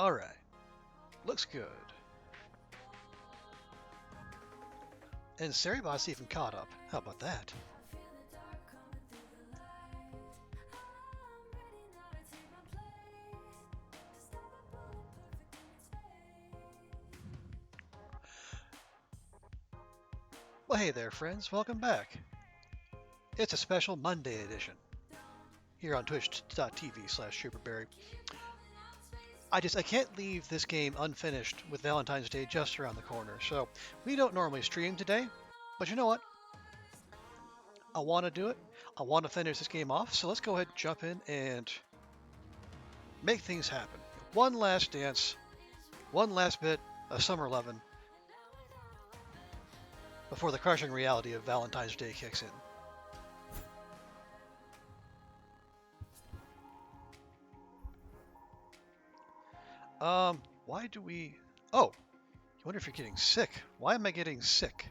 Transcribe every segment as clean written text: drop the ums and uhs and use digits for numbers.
Alright. Looks good. And Ceribot's even caught up. How about that? Well, hey there, friends. Welcome back. It's a special Monday edition here on twitch.tv/superberry. I can't leave this game unfinished with Valentine's Day just around the corner. So we don't normally stream today, but you know what? I want to do it. I want to finish this game off. So let's go ahead and jump in and make things happen. One last dance, one last bit of Summer Lovin' before the crushing reality of Valentine's Day kicks in. Why do we... Oh, you wonder if you're getting sick. Why am I getting sick?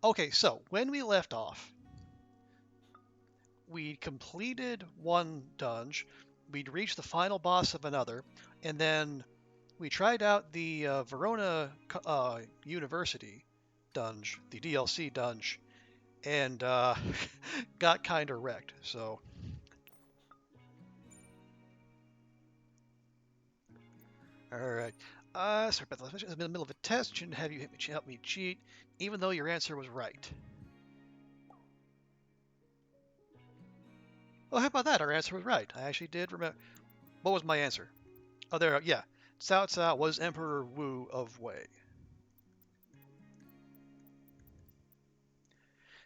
Okay, so when we left off, we completed one dungeon, we'd reached the final boss of another, and then we tried out the Verona University dungeon, the DLC dungeon, and got kind of wrecked, so... Alright. Sorry about that. I'm in the middle of a test. Shouldn't have you help me cheat, even though your answer was right. Oh, how about that? Our answer was right. I actually did remember. What was my answer? Oh, there. Yeah. Cao Cao was Emperor Wu of Wei.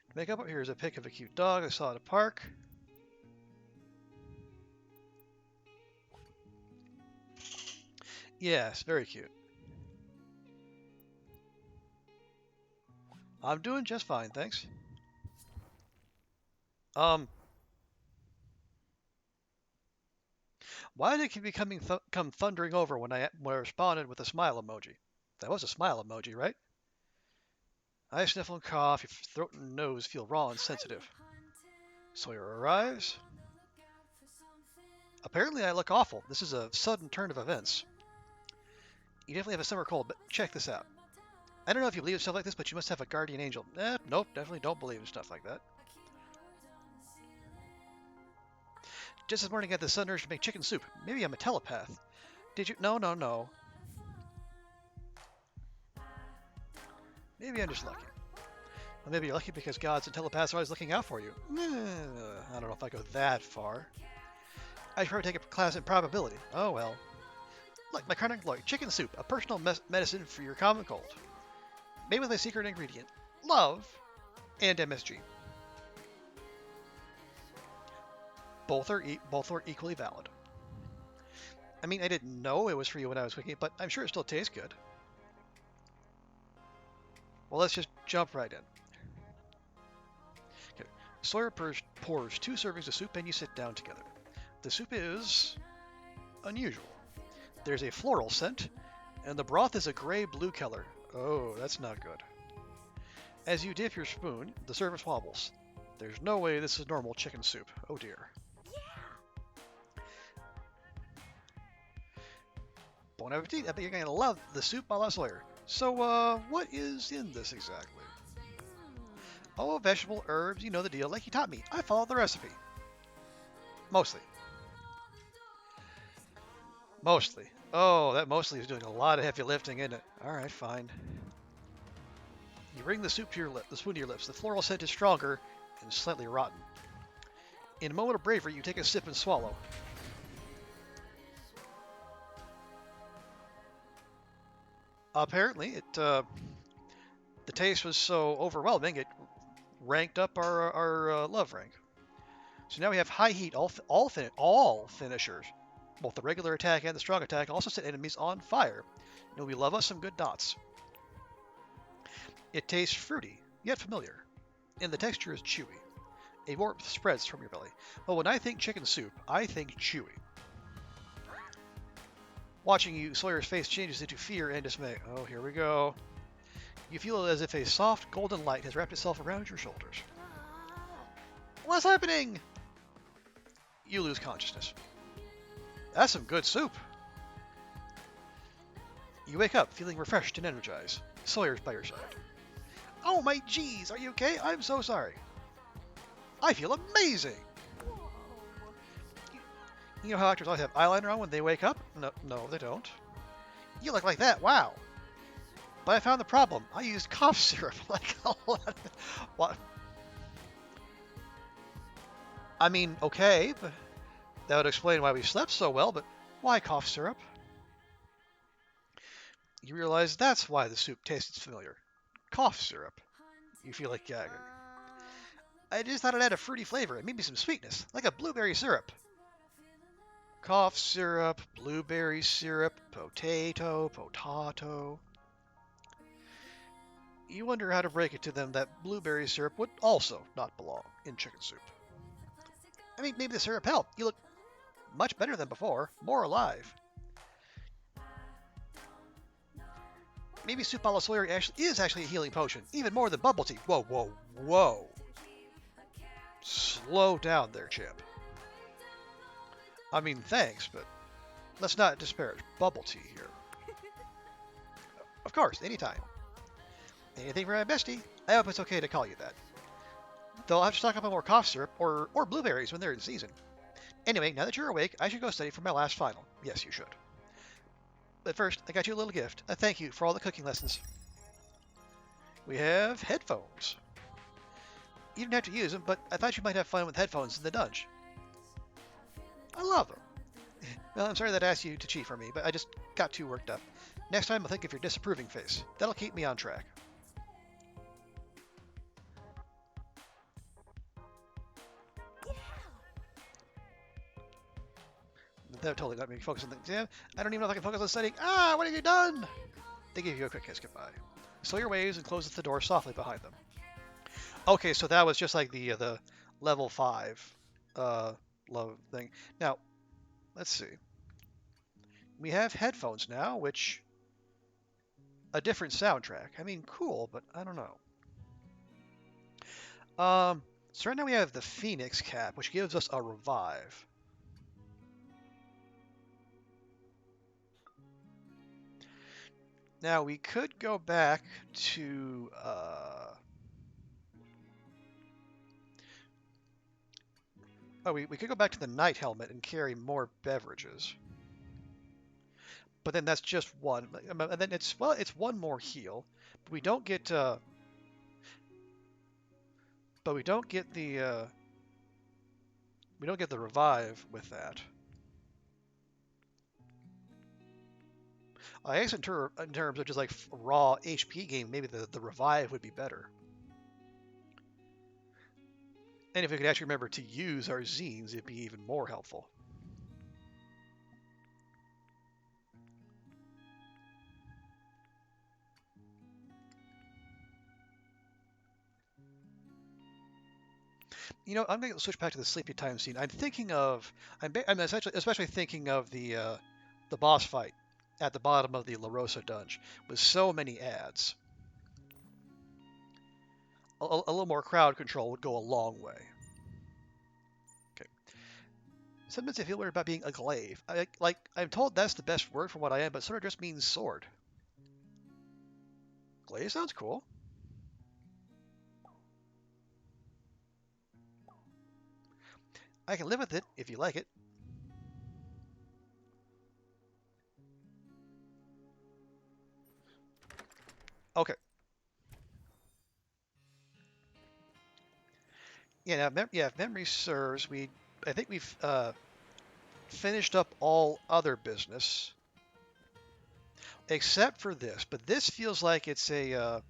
To make up, here's a pic of a cute dog I saw at a park. Yes, very cute. I'm doing just fine, thanks. Why did it keep come thundering over when I responded with a smile emoji? That was a smile emoji, right? I sniffle and cough. Your throat and nose feel raw and sensitive. Sawyer arrives. Apparently I look awful. This is a sudden turn of events. You definitely have a summer cold, but check this out. I don't know if you believe in stuff like this, but you must have a guardian angel. Nope, definitely don't believe in stuff like that. Just this morning I had the sudden urge to make chicken soup. Maybe I'm a telepath. Did you? No, no, no. Maybe I'm just lucky. Well, maybe you're lucky because gods and telepaths are always looking out for you. I don't know if I go that far. I should probably take a class in probability. Oh well. Look, my current employee, chicken soup, a personal medicine for your common cold. Made with a secret ingredient, love, and MSG. Both are equally valid. I mean, I didn't know it was for you when I was cooking it, but I'm sure it still tastes good. Well, let's just jump right in. Okay. Sawyer pours 2 servings of soup and you sit down together. The soup is unusual. There's a floral scent, and the broth is a gray-blue color. Oh, that's not good. As you dip your spoon, the surface wobbles. There's no way this is normal chicken soup. Oh dear. Bon appetit. I bet you're going to love the soup a la Sawyer. So, what is in this exactly? Oh, vegetable, herbs, you know the deal, like you taught me. I followed the recipe. Mostly. Mostly. Oh, that mostly is doing a lot of heavy lifting, isn't it? Alright, fine. You bring the soup to the spoon to your lips. The floral scent is stronger and slightly rotten. In a moment of bravery, you take a sip and swallow. Apparently, the taste was so overwhelming, it ranked up our love rank. So now we have high heat, all finishers. Both the regular attack and the strong attack also set enemies on fire. And we love us some good dots. It tastes fruity, yet familiar, and the texture is chewy. A warmth spreads from your belly. But when I think chicken soup, I think chewy. Watching you, Sawyer's face changes into fear and dismay. Oh, here we go. You feel as if a soft golden light has wrapped itself around your shoulders. What's happening? You lose consciousness. That's some good soup. You wake up feeling refreshed and energized. Sawyer's by your side. Oh my jeez, are you okay? I'm so sorry. I feel amazing. You know how actors always have eyeliner on when they wake up? No, they don't. You look like that, wow. But I found the problem. I used cough syrup like a lot. What? I mean, okay, but that would explain why we slept so well, but why cough syrup? You realize that's why the soup tastes familiar. Cough syrup. You feel like gagging. I just thought it had a fruity flavor and maybe some sweetness, like a blueberry syrup. Cough syrup, blueberry syrup, potato. You wonder how to break it to them that blueberry syrup would also not belong in chicken soup. I mean, maybe the syrup helped. You look much better than before, more alive. Maybe soup a la Sawyer is actually a healing potion, even more than bubble tea. Whoa. Slow down there, champ. I mean, thanks, but let's not disparage bubble tea here. Of course, anytime. Anything for my bestie. I hope it's okay to call you that. Though I'll have to stock up on more cough syrup or blueberries when they're in season. Anyway, now that you're awake, I should go study for my last final. Yes, you should. But first, I got you a little gift. A thank you for all the cooking lessons. We have headphones. You didn't have to use them, but I thought you might have fun with headphones in the dungeon. I love them. Well, I'm sorry that I asked you to cheat for me, but I just got too worked up. Next time I'll think of your disapproving face. That'll keep me on track. That totally got me focused on the exam. I don't even know if I can focus on studying. Ah, what have you done? They give you a quick kiss goodbye. Sawyer waves and closes the door softly behind them. Okay, so that was just like the level 5 love thing. Now, let's see. We have headphones now, which a different soundtrack. I mean, cool, but I don't know. So right now we have the Phoenix cap, which gives us a revive. Now we could go back to we could go back to the night helmet and carry more beverages. But then that's just one. And then it's one more heal. But we don't get the revive with that. I guess in terms of just like raw HP game, maybe the revive would be better. And if we could actually remember to use our zines, it'd be even more helpful. You know, I'm going to switch back to the sleepy time scene. I'm thinking of, I'm especially thinking of the boss fight at the bottom of the La Rosa dungeon with so many ads. A little more crowd control would go a long way. Okay. Sometimes I feel weird about being a glaive. I'm told that's the best word for what I am, but sort of just means sword. Glaive sounds cool. I can live with it if you like it. Okay. Yeah, now, if memory serves, I think we've finished up all other business except for this. But this feels like it's a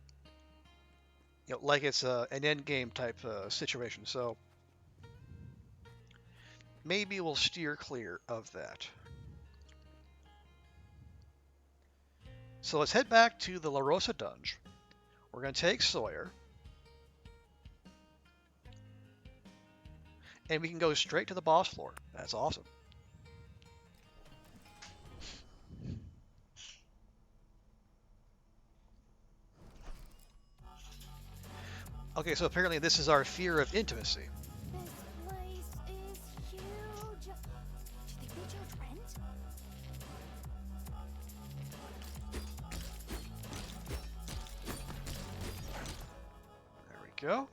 an end game type situation. So maybe we'll steer clear of that. So let's head back to the La Rosa dungeon. We're going to take Sawyer. And we can go straight to the boss floor. That's awesome. Okay, so apparently this is our fear of intimacy. go.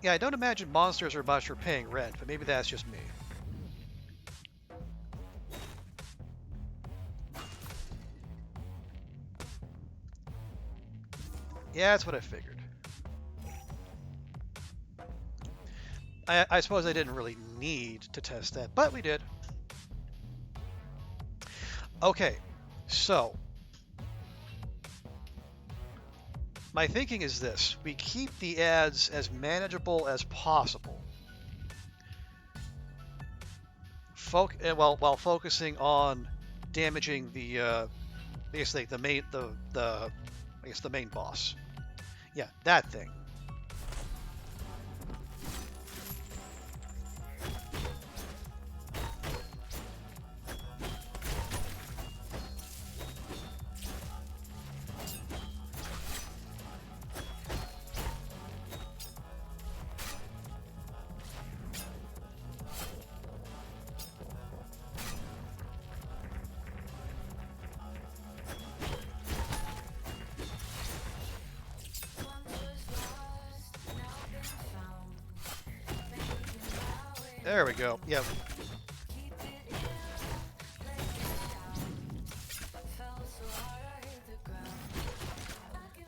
Yeah, I don't imagine monsters are much for paying rent, but maybe that's just me. Yeah, that's what I figured. I suppose I didn't really need to test that, but we did. Okay, so my thinking is this. We keep the ads as manageable as possible. While focusing on damaging the basically the main I guess the main boss. Yeah, that thing. There we go. Yep.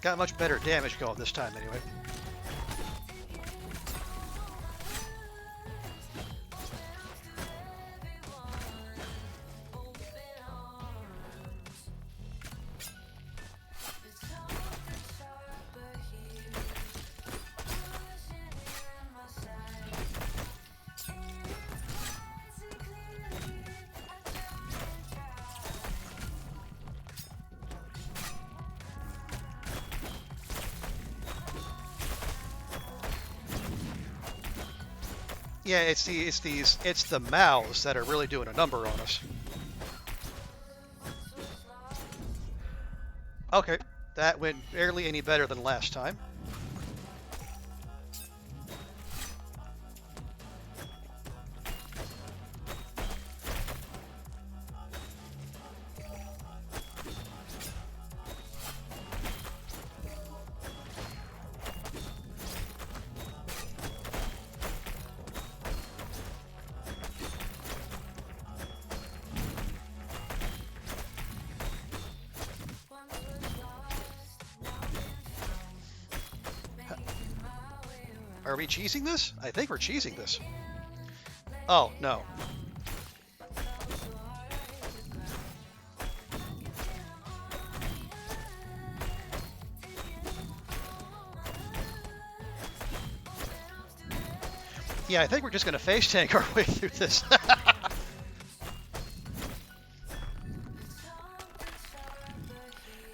Got much better damage going this time anyway. Yeah, it's the mouths that are really doing a number on us. Okay, that went barely any better than last time. Are we cheesing this? I think we're cheesing this. Oh, no. Yeah, I think we're just going to face tank our way through this.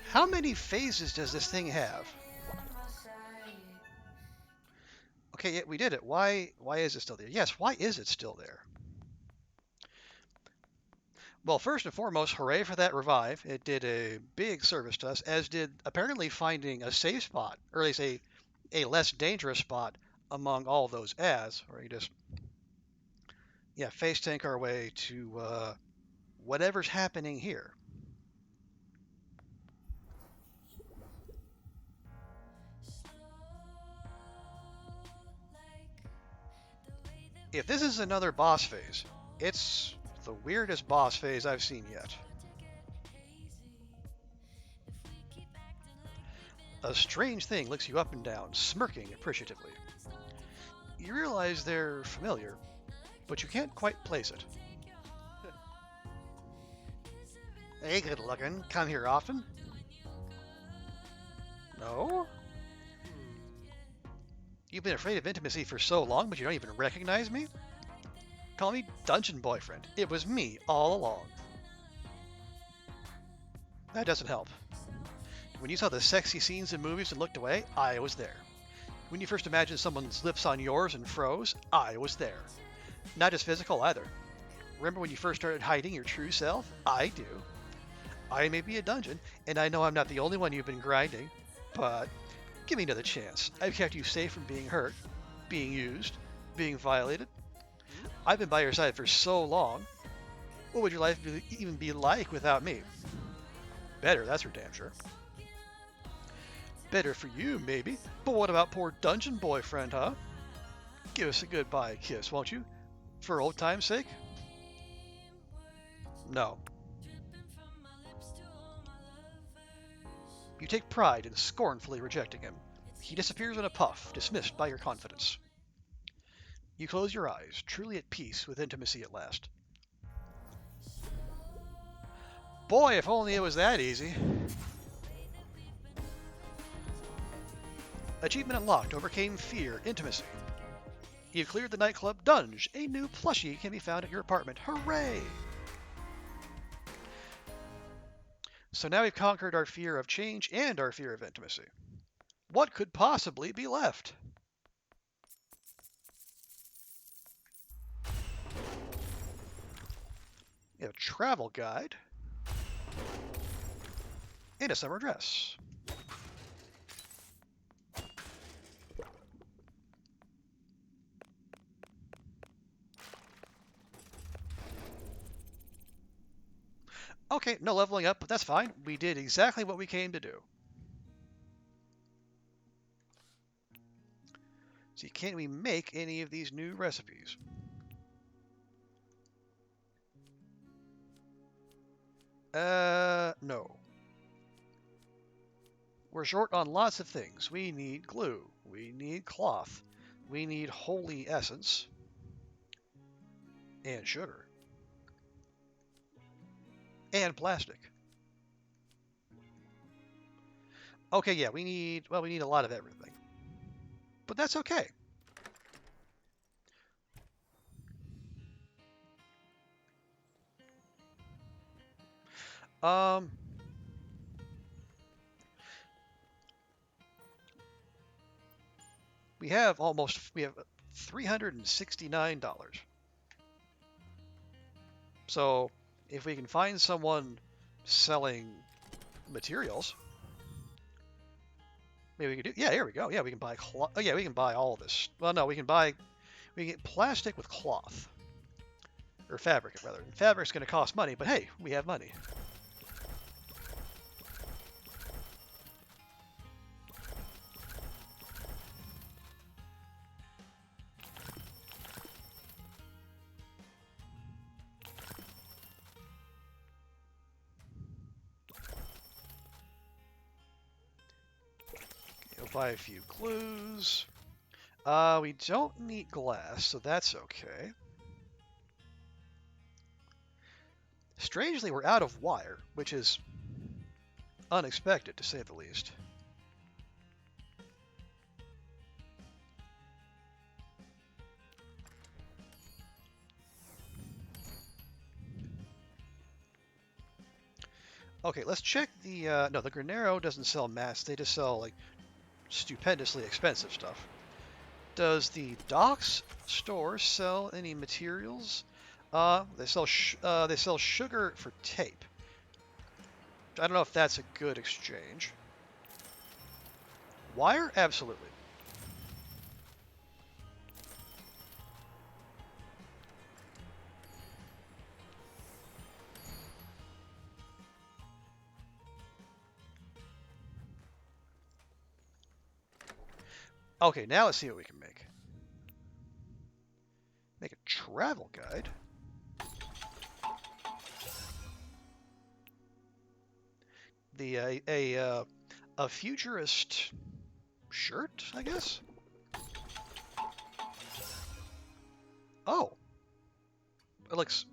How many phases does this thing have? Okay, yeah, we did it. Why is it still there? Yes, why is it still there? Well, first and foremost, hooray for that revive. It did a big service to us, as did apparently finding a safe spot, or at least a less dangerous spot among all those ads, where you just, yeah, face tank our way to whatever's happening here. If this is another boss phase, it's the weirdest boss phase I've seen yet. A strange thing looks you up and down, smirking appreciatively. You realize they're familiar, but you can't quite place it. Hey, good looking. Come here often? No? You've been afraid of intimacy for so long, but you don't even recognize me? Call me Dungeon Boyfriend. It was me all along. That doesn't help. When you saw the sexy scenes in movies and looked away, I was there. When you first imagined someone's lips on yours and froze, I was there. Not just physical either. Remember when you first started hiding your true self? I do. I may be a dungeon, and I know I'm not the only one you've been grinding, but give me another chance. I've kept you safe from being hurt, being used, being violated. I've been by your side for so long. What would your life even be like without me? better, that's for damn sure. Better for you, maybe. But what about poor dungeon boyfriend, huh? Give us a goodbye kiss, won't you? For old time's sake? No. You take pride in scornfully rejecting him. He disappears in a puff, dismissed by your confidence. You close your eyes, truly at peace with intimacy at last. Boy, if only it was that easy. Achievement unlocked, overcame fear, intimacy. You've cleared the nightclub dunge. A new plushie can be found at your apartment. Hooray! So now we've conquered our fear of change and our fear of intimacy. What could possibly be left? We have a travel guide and a summer dress. Okay, no leveling up, but that's fine. We did exactly what we came to do. See, can we make any of these new recipes? No. We're short on lots of things. We need glue. We need cloth. We need holy essence. And sugar. And plastic. Okay, yeah, we need a lot of everything. But that's okay. We have $369. So if we can find someone selling materials, maybe we could do. Yeah, here we go. Yeah, we can buy cloth. Oh yeah, we can buy all of this. Well, no, we can get plastic with cloth or fabric rather. And fabric's going to cost money, but hey, we have money. Buy a few glues. We don't need glass, so that's okay. Strangely, we're out of wire, which is unexpected to say the least. Okay, let's check the, no, the Granero doesn't sell mats, they just sell, like, stupendously expensive stuff. Does the Docks store sell any materials? They sell sugar for tape. I don't know if that's a good exchange. Wire? Absolutely. Okay, now let's see what we can make. Make a travel guide. A futurist shirt, I guess. Oh, it looks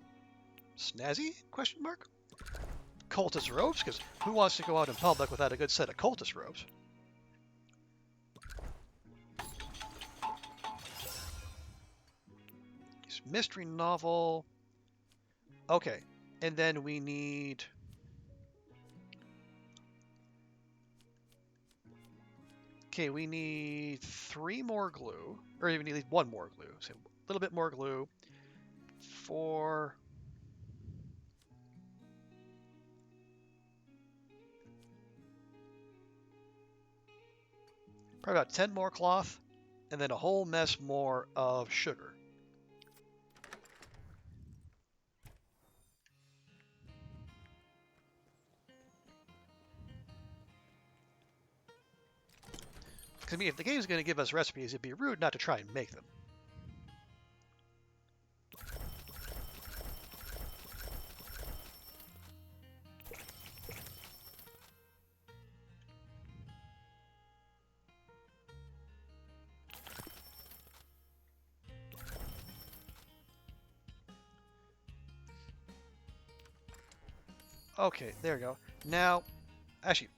snazzy? Question mark. Cultist robes, because who wants to go out in public without a good set of cultist robes? Mystery novel. Okay, and then we need. Okay, we need 3 more glue, or even need 1 more glue. So a little bit more glue. 4. Probably about 10 more cloth, and then a whole mess more of sugar. I mean, if the game's going to give us recipes, it'd be rude not to try and make them. Okay, there we go. Now, actually,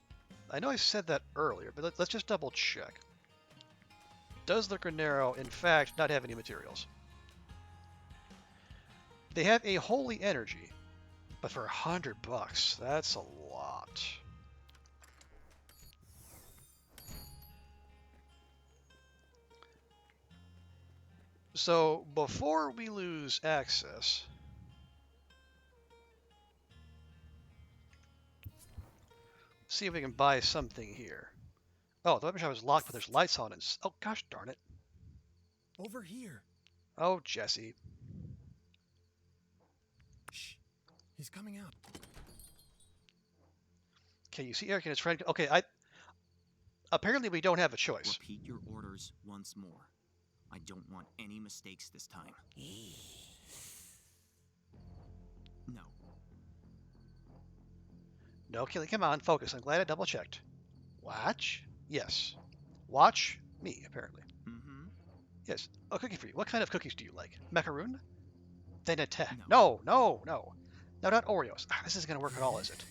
I know I said that earlier, but let's just double check. Does the Granero, in fact, not have any materials? They have a holy energy, but for $100, that's a lot. So before we lose access, see if we can buy something here. Oh, the weapon shop is locked, but there's lights on it. Oh, gosh darn it. Over here. Oh, Jesse. Shh. He's coming out. Okay, you see Eric and his friend. Okay, apparently we don't have a choice. Repeat your orders once more. I don't want any mistakes this time. No. No, Kelly, come on, focus. I'm glad I double checked. Watch? Yes. Watch me, apparently. Mm-hmm. Yes. A cookie for you. What kind of cookies do you like? Macaroon? Then attack. No. No. No, not Oreos. This isn't going to work at all, is it?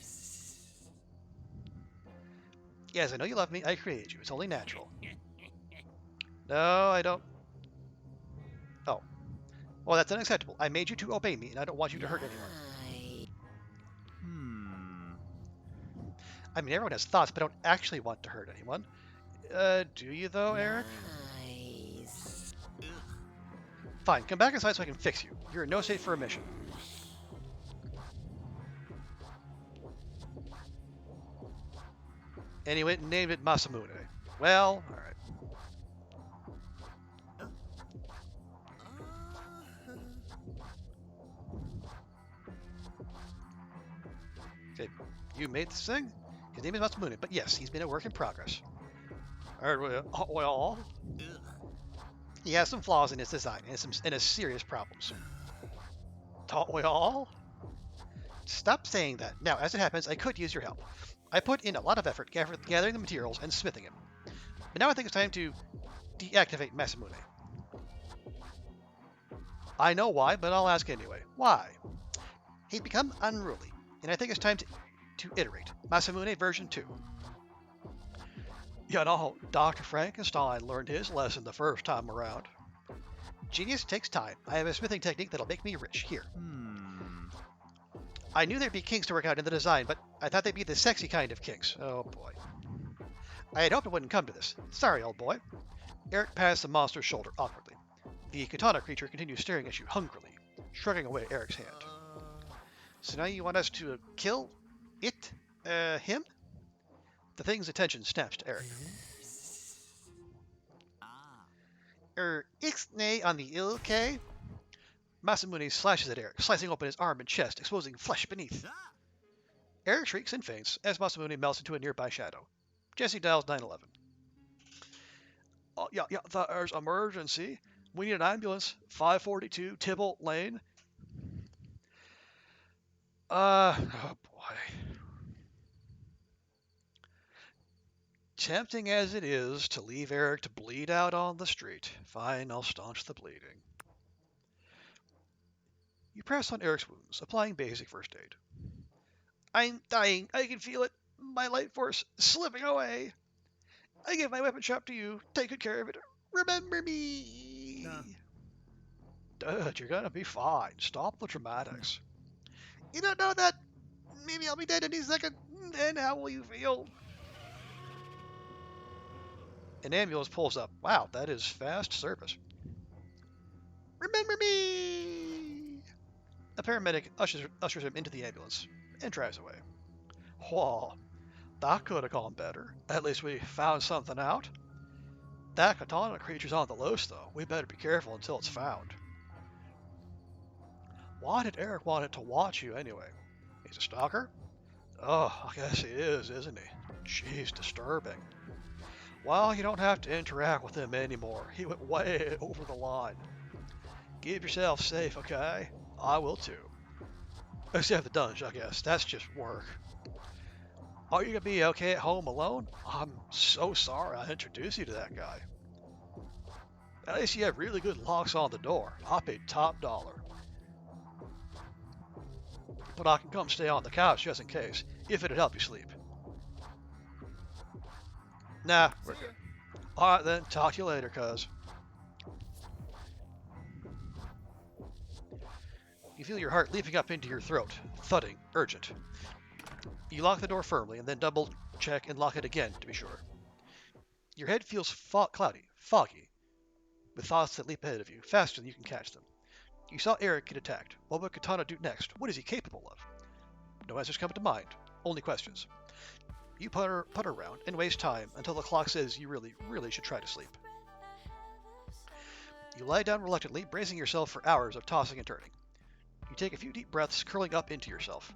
Yes, I know you love me. I created you. It's only natural. No, I don't. Oh. Well, that's unacceptable. I made you to obey me, and I don't want you to hurt anyone. I mean, everyone has thoughts, but don't actually want to hurt anyone. Do you, though, Eric? Nice. Fine, come back inside so I can fix you. You're in no state for a mission. Anyway, named it Masamune. Well, alright. Okay, you made this thing? His name is Masamune, but yes, he's been a work in progress. Alright, well, he has some flaws in his design and has serious problems. Don't we all? Stop saying that. Now, as it happens, I could use your help. I put in a lot of effort gathering the materials and smithing him. But now I think it's time to deactivate Masamune. I know why, but I'll ask anyway. Why? He's become unruly, and I think it's time to iterate. Masamune version 2. You know, Dr. Frankenstein learned his lesson the first time around. Genius takes time. I have a smithing technique that'll make me rich. Here. I knew there'd be kinks to work out in the design, but I thought they'd be the sexy kind of kinks. Oh boy. I had hoped it wouldn't come to this. Sorry, old boy. Eric passed the monster's shoulder awkwardly. The katana creature continued staring at you hungrily, shrugging away Eric's hand. So now you want us to kill it? Him? The thing's attention snaps to Eric. Ixnay on the ilk? Masamune slashes at Eric, slicing open his arm and chest, exposing flesh beneath. Eric shrieks and faints as Masamune melts into a nearby shadow. Jesse dials 911. Yeah, there's emergency. We need an ambulance. 542 Tybalt Lane. Oh boy. Tempting as it is to leave Eric to bleed out on the street, fine, I'll staunch the bleeding. You press on Eric's wounds, applying basic first aid. I'm dying. I can feel it. My life force slipping away. I give my weapon shop to you. Take good care of it. Remember me. Dude, you're gonna be fine. Stop the dramatics. You don't know that. Maybe I'll be dead any second. Then how will you feel? An ambulance pulls up. Wow, that is fast service. Remember me! A paramedic ushers him into the ambulance and drives away. Whoa, that could have gone better. At least we found something out. That katana creature's on the loose, though. We better be careful until it's found. Why did Eric want it to watch you anyway? He's a stalker? Oh, I guess he is, isn't he? Jeez, disturbing. Well, you don't have to interact with him anymore. He went way over the line. Keep yourself safe, okay? I will too. Except the dungeon, I guess. That's just work. Are you gonna be okay at home alone? I'm so sorry I introduced you to that guy. At least you have really good locks on the door. I paid top dollar. But I can come stay on the couch just in case, if it'd help you sleep. Nah, we're good. Alright then, talk to you later, cuz. You feel your heart leaping up into your throat, thudding, urgent. You lock the door firmly and then double check and lock it again to be sure. Your head feels cloudy, foggy, with thoughts that leap ahead of you, faster than you can catch them. You saw Eric get attacked. What would Katana do next? What is he capable of? No answers come to mind, only questions. You putter around and waste time until the clock says you really should try to sleep. You lie down reluctantly, bracing yourself for hours of tossing and turning. You take a few deep breaths, curling up into yourself.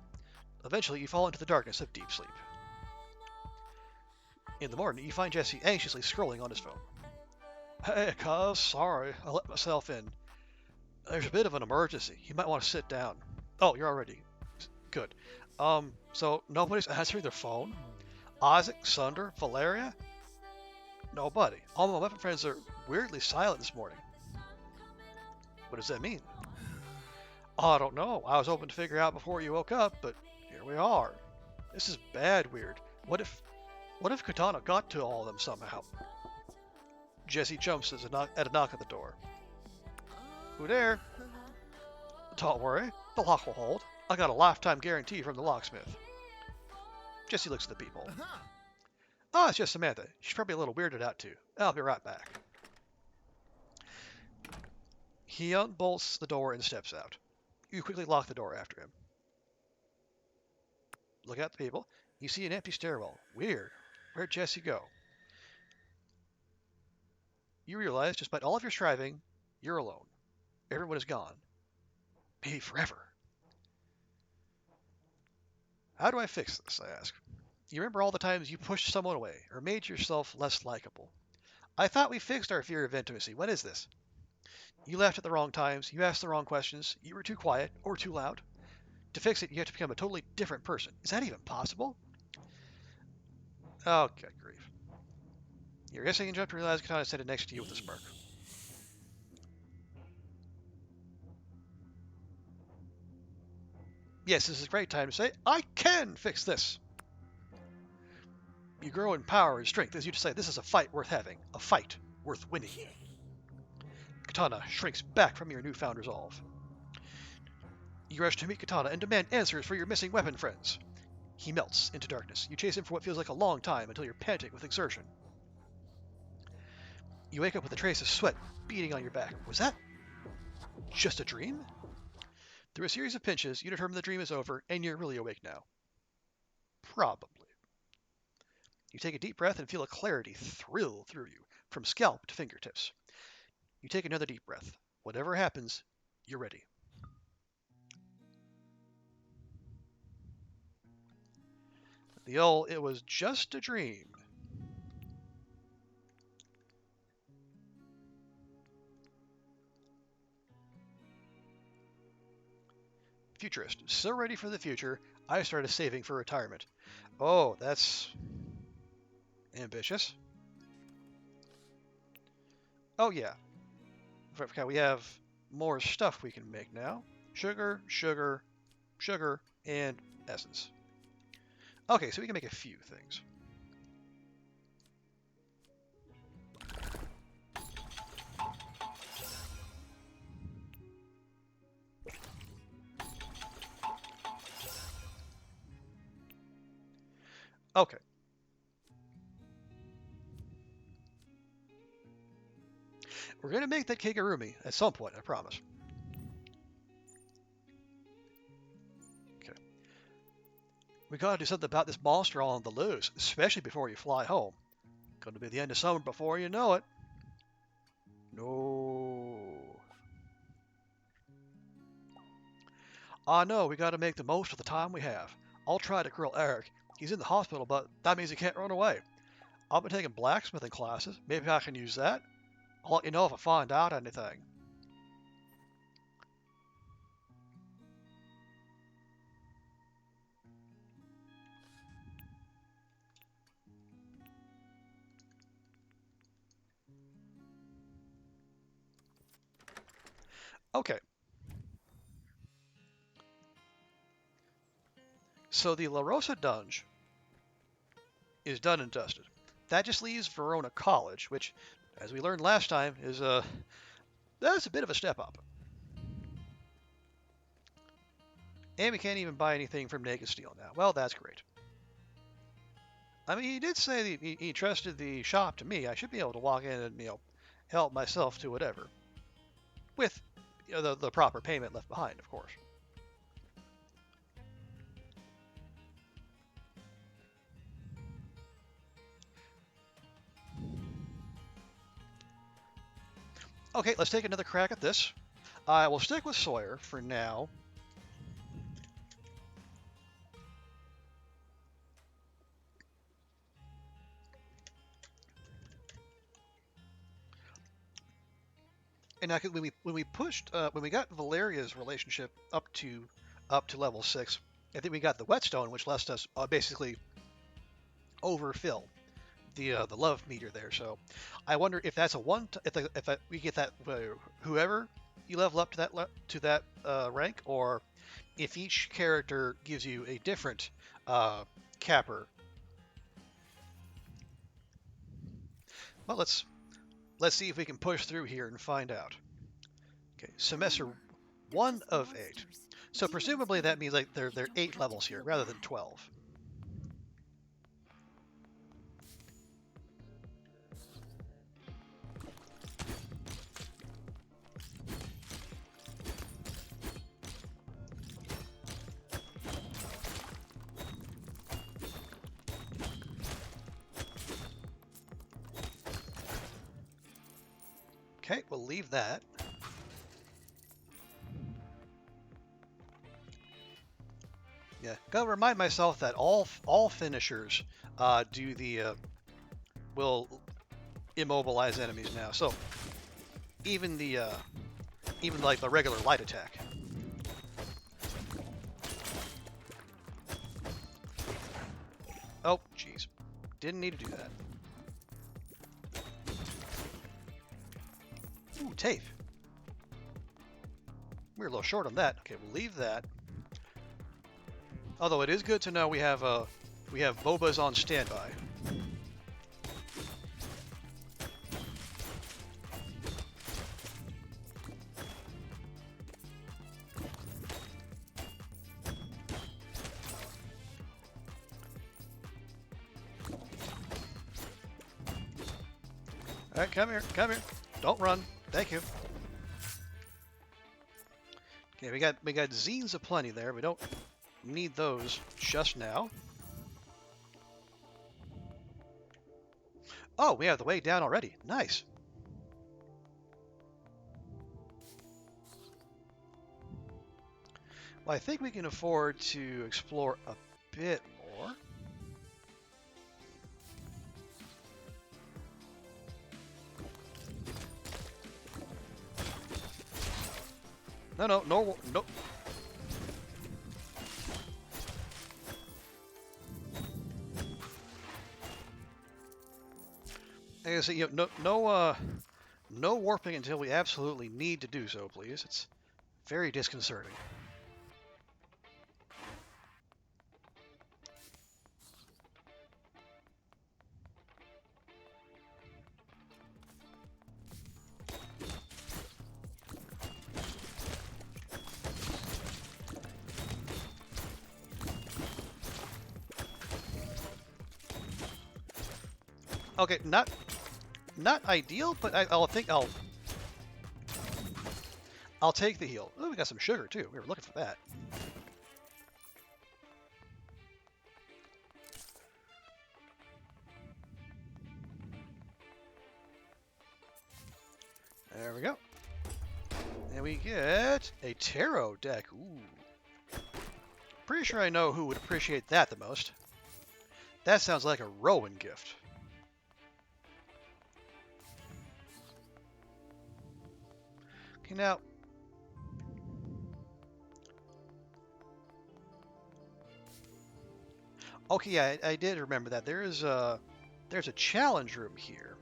Eventually, you fall into the darkness of deep sleep. In the morning, you find Jesse anxiously scrolling on his phone. Hey, cuz, sorry, I let myself in. There's a bit of an emergency. You might want to sit down. Oh, you're already good. So nobody's answering their phone? Isaac, Sunder, Valeria? Nobody. All my weapon friends are weirdly silent this morning. What does that mean? I don't know. I was hoping to figure out before you woke up, but here we are. This is bad weird. What if Katana got to all of them somehow? Jesse jumps at a knock at the door. Who there? Don't worry, the lock will hold. I got a lifetime guarantee from the locksmith. Jesse looks at the people. Oh, it's just Samantha. She's probably a little weirded out too. I'll be right back. He unbolts the door and steps out. You quickly lock the door after him. Look at the people. You see an empty stairwell. Weird. Where'd Jesse go? You realize, despite all of your striving, you're alone. Everyone is gone. Maybe forever. How do I fix this, I ask. You remember all the times you pushed someone away, or made yourself less likable. I thought we fixed our fear of intimacy. What is this? You laughed at the wrong times, you asked the wrong questions, you were too quiet, or too loud. To fix it, you have to become a totally different person. Is that even possible? Oh, good grief. You're hissing and jump to realize Katana standing next to you with a smirk. Yes, this is a great time to say, I can fix this. You grow in power and strength as you decide this is a fight worth having, a fight worth winning. Katana shrinks back from your newfound resolve. You rush to meet Katana and demand answers for your missing weapon friends. He melts into darkness. You chase him for what feels like a long time until you're panting with exertion. You wake up with a trace of sweat beading on your back. Was that just a dream? Through a series of pinches, you determine the dream is over and you're really awake now. Probably. You take a deep breath and feel a clarity thrill through you, from scalp to fingertips. You take another deep breath. Whatever happens, you're ready. The old, it was just a dream. Futurist. So ready for the future, I started saving for retirement. Oh, that's ambitious. Oh yeah. Okay, we have more stuff we can make now. Sugar, sugar, sugar, and essence. Okay, so we can make a few things. Okay. We're going to make that Kigurumi at some point, I promise. Okay. We gotta do something about this monster on the loose, especially before you fly home. Gonna be the end of summer before you know it. No. I know, we gotta make the most of the time we have. I'll try to grill Eric. He's in the hospital, but that means he can't run away. I'll be taking blacksmithing classes. Maybe I can use that. I'll let you know if I find out anything. Okay. So the La Rosa Dunge is done and dusted. That just leaves Verona College, which, as we learned last time, is that's a bit of a step up. And we can't even buy anything from Naked Steel now. Well, that's great. I mean, he did say that he trusted the shop to me. I should be able to walk in and, help myself to whatever. With the proper payment left behind, of course. Okay, let's take another crack at this. I will stick with Sawyer for now. And when we got Valeria's relationship up to level 6, I think we got the whetstone, which lets us basically overfill the love meter there. So I wonder if that's a one if we get that whoever you level up to that rank, or if each character gives you a different capper. Well, let's see if we can push through here and find out. Okay, semester 1 of 8. So presumably that means like there are 8 levels here rather than 12. Okay, we'll leave that. Yeah, gotta remind myself that all finishers do the will immobilize enemies now. So even even like the regular light attack. Oh, jeez, didn't need to do that. Ooh, tape. We're a little short on that. Okay, we'll leave that. Although it is good to know we have Bobas on standby. All right, come here, come here. Don't run. Thank you. Okay, we got zines aplenty there. We don't need those just now. Oh, we have the way down already. Nice. Well, I think we can afford to explore a bit more. No. Like I say, no warping until we absolutely need to do so, please. It's very disconcerting. Okay, not ideal, but I'll take the heal. Oh, we got some sugar too. We were looking for that. There we go. And we get a tarot deck. Ooh. Pretty sure I know who would appreciate that the most. That sounds like a Rowan gift. Now, okay, yeah, I did remember that. There's a challenge room here.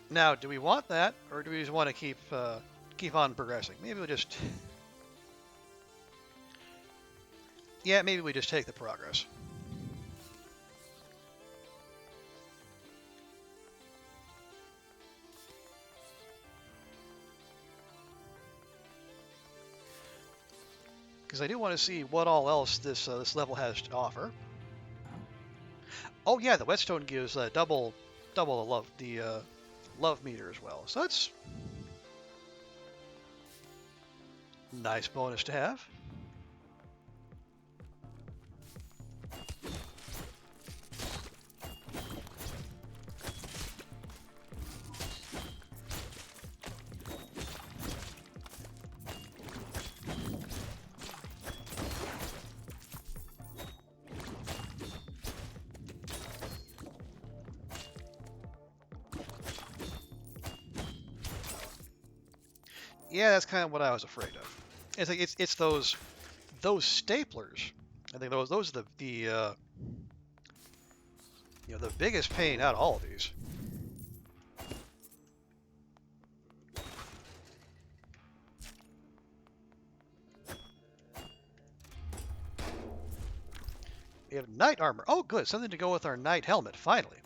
Now, do we want that, or do we just want to keep on progressing? Maybe we'll just, yeah, maybe we just take the progress. Because I do want to see what all else this level has to offer. Oh yeah, the whetstone gives double the love meter as well. So that's nice bonus to have. Yeah, that's kind of what I was afraid of. It's like it's those staplers. I think those are the the biggest pain out of all of these. We have knight armor. Oh, good, something to go with our knight helmet. Finally.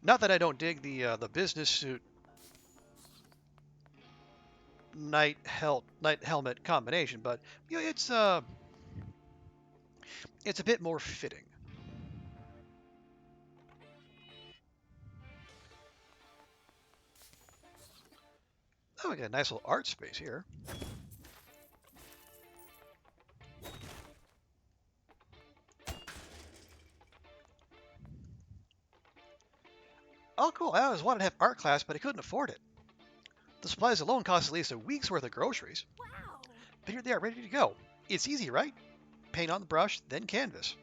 Not that I don't dig the business suit knight helmet combination, but it's a bit more fitting. Oh, we got a nice little art space here. Oh, cool. I always wanted to have art class, but I couldn't afford it. The supplies alone cost at least a week's worth of groceries. Wow. But here they are, ready to go. It's easy, right? Paint on the brush, then canvas.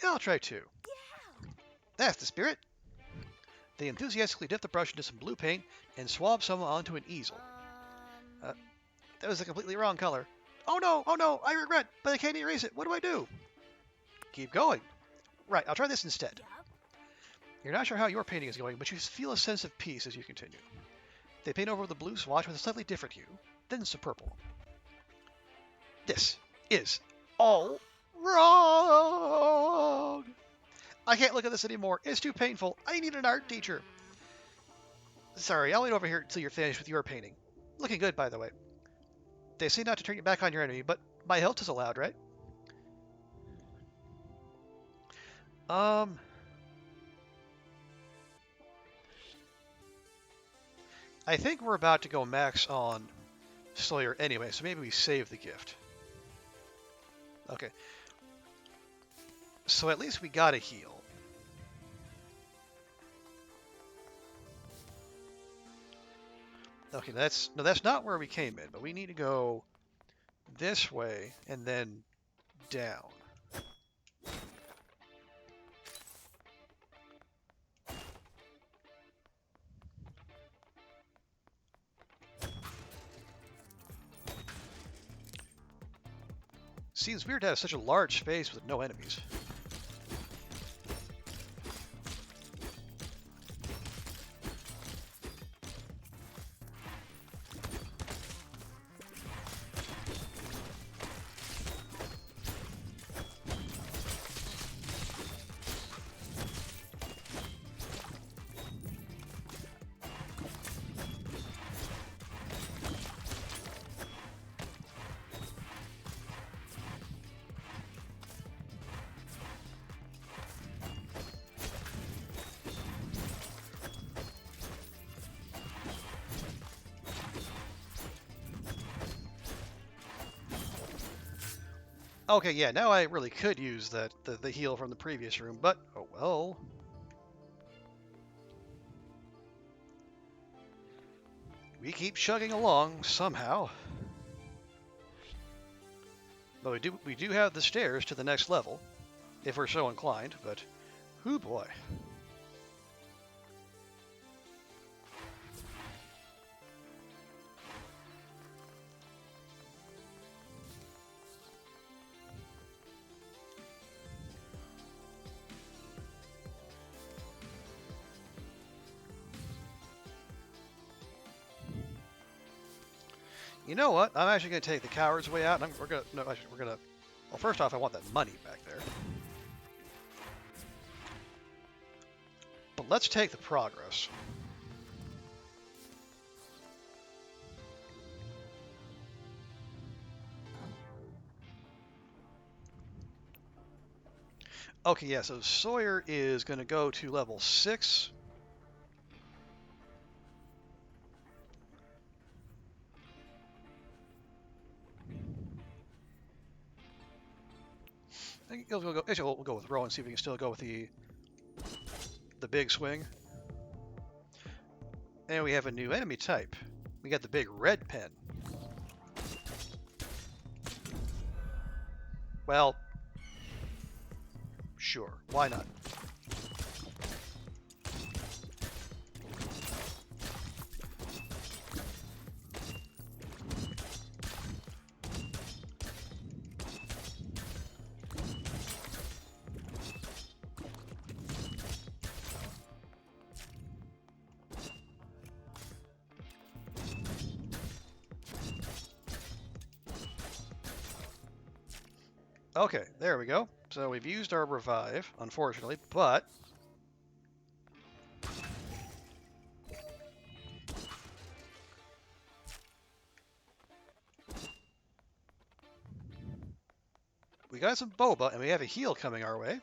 Yeah, I'll try two. Yeah. That's the spirit. They enthusiastically dip the brush into some blue paint and swab some onto an easel. That was a completely wrong color. Oh no, I regret, but I can't erase it. What do I do? Keep going. Right, I'll try this instead. Yep. You're not sure how your painting is going, but you feel a sense of peace as you continue. They paint over the blue swatch with a slightly different hue, then some purple. This is all wrong. I can't look at this anymore. It's too painful. I need an art teacher. Sorry, I'll wait over here until you're finished with your painting. Looking good, by the way. They say not to turn your back on your enemy, but my hilt is allowed, right? I think we're about to go max on Sawyer anyway, so maybe we save the gift. Okay. So at least we got a heal. Okay, that's not where we came in, but we need to go this way and then down. Seems weird to have such a large space with no enemies. Okay, yeah, now I really could use the heal from the previous room, but oh well. We keep chugging along somehow. But we do have the stairs to the next level, if we're so inclined, but whoo boy. You know what? I'm actually going to take the coward's way out. And we're going to. No, actually, we're going to. Well, first off, I want that money back there. But let's take the progress. Okay, yeah. So Sawyer is going to go to level 6. I think we'll go with Rowan, see if we can still go with the big swing. And we have a new enemy type. We got the big red pen. Well, sure, why not? Okay, there we go. So we've used our revive, unfortunately, but we got some boba, and we have a heal coming our way.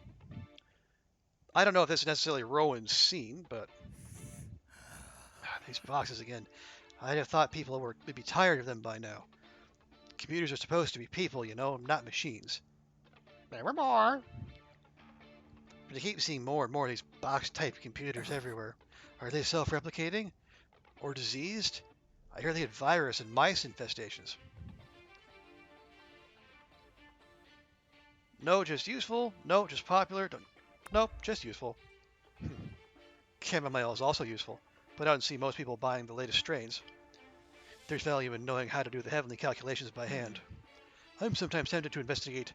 I don't know if this is necessarily Rowan's scene, but these boxes again. I'd have thought people would be tired of them by now. Computers are supposed to be people, you know, not machines. There were more. But I keep seeing more and more of these box-type computers everywhere. Are they self-replicating? Or diseased? I hear they had virus and mice infestations. No, just useful. No, just popular. Nope, just useful. Chamomile is also useful, but I don't see most people buying the latest strains. There's value in knowing how to do the heavenly calculations by hand. I'm sometimes tempted to investigate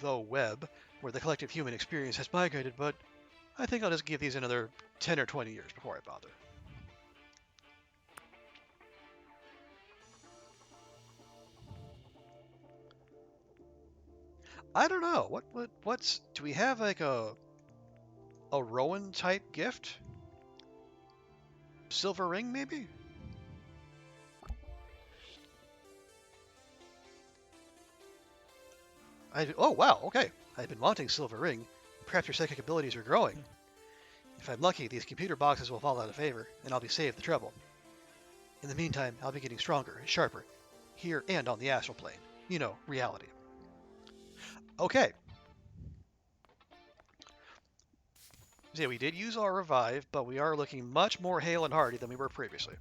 the web, where the collective human experience has migrated, but I think I'll just give these another 10 or 20 years before I bother. I don't know. What's do we have like a Rowan type gift? Silver ring maybe? Oh wow, okay. I've been wanting silver ring. Perhaps your psychic abilities are growing. If I'm lucky, these computer boxes will fall out of favor, and I'll be saved the trouble. In the meantime, I'll be getting stronger and sharper, here and on the astral plane. You know, reality. Okay. So yeah, we did use our revive, but we are looking much more hale and hearty than we were previously.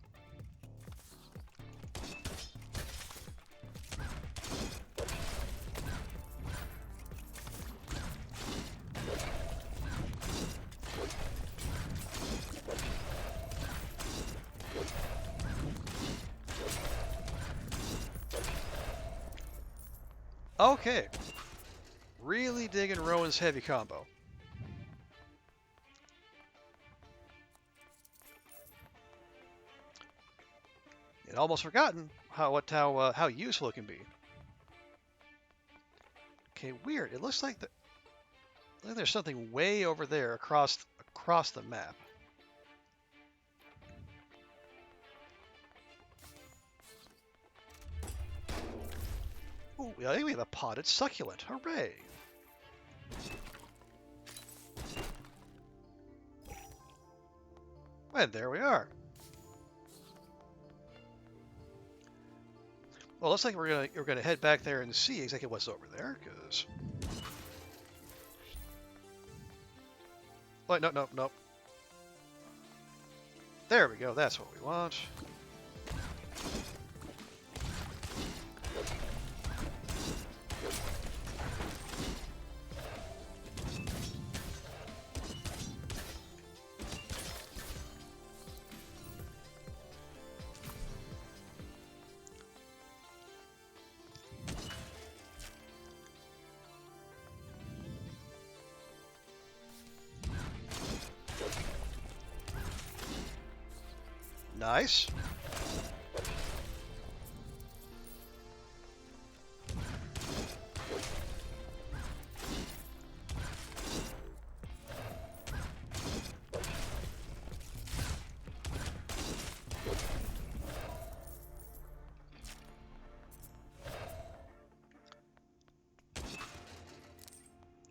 Okay. Really digging Rowan's heavy combo. I'd almost forgotten how useful it can be. Okay, weird. It looks like there's something way over there across the map. Ooh, I think we have a potted succulent. Hooray! And there we are. Well, looks like we're gonna head back there and see exactly what's over there, because. Wait, no. There we go. That's what we want. Nice.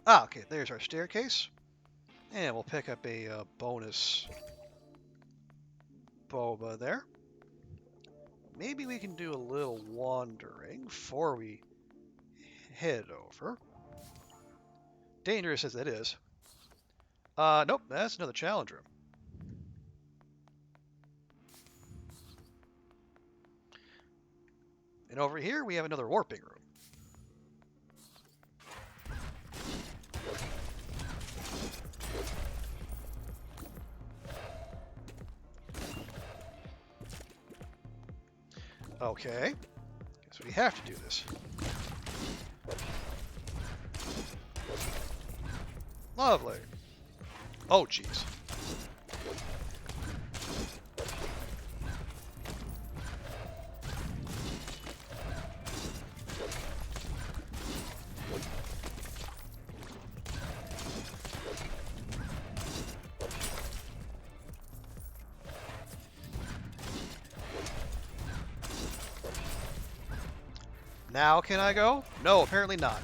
Ah, okay, there's our staircase. And we'll pick up a bonus boba there. Maybe we can do a little wandering before we head over. Dangerous as that is. Nope, that's another challenge room. And over here we have another warping room. Okay. Guess we have to do this. Lovely. Oh, jeez. Now can I go? No, apparently not.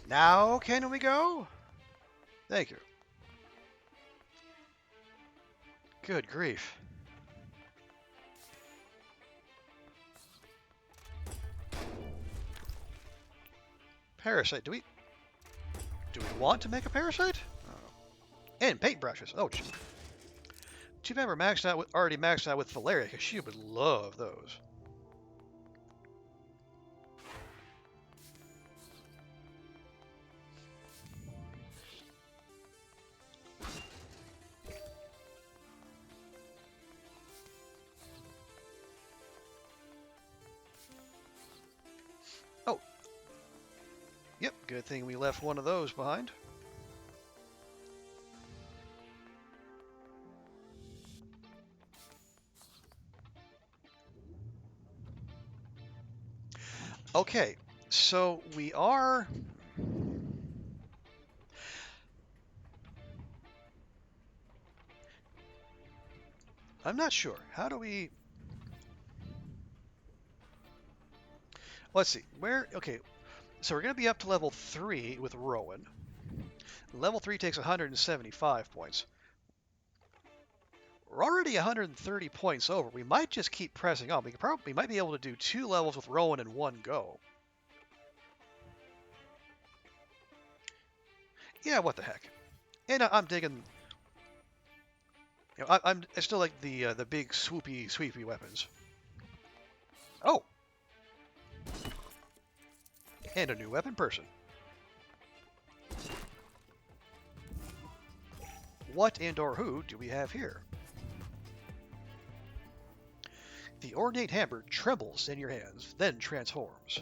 Now can we go? Thank you. Good grief. Parasite. Do we want to make a parasite? Oh. And paintbrushes. Oh, gee. Too bad we're maxed out with, already maxed out with Valeria, because she would love those. Oh. Yep, good thing we left one of those behind. Okay, so we are... I'm not sure. How do we... Let's see. Where... Okay, so we're going to be up to level 3 with Rowan. Level 3 takes 175 points. We're already 130 points over. We might just keep pressing on. We might be able to do 2 levels with Rowan in one go. Yeah, what the heck. And I'm digging... You know, I still like the big swoopy weapons. Oh! And a new weapon person. What and/or who do we have here? The ornate hammer trembles in your hands, then transforms.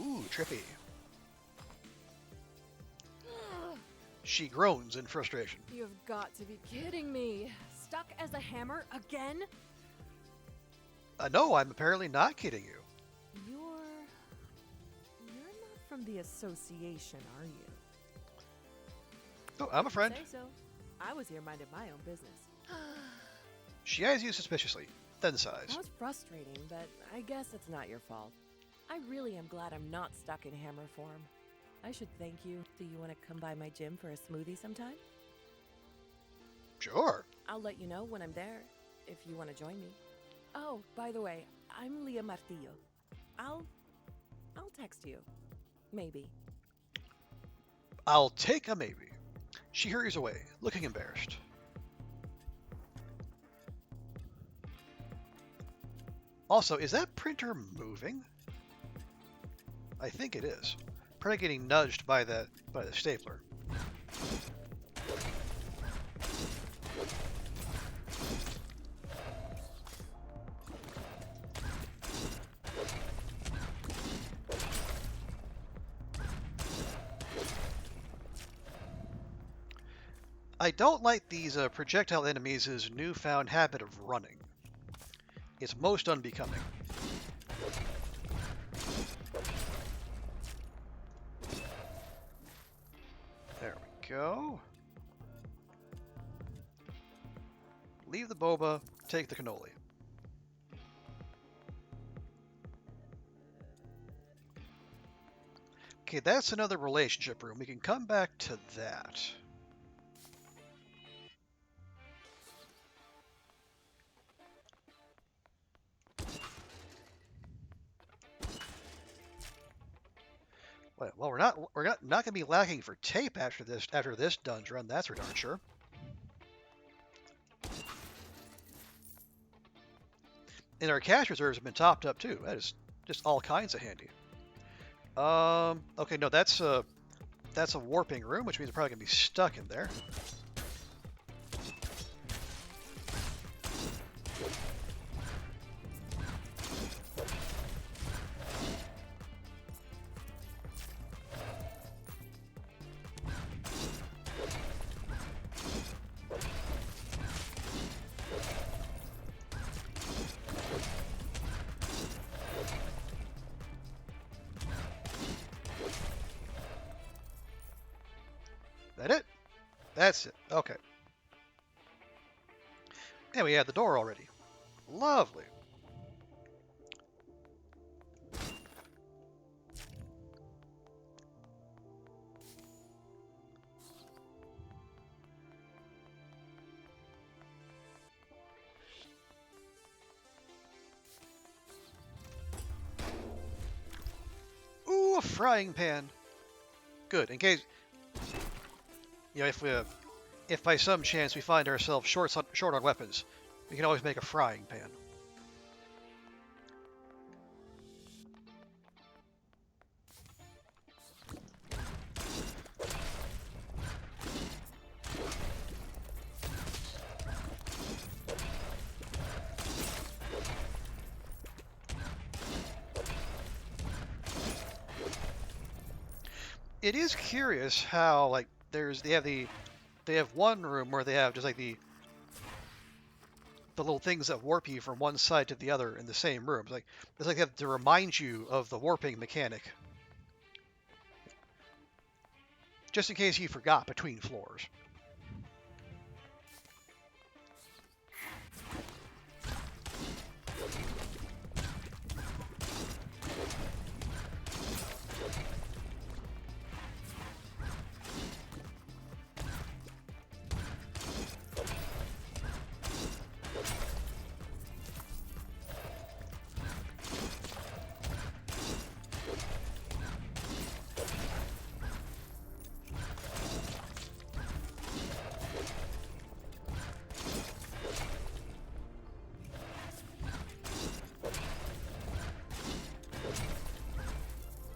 Ooh, trippy. She groans in frustration. You've got to be kidding me. Stuck as a hammer again? No, I'm apparently not kidding you. You're not from the association, are you? Oh, I'm a friend. Say so. I was here minding my own business. She eyes you suspiciously, then sighs. That was frustrating, but I guess it's not your fault. I really am glad I'm not stuck in hammer form. I should thank you. Do you want to come by my gym for a smoothie sometime? Sure. I'll let you know when I'm there, if you want to join me. Oh, by the way, I'm Leah Martillo. I'll text you. Maybe. I'll take a maybe. She hurries away, looking embarrassed. Also, is that printer moving? I think it is. Probably getting nudged by the stapler. I don't like these projectile enemies' newfound habit of running. It's most unbecoming. There we go. Leave the boba, take the cannoli. Okay, that's another relationship room. We can come back to that. Well, we're not going to be lacking for tape after this dungeon run. That's for darn sure. And our cash reserves have been topped up too. That is just all kinds of handy. Okay, no, that's a warping room, which means we're probably gonna be stuck in there. That it? That's it. Okay. And we have the door already. Lovely. Ooh, a frying pan. Good. In case, if by some chance we find ourselves short on weapons, we can always make a frying pan. It is curious how they have one room where they have just like the little things that warp you from one side to the other in the same room. It's like they have to remind you of the warping mechanic, just in case you forgot between floors.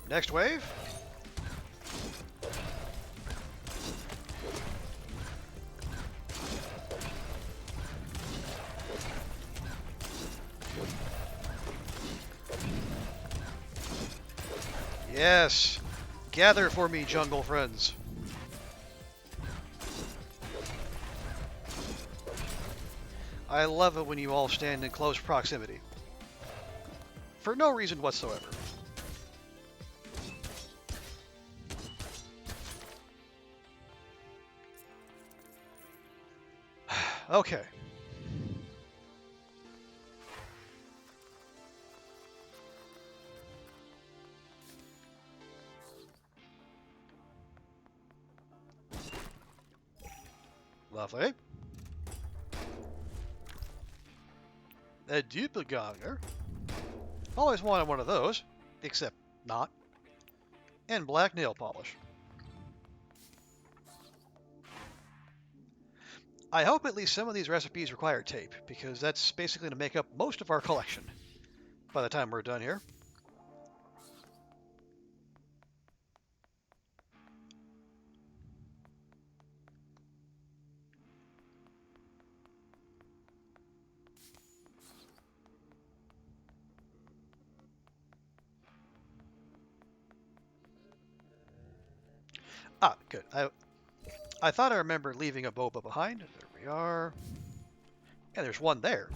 Next wave. Yes. Gather for me, jungle friends. I love it when you all stand in close proximity. For no reason whatsoever. Okay. Lovely. A doppelganger. Always wanted one of those, except not. and black nail polish. I hope at least some of these recipes require tape, because that's basically to make up most of our collection by the time we're done here. Ah, good. I thought I remembered leaving a boba behind. There we are. Yeah, there's one there.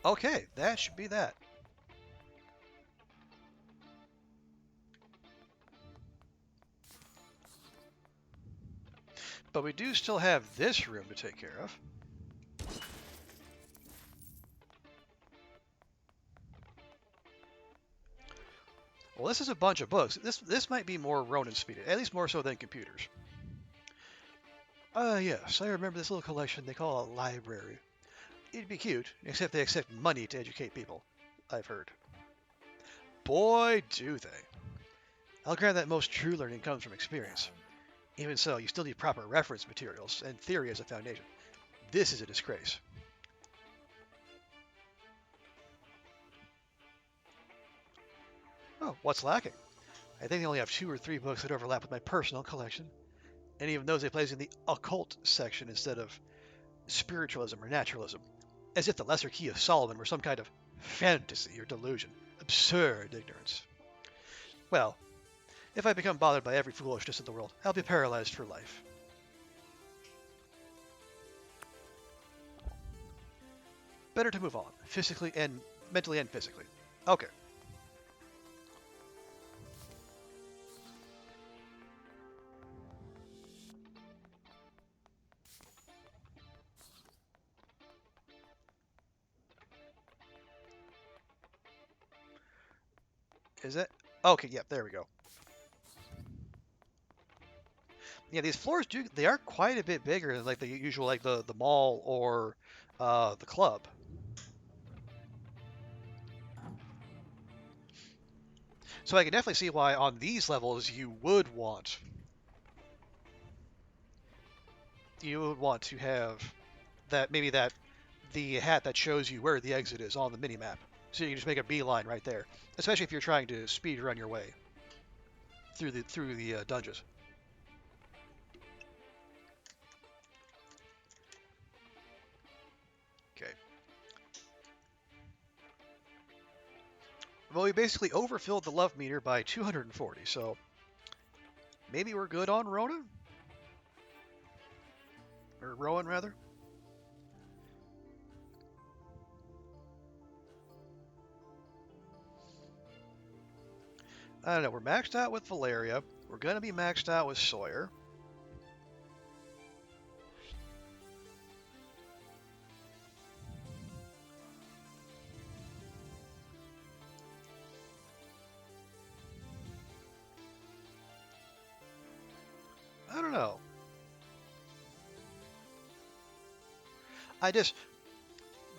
Okay, that should be that. But we do still have this room to take care of. Well, this is a bunch of books. This might be more Ronin speed, at least more so than computers. Yes, I remember this little collection they call a library. It'd be cute, except they accept money to educate people, I've heard. Boy, do they. I'll grant that most true learning comes from experience. Even so, you still need proper reference materials and theory as a foundation. This is a disgrace. Oh, what's lacking? I think they only have 2 or 3 books that overlap with my personal collection. And even those they place in the occult section instead of spiritualism or naturalism. As if the Lesser Key of Solomon were some kind of fantasy or delusion. Absurd ignorance. Well, if I become bothered by every foolishness in the world, I'll be paralyzed for life. Better to move on, physically and mentally and physically. Okay. Is it? Okay, yep, there we go. Yeah, these floors they are quite a bit bigger than like the usual like the mall or the club. So I can definitely see why on these levels you would want to have that the hat that shows you where the exit is on the mini map. So you can just make a beeline right there, especially if you're trying to speed run your way through the dungeons. Okay. Well, we basically overfilled the love meter by 240, so maybe we're good on Rona? Or Rowan, rather? I don't know, we're maxed out with Valeria. We're going to be maxed out with Sawyer. I don't know.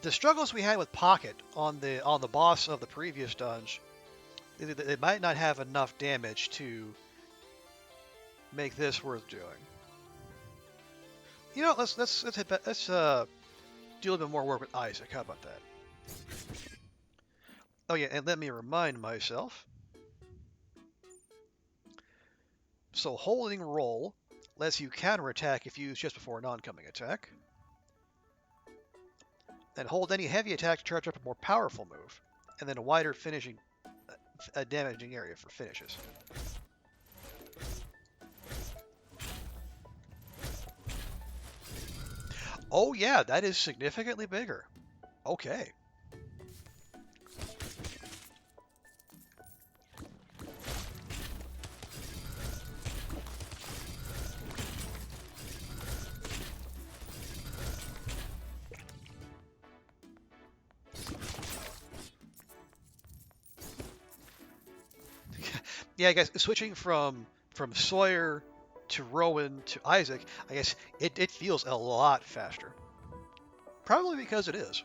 The struggles we had with Pocket on the boss of the previous dungeon, they might not have enough damage to make this worth doing. You know, let's hit back, let's do a little bit more work with Isaac. How about that? Oh yeah, and let me remind myself. So holding roll lets you counterattack if used just before an oncoming attack. And hold any heavy attack to charge up a more powerful move, and then a wider finishing, a damaging area for finishes. Oh yeah, that is significantly bigger. Okay. Yeah, I guess switching from Sawyer to Rowan to Isaac, I guess it feels a lot faster. Probably because it is.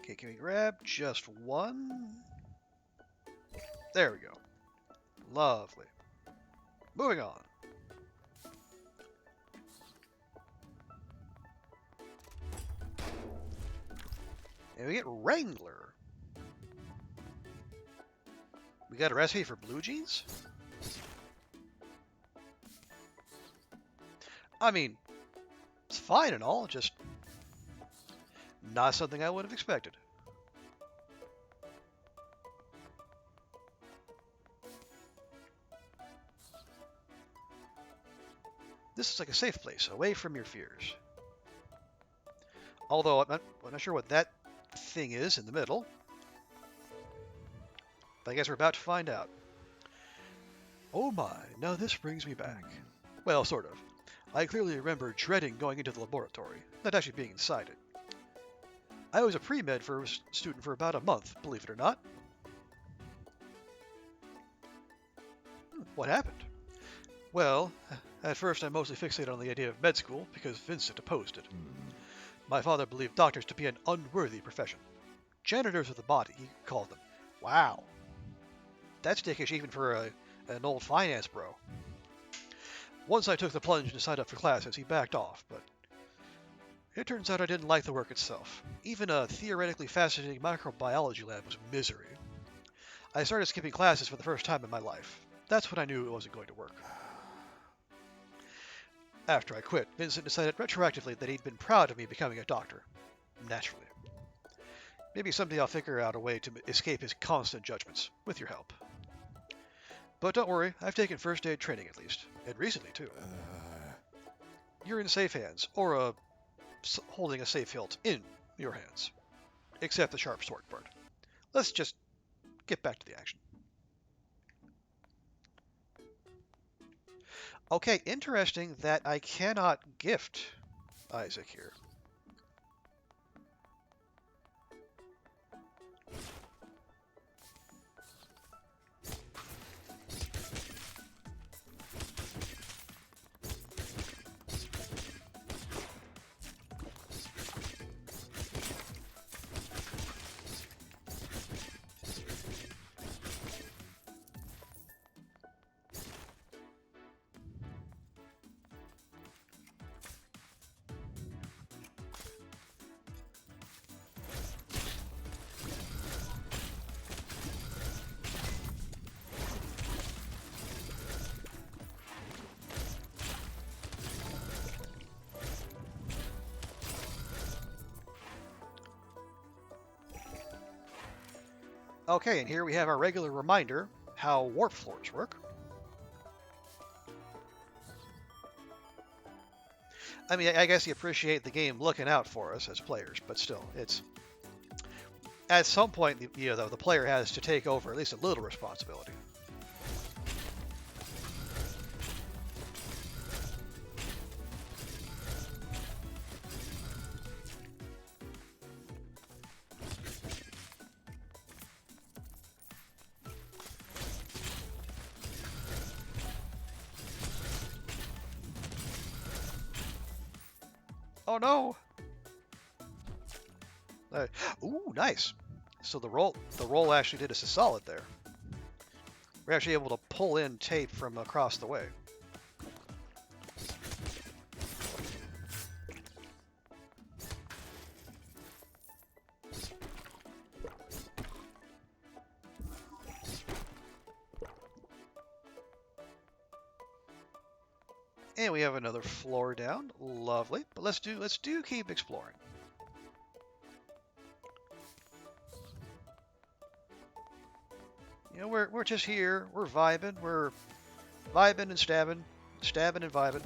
Okay, can we grab just one? There we go. Lovely. Moving on. And we get Wrangler. We got a recipe for blue jeans? I mean, it's fine and all, just not something I would have expected. This is like a safe place, away from your fears. Although I'm not sure what that thing is in the middle. But I guess we're about to find out. Oh my, now this brings me back. Well, sort of. I clearly remember dreading going into the laboratory, not actually being inside it. I was a pre-med student for about a month, believe it or not. What happened? Well, at first I mostly fixated on the idea of med school because Vincent opposed it. My father believed doctors to be an unworthy profession. Janitors of the body, he called them. Wow. That's dickish even for an old finance bro. Once I took the plunge and signed up for classes, he backed off, but it turns out I didn't like the work itself. Even a theoretically fascinating microbiology lab was misery. I started skipping classes for the first time in my life. That's when I knew it wasn't going to work. After I quit, Vincent decided retroactively that he'd been proud of me becoming a doctor. Naturally. Maybe someday I'll figure out a way to escape his constant judgments, with your help. But don't worry, I've taken first aid training at least, and recently too. You're in safe hands, or holding a safe hilt in your hands. Except the sharp sword part. Let's just get back to the action. Okay, interesting that I cannot gift Isaac here. Okay, and here we have our regular reminder how warp floors work. I mean, I guess you appreciate the game looking out for us as players, but still, it's... At some point, the player has to take over at least a little responsibility. Oh no! Ooh, nice. So the roll actually did us a solid there. We're actually able to pull in tape from across the way. And we have another floor down. Lovely. But let's do keep exploring. we're just here. We're vibing. We're vibing and stabbing, stabbing and vibing.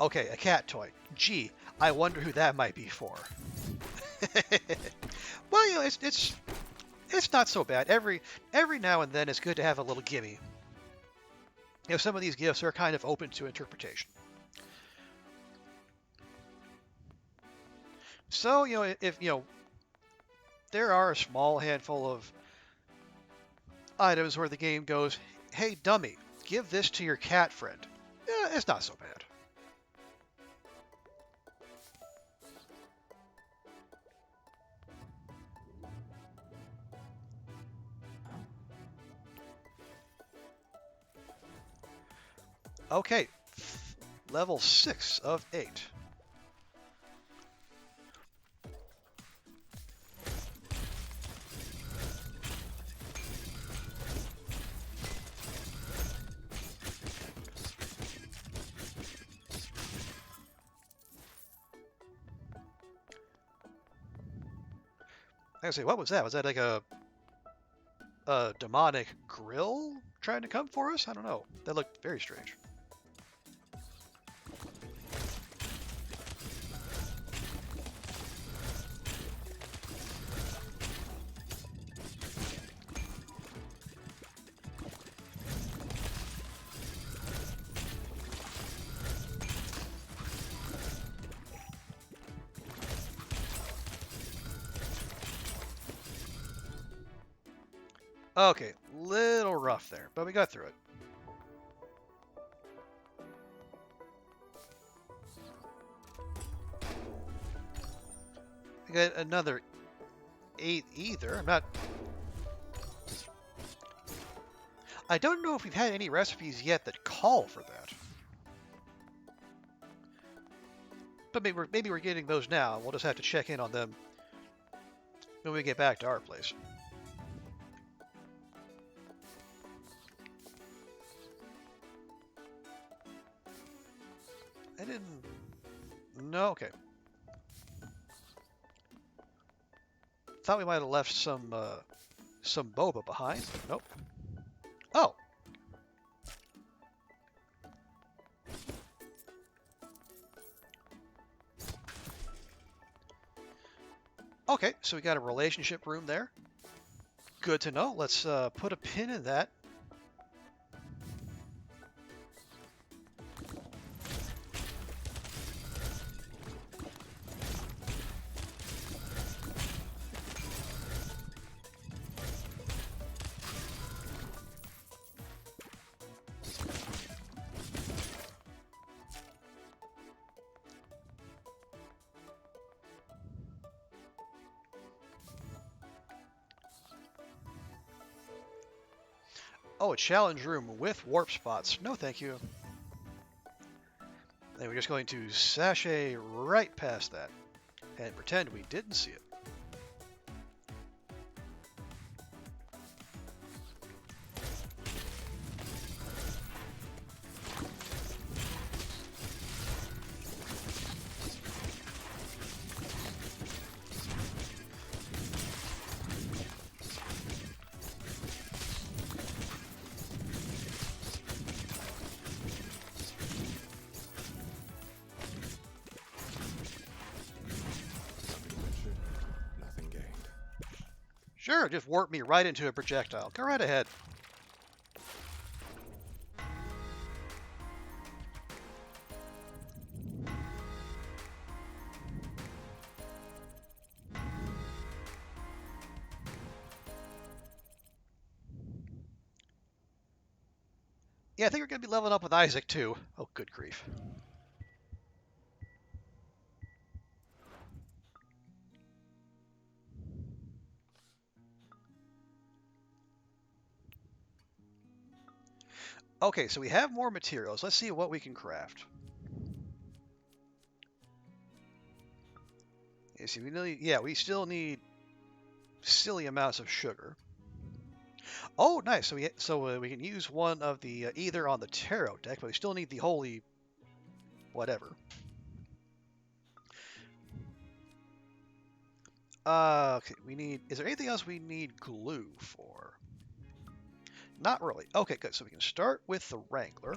Okay, a cat toy. Gee, I wonder who that might be for. Well, it's not so bad. Every now and then, it's good to have a little gimme. Some of these gifts are kind of open to interpretation. So, if there are a small handful of items where the game goes, "Hey, dummy, give this to your cat friend." Yeah, it's not so bad. Okay, level 6 of 8. I gotta say, what was that? Was that like a demonic grill trying to come for us? I don't know. That looked very strange. Okay, little rough there, but we got through it. We got another 8 either. I don't know if we've had any recipes yet that call for that. But maybe we're getting those now. We'll just have to check in on them when we get back to our place. I didn't... No, okay. Thought we might have left some boba behind, but nope. Oh! Okay, so we got a relationship room there. Good to know. Let's put a pin in that. Oh, a challenge room with warp spots. No, thank you. And we're just going to sashay right past that and pretend we didn't see it. Nothing gained. Sure, just warp me right into a projectile. Go right ahead. Yeah, I think we're going to be leveling up with Isaac, too. Oh, good grief. Okay, so we have more materials. Let's see what we can craft. You see, we still need silly amounts of sugar. Oh, nice. So we can use one of the either on the tarot deck, but we still need the holy whatever. Okay, we need. Is there anything else we need glue for? Not really. Okay, good. So we can start with the Wrangler.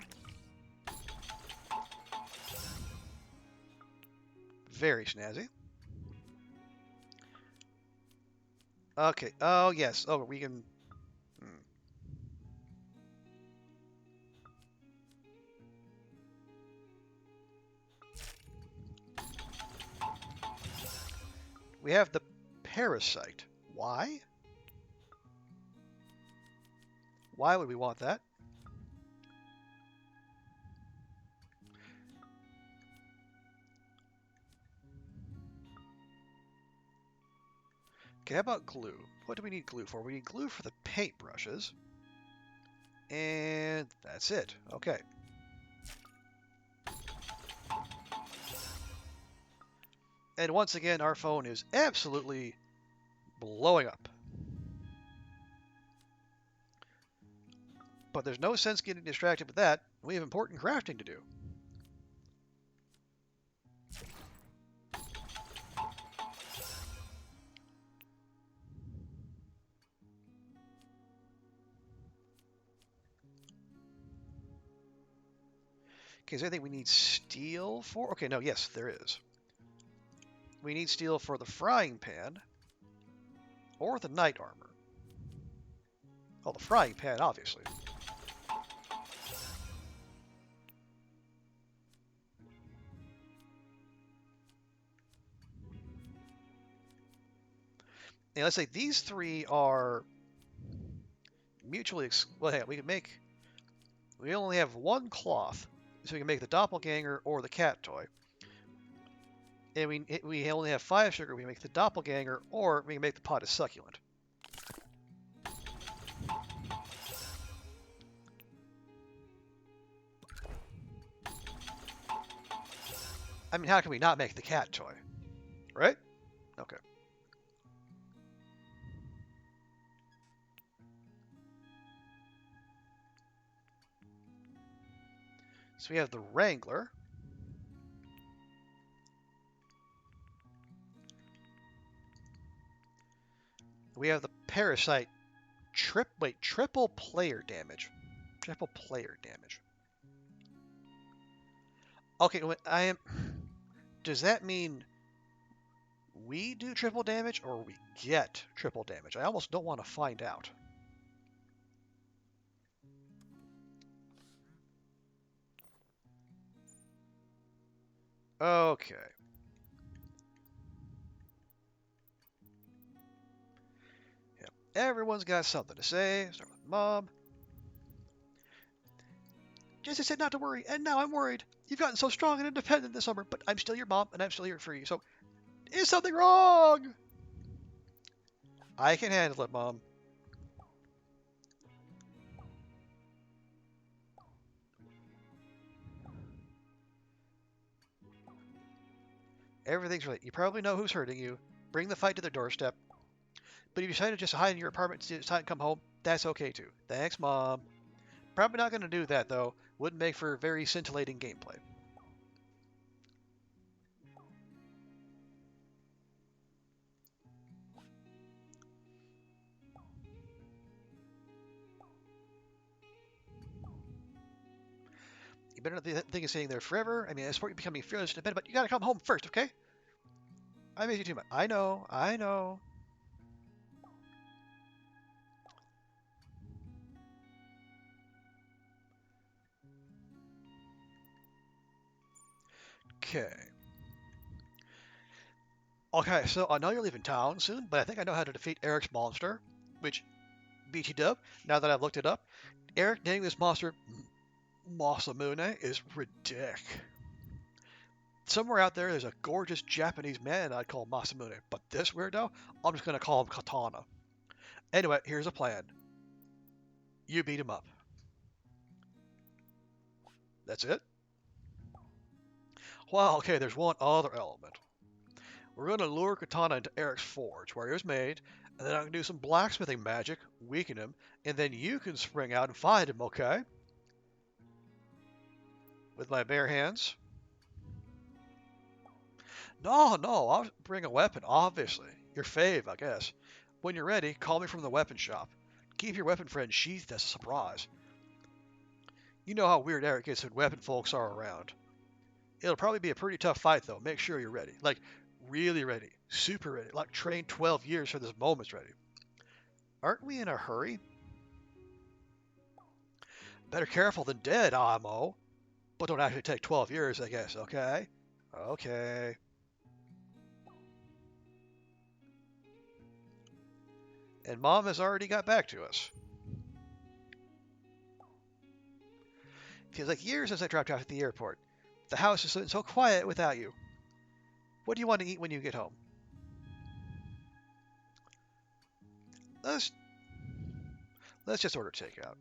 Very snazzy. Okay. Oh yes. Oh, we can. We have the parasite. Why? Why would we want that? Okay, how about glue? What do we need glue for? We need glue for the paintbrushes. And that's it. Okay. And once again, our phone is absolutely blowing up. But there's no sense getting distracted with that. We have important crafting to do. Okay, is there anything we need steel for? Okay, no, yes, there is. We need steel for the frying pan or the knight armor. Oh, the frying pan, obviously. And let's say these three are mutually well, hang on, we only have one cloth, so we can make the doppelganger or the cat toy. And we only have 5 sugar, we can make the doppelganger or we can make the pot of succulent. I mean, how can we not make the cat toy? Right? Okay. So we have the Wrangler. We have the Parasite. Triple player damage. Triple player damage. Okay, does that mean we do triple damage or we get triple damage? I almost don't want to find out. Okay. Yeah. Everyone's got something to say. Start with Mom. Jesse said not to worry, and now I'm worried. You've gotten so strong and independent this summer, but I'm still your mom, and I'm still here for you. So, is something wrong? I can handle it, Mom. Everything's right. You probably know who's hurting you. Bring the fight to their doorstep. But if you decide to just hide in your apartment and decide to come home, that's okay too. Thanks, Mom. Probably not going to do that, though. Wouldn't make for very scintillating gameplay. You better not think of staying there forever. I mean, I support you becoming fearless and independent, but you got to come home first, okay? I miss you too much. I know. I know. Okay. Okay, so I know you're leaving town soon, but I think I know how to defeat Eric's monster, which, BT dub, now that I've looked it up, Eric naming this monster Masamune is ridiculous. Somewhere out there's a gorgeous Japanese man I'd call Masamune, but this weirdo, I'm just going to call him Katana. Anyway, here's a plan. You beat him up. That's it? Well, okay, there's one other element. We're going to lure Katana into Eric's forge, where he was made, and then I can do some blacksmithing magic, weaken him, and then you can spring out and find him, okay? With my bare hands? No, no, I'll bring a weapon, obviously. Your fave, I guess. When you're ready, call me from the weapon shop. Keep your weapon friend sheathed as a surprise. You know how weird Eric gets when weapon folks are around. It'll probably be a pretty tough fight, though. Make sure you're ready. Like, really ready. Super ready. Like, trained 12 years for this moment's ready. Aren't we in a hurry? Better careful than dead, Amo. But don't actually take 12 years, I guess, okay? Okay. And Mom has already got back to us. Feels like years since I dropped off at the airport. The house is so quiet without you. What do you want to eat when you get home? Let's just order takeout.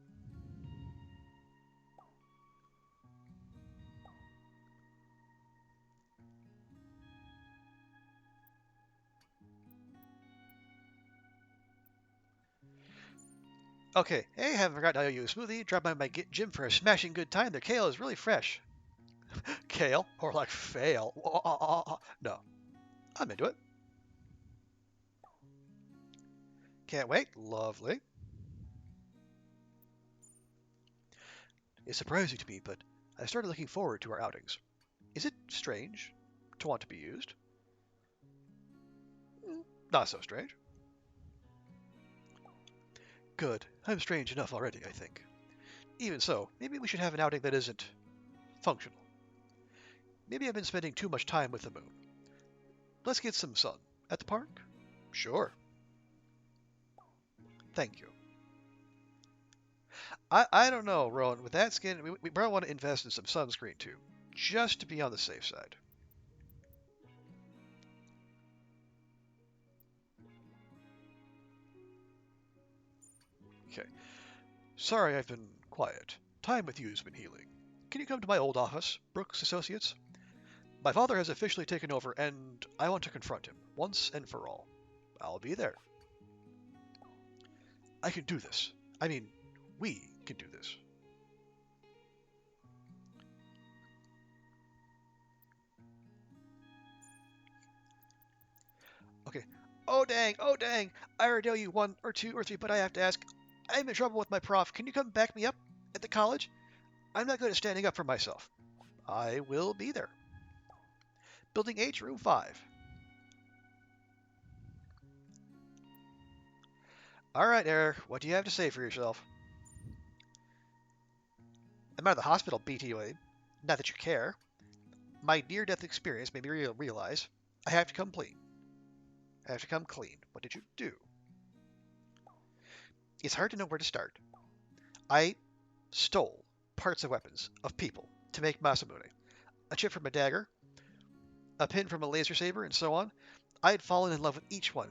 Okay, hey, haven't forgotten to owe you a smoothie. Drop by my gym for a smashing good time. Their kale is really fresh. Kale? Or like fail. No, I'm into it. Can't wait. Lovely. It's surprising to me, but I started looking forward to our outings. Is it strange to want to be used? Not so strange. Good. I'm strange enough already, I think. Even so, maybe we should have an outing that isn't functional. Maybe I've been spending too much time with the moon. Let's get some sun. At the park? Sure. Thank you. I don't know, Rowan. With that skin, we probably want to invest in some sunscreen too, just to be on the safe side. Okay. Sorry I've been quiet. Time with you has been healing. Can you come to my old office, Brooks Associates? My father has officially taken over, and I want to confront him, once and for all. I'll be there. I can do this. I mean, we can do this. Okay. Oh dang, oh dang. I already owe you 1 or 2 or 3, but I have to ask. I'm in trouble with my prof. Can you come back me up at the college? I'm not good at standing up for myself. I will be there. Building H, room 5. All right, Eric, what do you have to say for yourself? I'm out of the hospital, BTOA. Not that you care. My near-death experience made me realize I have to come clean. I have to come clean. What did you do? It's hard to know where to start. I stole parts of weapons of people to make Masamune. A chip from a dagger, a pin from a laser saber, and so on. I had fallen in love with each one,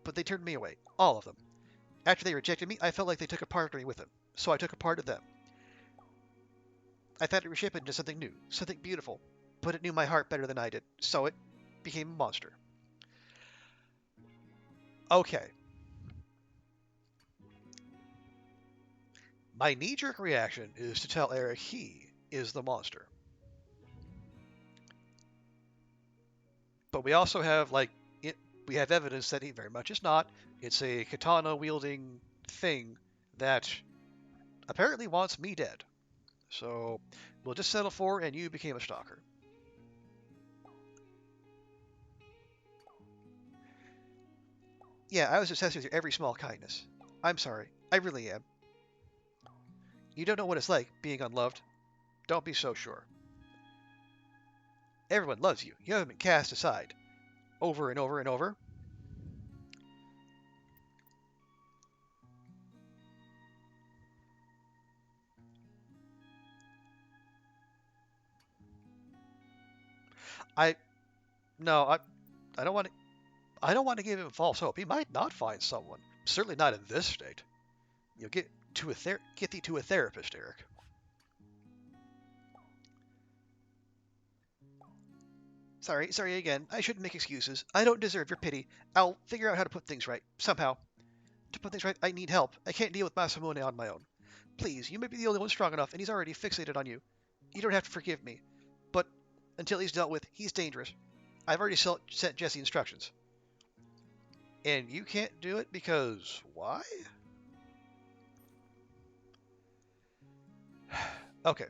but they turned me away. All of them. After they rejected me, I felt like they took a part of me with them, so I took a part of them. I thought it would shape it into something new, something beautiful, but it knew my heart better than I did, so it became a monster. Okay. My knee-jerk reaction is to tell Eric he is the monster. But we also have, we have evidence that he very much is not. It's a katana-wielding thing that apparently wants me dead. So we'll just settle for, and you became a stalker. Yeah, I was obsessed with your every small kindness. I'm sorry. I really am. You don't know what it's like being unloved. Don't be so sure. Everyone loves you. You haven't been cast aside. Over and over and over. I no, I don't want to I don't want to give him false hope. He might not find someone. Certainly not in this state. You'll get thee to a therapist, Eric. Sorry again. I shouldn't make excuses. I don't deserve your pity. I'll figure out how to put things right, somehow. To put things right, I need help. I can't deal with Masamune on my own. Please, you may be the only one strong enough, and he's already fixated on you. You don't have to forgive me. But until he's dealt with, he's dangerous. I've already sent Jesse instructions. And you can't do it because why? Okay.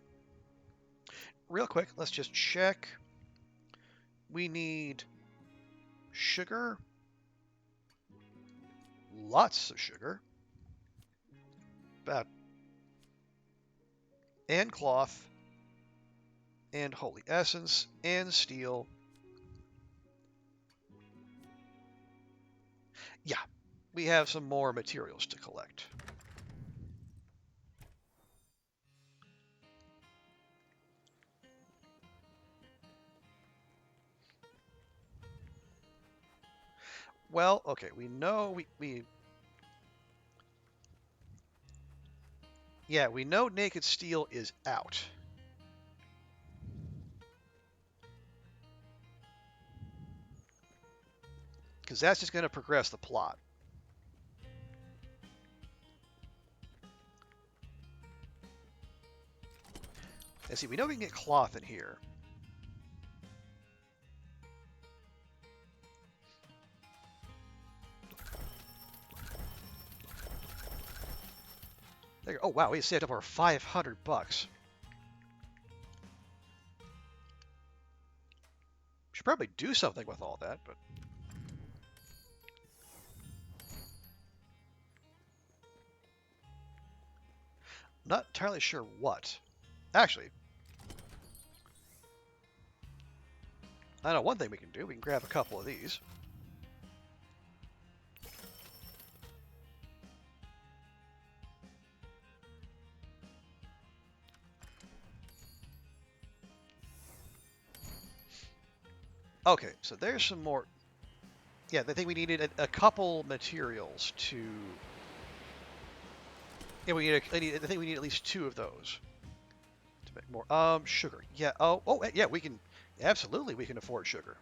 Real quick, let's just check. We need sugar. Lots of sugar. And cloth. And holy essence. And steel. Yeah, we have some more materials to collect. Well, okay, we know we know naked steel is out. Because that's just going to progress the plot. And see, we know we can get cloth in here. There, oh wow, we saved up over $500. Should probably do something with all that, but not entirely sure what. Actually, I know one thing we can do. We can grab a couple of these. Okay, so there's some more. Yeah, I think we needed a couple materials to. Yeah, I think we need at least 2 of those to make more. Sugar. Yeah. Oh, yeah. We can absolutely we can afford sugar.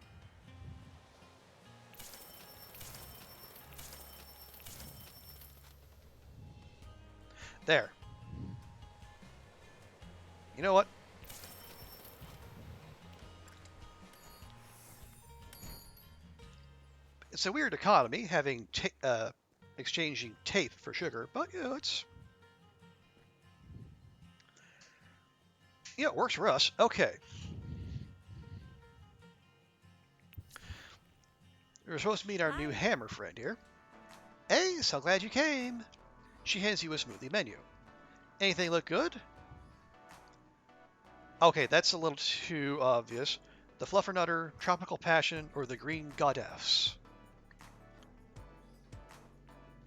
There. You know what? It's a weird economy having exchanging tape for sugar, but you know it works for us. Okay. We're supposed to meet our new hammer friend here. Hey, so glad you came. She hands you a smoothie menu. Anything look good? Okay, that's a little too obvious. The Fluffernutter, Tropical Passion, or the Green Goddess?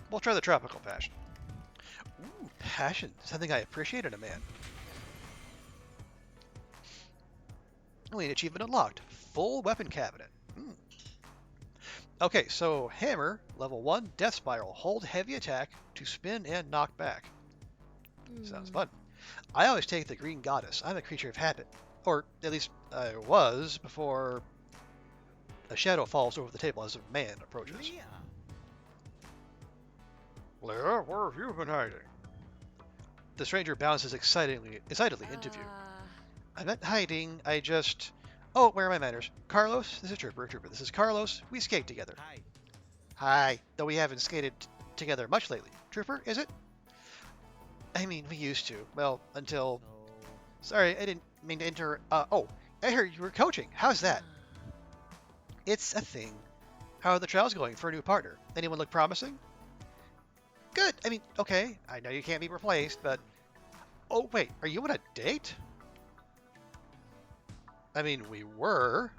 We'll try the Tropical Passion. Ooh, passion. Something I appreciate in a man. Only an achievement unlocked. Full weapon cabinet. Okay, so hammer, level 1, death spiral. Hold heavy attack to spin and knock back. Sounds fun. I always take the Green Goddess. I'm a creature of habit. Or at least I was before a shadow falls over the table as a man approaches. Leah, where have you been hiding? The stranger bounces excitedly into view. I'm not hiding, I just... Oh, where are my manners? Carlos, this is Trooper. Trooper, this is Carlos. We skate together. Hi. Hi, though we haven't skated together much lately. Trooper, is it? I mean, we used to. Well, until... Sorry, I didn't mean to enter... oh, I heard you were coaching. How's that? It's a thing. How are the trials going for a new partner? Anyone look promising? Good. I mean, okay. I know you can't be replaced, but... Oh, wait. Are you on a date? I mean, we were.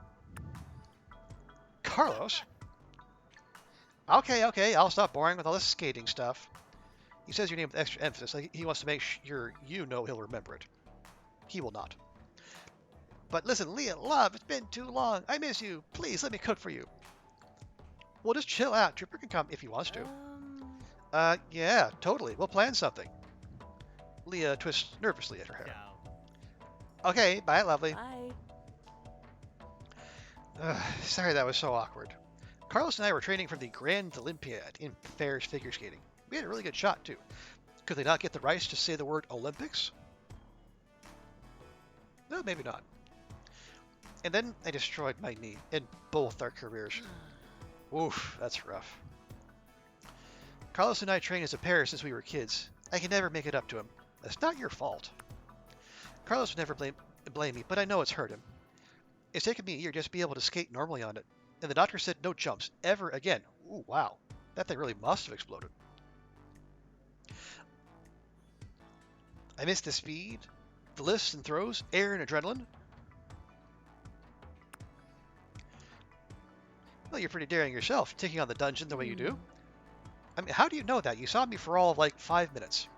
Carlos? Okay. I'll stop boring with all this skating stuff. He says your name with extra emphasis. Like he wants to make sure you know he'll remember it. He will not. But listen, Leah, love, it's been too long. I miss you. Please, let me cook for you. We'll just chill out. Trooper can come if he wants to. Yeah, totally. We'll plan something. Leah twists nervously at her hair. Okay, bye, lovely. Bye. Sorry that was so awkward. Carlos and I were training for the Grand Olympiad in Fairs figure skating. We had a really good shot, too. Could they not get the rights to say the word Olympics? No, maybe not. And then I destroyed my knee in both our careers. Oof, that's rough. Carlos and I trained as a pair since we were kids. I can never make it up to him. That's not your fault. Carlos would never blame me, but I know it's hurt him. It's taken me a year just to be able to skate normally on it. And the doctor said no jumps ever again. Ooh, wow. That thing really must have exploded. I miss the speed, the lifts and throws, air and adrenaline. Well, you're pretty daring yourself, taking on the dungeon the way you do. I mean, how do you know that? You saw me for all of like 5 minutes.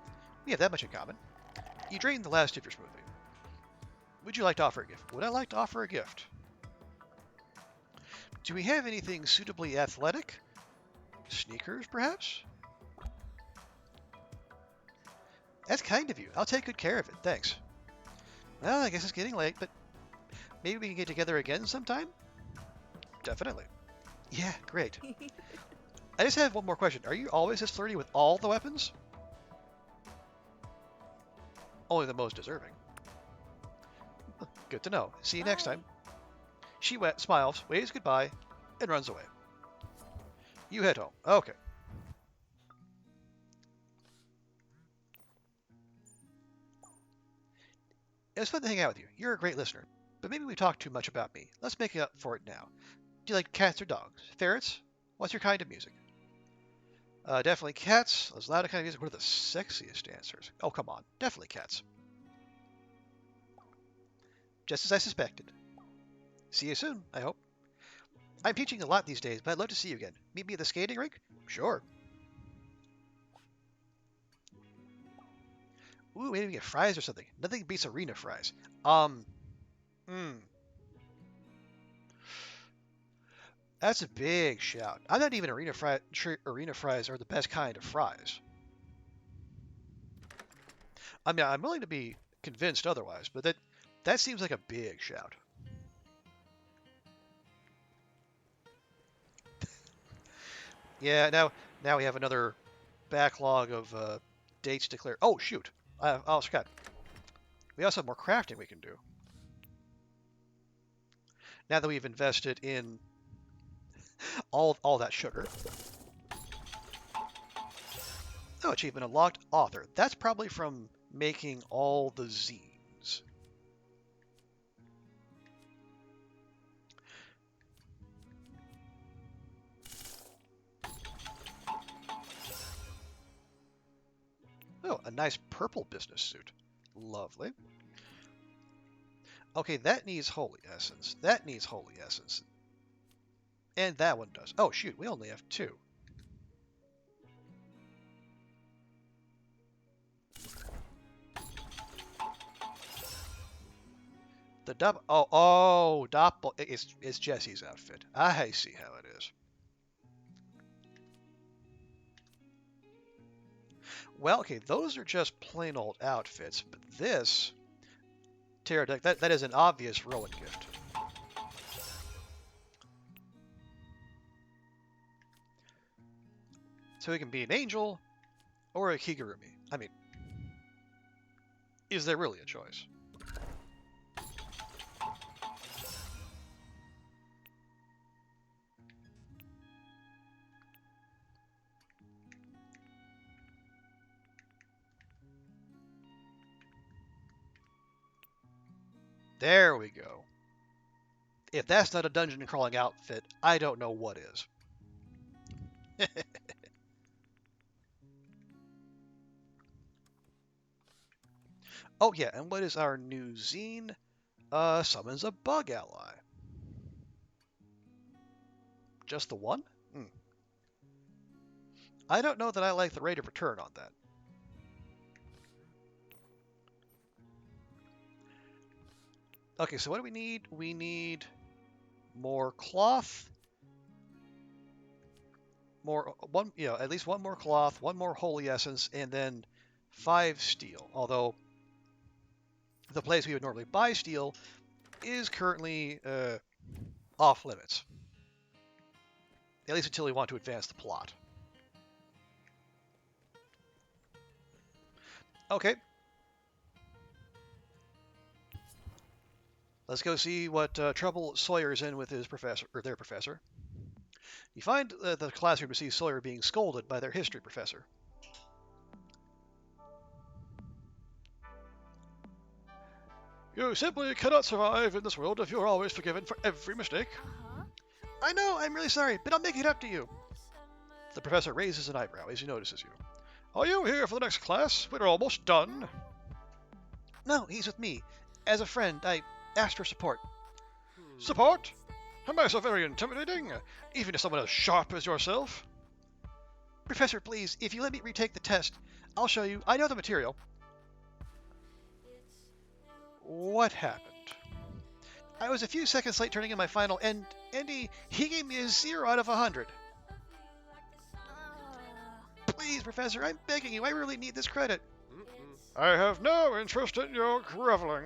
We have that much in common. You drained the last of your smoothie. Would you like to offer a gift? Would I like to offer a gift? Do we have anything suitably athletic? Sneakers, perhaps? That's kind of you. I'll take good care of it. Thanks. Well, I guess it's getting late, but maybe we can get together again sometime? Definitely. Yeah, great. I just have one more question. Are you always this flirty with all the weapons? Only the most deserving. Good to know. See you next time. She smiles, waves goodbye, and runs away. You head home. Okay. It was fun to hang out with you. You're a great listener. But maybe we talked too much about me. Let's make up for it now. Do you like cats or dogs? Ferrets? What's your kind of music? Definitely cats. Those loud kind of music. What are the sexiest answers? Oh, come on. Definitely cats. Just as I suspected. See you soon, I hope. I'm teaching a lot these days, but I'd love to see you again. Meet me at the skating rink? Sure. Ooh, maybe we get fries or something. Nothing beats arena fries. That's a big shout. I'm not even arena fries are the best kind of fries. I mean, I'm willing to be convinced otherwise, but that seems like a big shout. Yeah, now we have another backlog of dates to clear. Oh, shoot. I almost forgot. We also have more crafting we can do. Now that we've invested in all that sugar. Oh, achievement unlocked. Author. That's probably from making all the zines. Oh, a nice purple business suit. Lovely. Okay, that needs holy essence. That needs holy essence. And that one does. Oh, shoot, we only have 2. The Doppel is Jesse's outfit. I see how it is. Well, okay, those are just plain old outfits, but this Pterodactyl, that is an obvious Rowan gift. So he can be an angel or a Kigurumi. I mean, is there really a choice? There we go. If that's not a dungeon crawling outfit, I don't know what is. Oh yeah, and what is our new zine? Summons a bug ally. Just the one? I don't know that I like the rate of return on that. Okay, so what do we need? We need more cloth. At least one more cloth, one more holy essence, and then 5 steel. Although the place we would normally buy steel is currently off limits. At least until we want to advance the plot. Okay. Let's go see what trouble Sawyer's in with his professor, or their professor. You find the classroom to see Sawyer being scolded by their history professor. You simply cannot survive in this world if you're always forgiven for every mistake. I know, I'm really sorry, but I'll make it up to you. The professor raises an eyebrow as he notices you. Are you here for the next class? We're almost done. No, he's with me. As a friend, I asked for support. Support? Am I so very intimidating? Even to someone as sharp as yourself? Professor, please, if you let me retake the test, I'll show you. I know the material. What happened? I was a few seconds late turning in my final, and he gave me a 0 out of 100. Please, Professor, I'm begging you. I really need this credit. I have no interest in your groveling.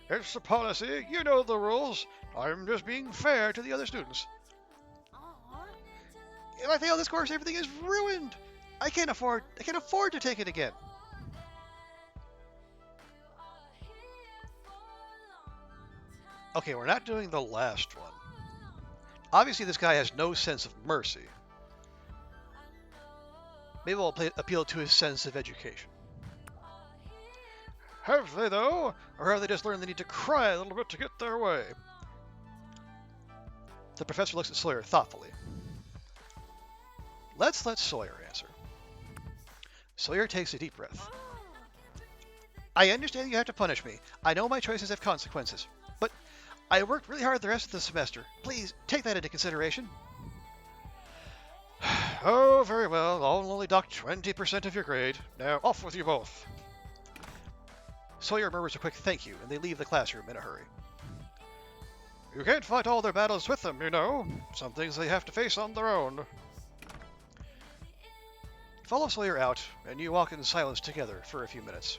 It's the policy. You know the rules. I'm just being fair to the other students. If I fail this course, everything is ruined. I can't afford to take it again. Okay, we're not doing the last one. Obviously, this guy has no sense of mercy. Maybe we'll appeal to his sense of education. Have they, though? Or have they just learned they need to cry a little bit to get their way? The professor looks at Sawyer thoughtfully. Let's let Sawyer answer. Sawyer takes a deep breath. I understand you have to punish me. I know my choices have consequences. But I worked really hard the rest of the semester. Please, take that into consideration. Oh, very well. I'll only dock 20% of your grade. Now, off with you both. Sawyer murmurs a quick thank you, and they leave the classroom in a hurry. You can't fight all their battles with them, you know. Some things they have to face on their own. Follow Sawyer out, and you walk in silence together for a few minutes.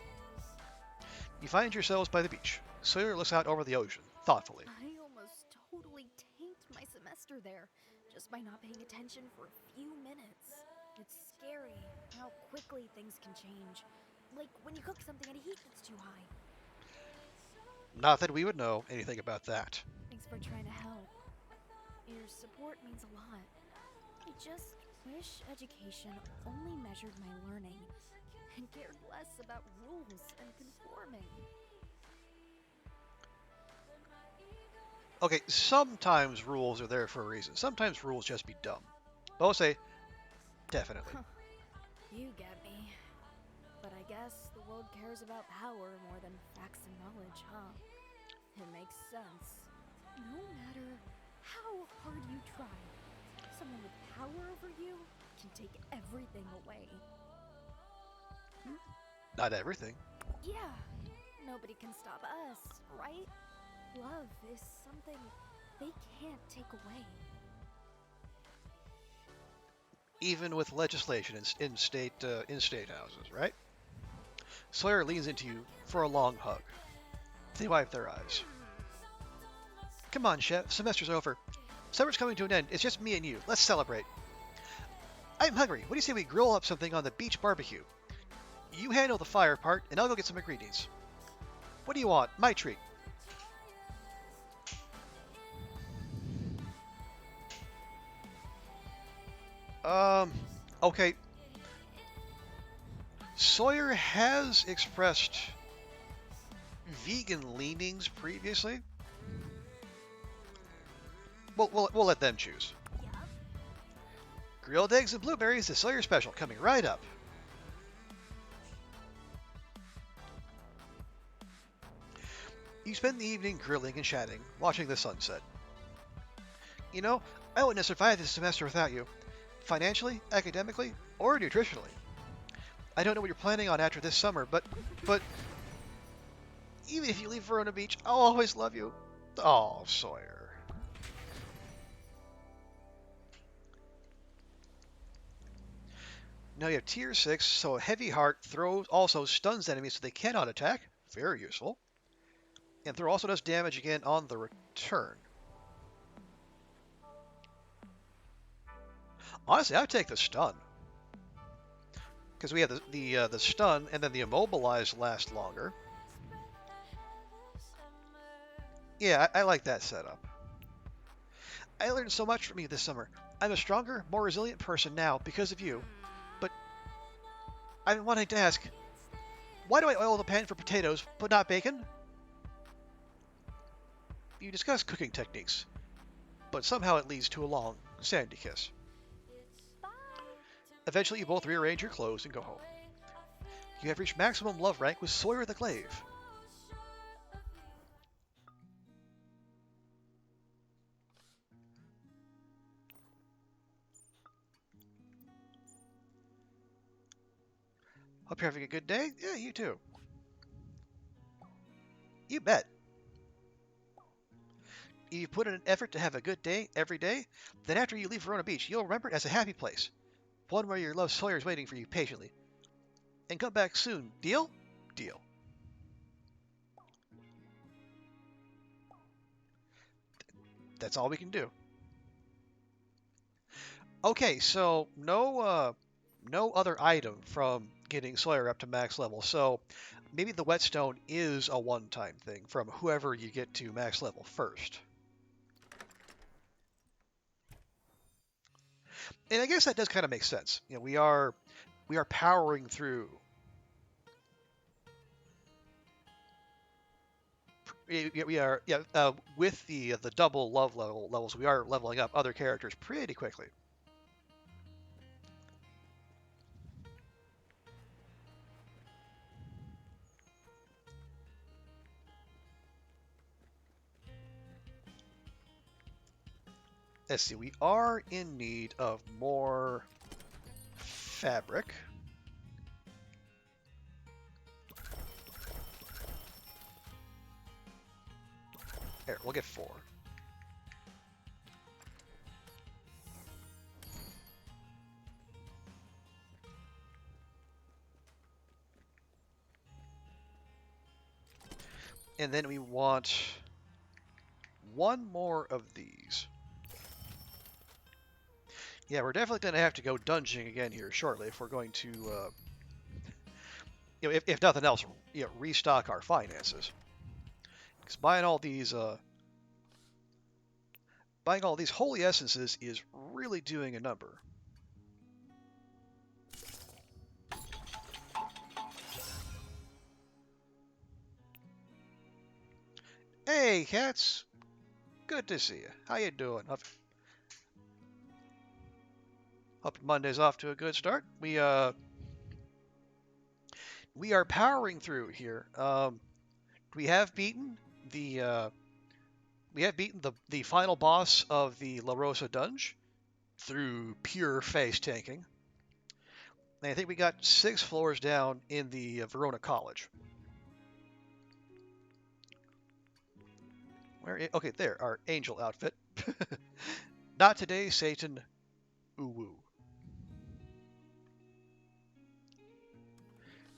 You find yourselves by the beach. Sawyer looks out over the ocean, thoughtfully. I almost totally tanked my semester there, just by not paying attention for a few minutes. It's scary how quickly things can change. Like when you cook something at a heat that's too high. Not that we would know anything about that. Thanks for trying to help. Your support means a lot. I just wish education only measured my learning and cared less about rules and conforming. Okay, sometimes rules are there for a reason. Sometimes rules just be dumb. But I'll say, definitely. You get me. But I guess the world cares about power more than facts and knowledge, huh? It makes sense. No matter how hard you try, someone with power over you can take everything away. Not everything. Yeah, nobody can stop us, right? Love is something they can't take away. Even with legislation in state houses, right? Sawyer leans into you for a long hug. They wipe their eyes. Come on, Chef. Semester's over. Summer's coming to an end. It's just me and you. Let's celebrate. I'm hungry. What do you say we grill up something on the beach barbecue? You handle the fire part, and I'll go get some ingredients. What do you want? My treat. Okay. Sawyer has expressed vegan leanings previously. We'll let them choose. Grilled eggs and blueberries, the Sawyer special, coming right up. You spend the evening grilling and chatting, watching the sunset. You know, I wouldn't have survived this semester without you. Financially, academically, or nutritionally. I don't know what you're planning on after this summer, but even if you leave Verona Beach, I'll always love you. Oh, Sawyer. Now you have tier 6, so a heavy heart also stuns enemies so they cannot attack. Very useful. And throw also does damage again on the return. Honestly, I would take the stun. Because we have the stun, and then the immobilize lasts longer. Yeah, I like that setup. I learned so much from you this summer. I'm a stronger, more resilient person now because of you. But I've been wanting to ask, why do I oil the pan for potatoes, but not bacon? You discuss cooking techniques, but somehow it leads to a long, sandy kiss. Eventually, you both rearrange your clothes and go home. You have reached maximum love rank with Sawyer the Glaive. Hope you're having a good day. Yeah, you too. You bet. If you put in an effort to have a good day every day, then after you leave Verona Beach, you'll remember it as a happy place. One where your love Sawyer is waiting for you patiently. And come back soon. Deal? Deal. That's all we can do. Okay, so no other item from getting Sawyer up to max level. So maybe the whetstone is a one-time thing from whoever you get to max level first. And I guess that does kind of make sense. You know, we are powering through. We are with the double love levels. We are leveling up other characters pretty quickly. Let's see. We are in need of more fabric. There, we'll get 4. And then we want 1 more of these. Yeah, we're definitely going to have to go dungeoning again here shortly if we're going to, if nothing else, restock our finances. Because buying all these holy essences is really doing a number. Hey, cats. Good to see you. How you doing? Hope Monday's off to a good start. We are powering through here. We have beaten the final boss of the La Rosa Dungeon through pure face tanking. And I think we got 6 floors down in the Verona College. Okay, there, our angel outfit. Not today, Satan. Ooh woo.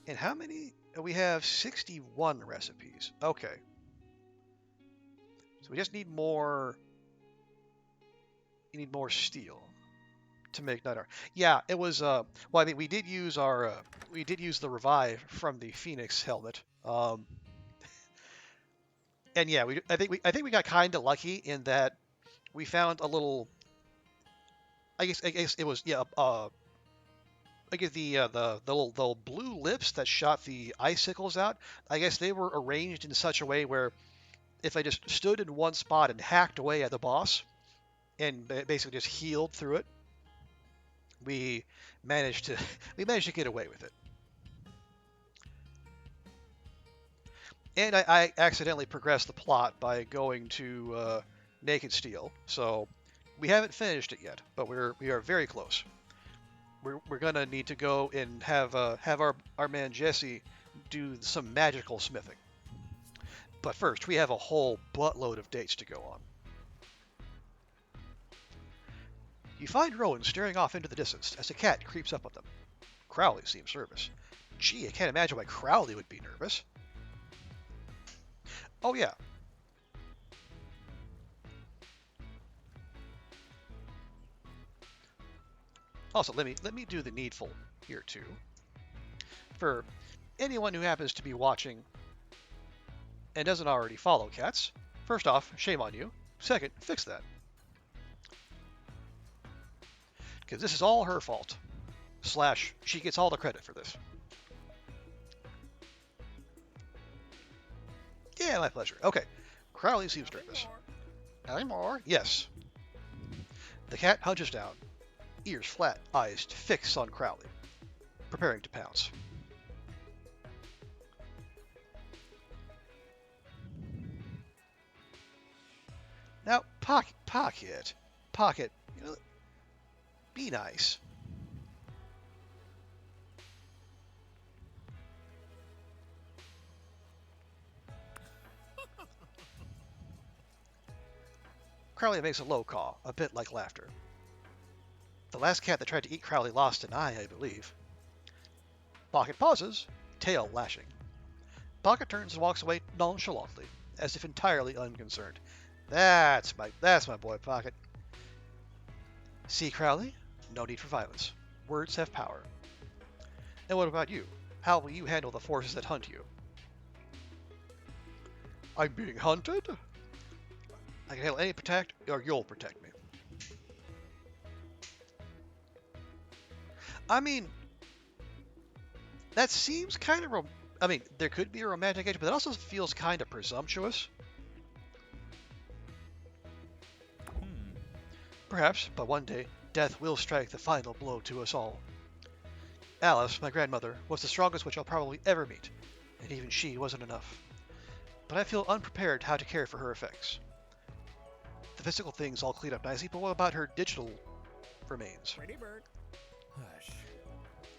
And how many? We have 61 recipes. Okay. So we just need more. You need more steel to make night armor. Yeah, it was. Well, I mean, we did use the revive from the Phoenix helmet. And yeah, I think we got kind of lucky in that we found a little. I guess it was I guess the little blue lips that shot the icicles out. I guess they were arranged in such a way where if I just stood in one spot and hacked away at the boss and basically just healed through it, we managed to get away with it. And I accidentally progressed the plot by going to Naked Steel, so we haven't finished it yet, but we are very close. We're gonna need to go and have our man Jesse do some magical smithing. But first, we have a whole buttload of dates to go on. You find Rowan staring off into the distance as a cat creeps up on them. Crowley seems nervous. Gee, I can't imagine why Crowley would be nervous. Oh yeah. Also, let me do the needful here too. For anyone who happens to be watching and doesn't already follow Cats, first off, shame on you. Second, fix that. Because this is all her fault. Slash, she gets all the credit for this. Yeah, my pleasure. Okay. Crowley seems nervous. Any more? Yes. The cat hunches down, ears flat, eyes fixed on Crowley, preparing to pounce. Now, Pocket, you know, be nice. Crowley makes a low caw, a bit like laughter. The last cat that tried to eat Crowley lost an eye, I believe. Pocket pauses, tail lashing. Pocket turns and walks away nonchalantly, as if entirely unconcerned. That's my boy, Pocket. See, Crowley? No need for violence. Words have power. And what about you? How will you handle the forces that hunt you? I'm being hunted? I can handle any protect, or you'll protect me. I mean, that seems kind of... I mean, there could be a romantic edge, but it also feels kind of presumptuous. Perhaps, but one day, death will strike the final blow to us all. Alice, my grandmother, was the strongest witch I'll probably ever meet, and even she wasn't enough. But I feel unprepared how to care for her effects. The physical things all cleaned up nicely, but what about her digital remains? Pretty bird. Hush.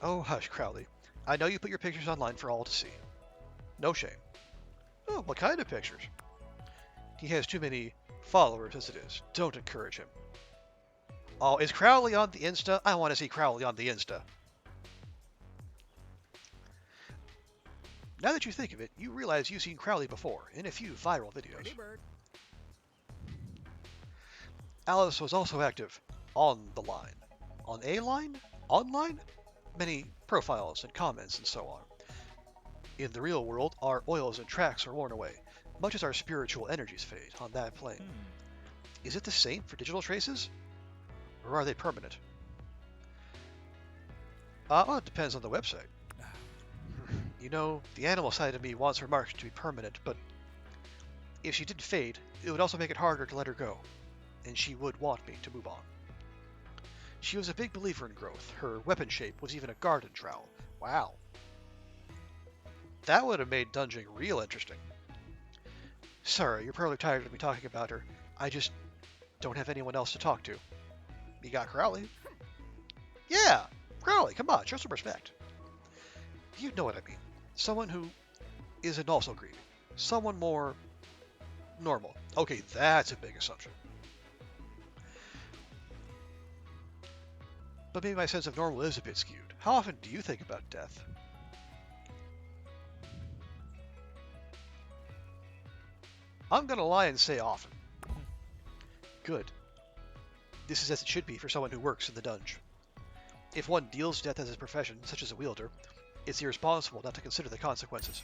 Oh, hush, Crowley. I know you put your pictures online for all to see. No shame. Oh, what kind of pictures? He has too many followers as it is. Don't encourage him. Oh, is Crowley on the Insta? I want to see Crowley on the Insta. Now that you think of it, you realize you've seen Crowley before, in a few viral videos. Pretty bird. Alice was also active on the line. On a line? Online? Many profiles and comments and so on. In the real world, our oils and tracks are worn away, much as our spiritual energies fade on that plane. Is it the same for digital traces? Or are they permanent? Well, it depends on the website. You know, the animal side of me wants her marks to be permanent, but if she did fade, it would also make it harder to let her go, and she would want me to move on. She was a big believer in growth. Her weapon shape was even a garden trowel. Wow. That would have made dungeoning real interesting. Sorry, you're probably tired of me talking about her. I just don't have anyone else to talk to. You got Crowley. Yeah, Crowley, come on, show some respect. You know what I mean. Someone who isn't also grieving. Someone more normal. Okay, that's a big assumption. But maybe my sense of normal is a bit skewed. How often do you think about death? I'm gonna lie and say often. Good. This is as it should be for someone who works in the dungeon. If one deals death as a profession, such as a wielder, it's irresponsible not to consider the consequences.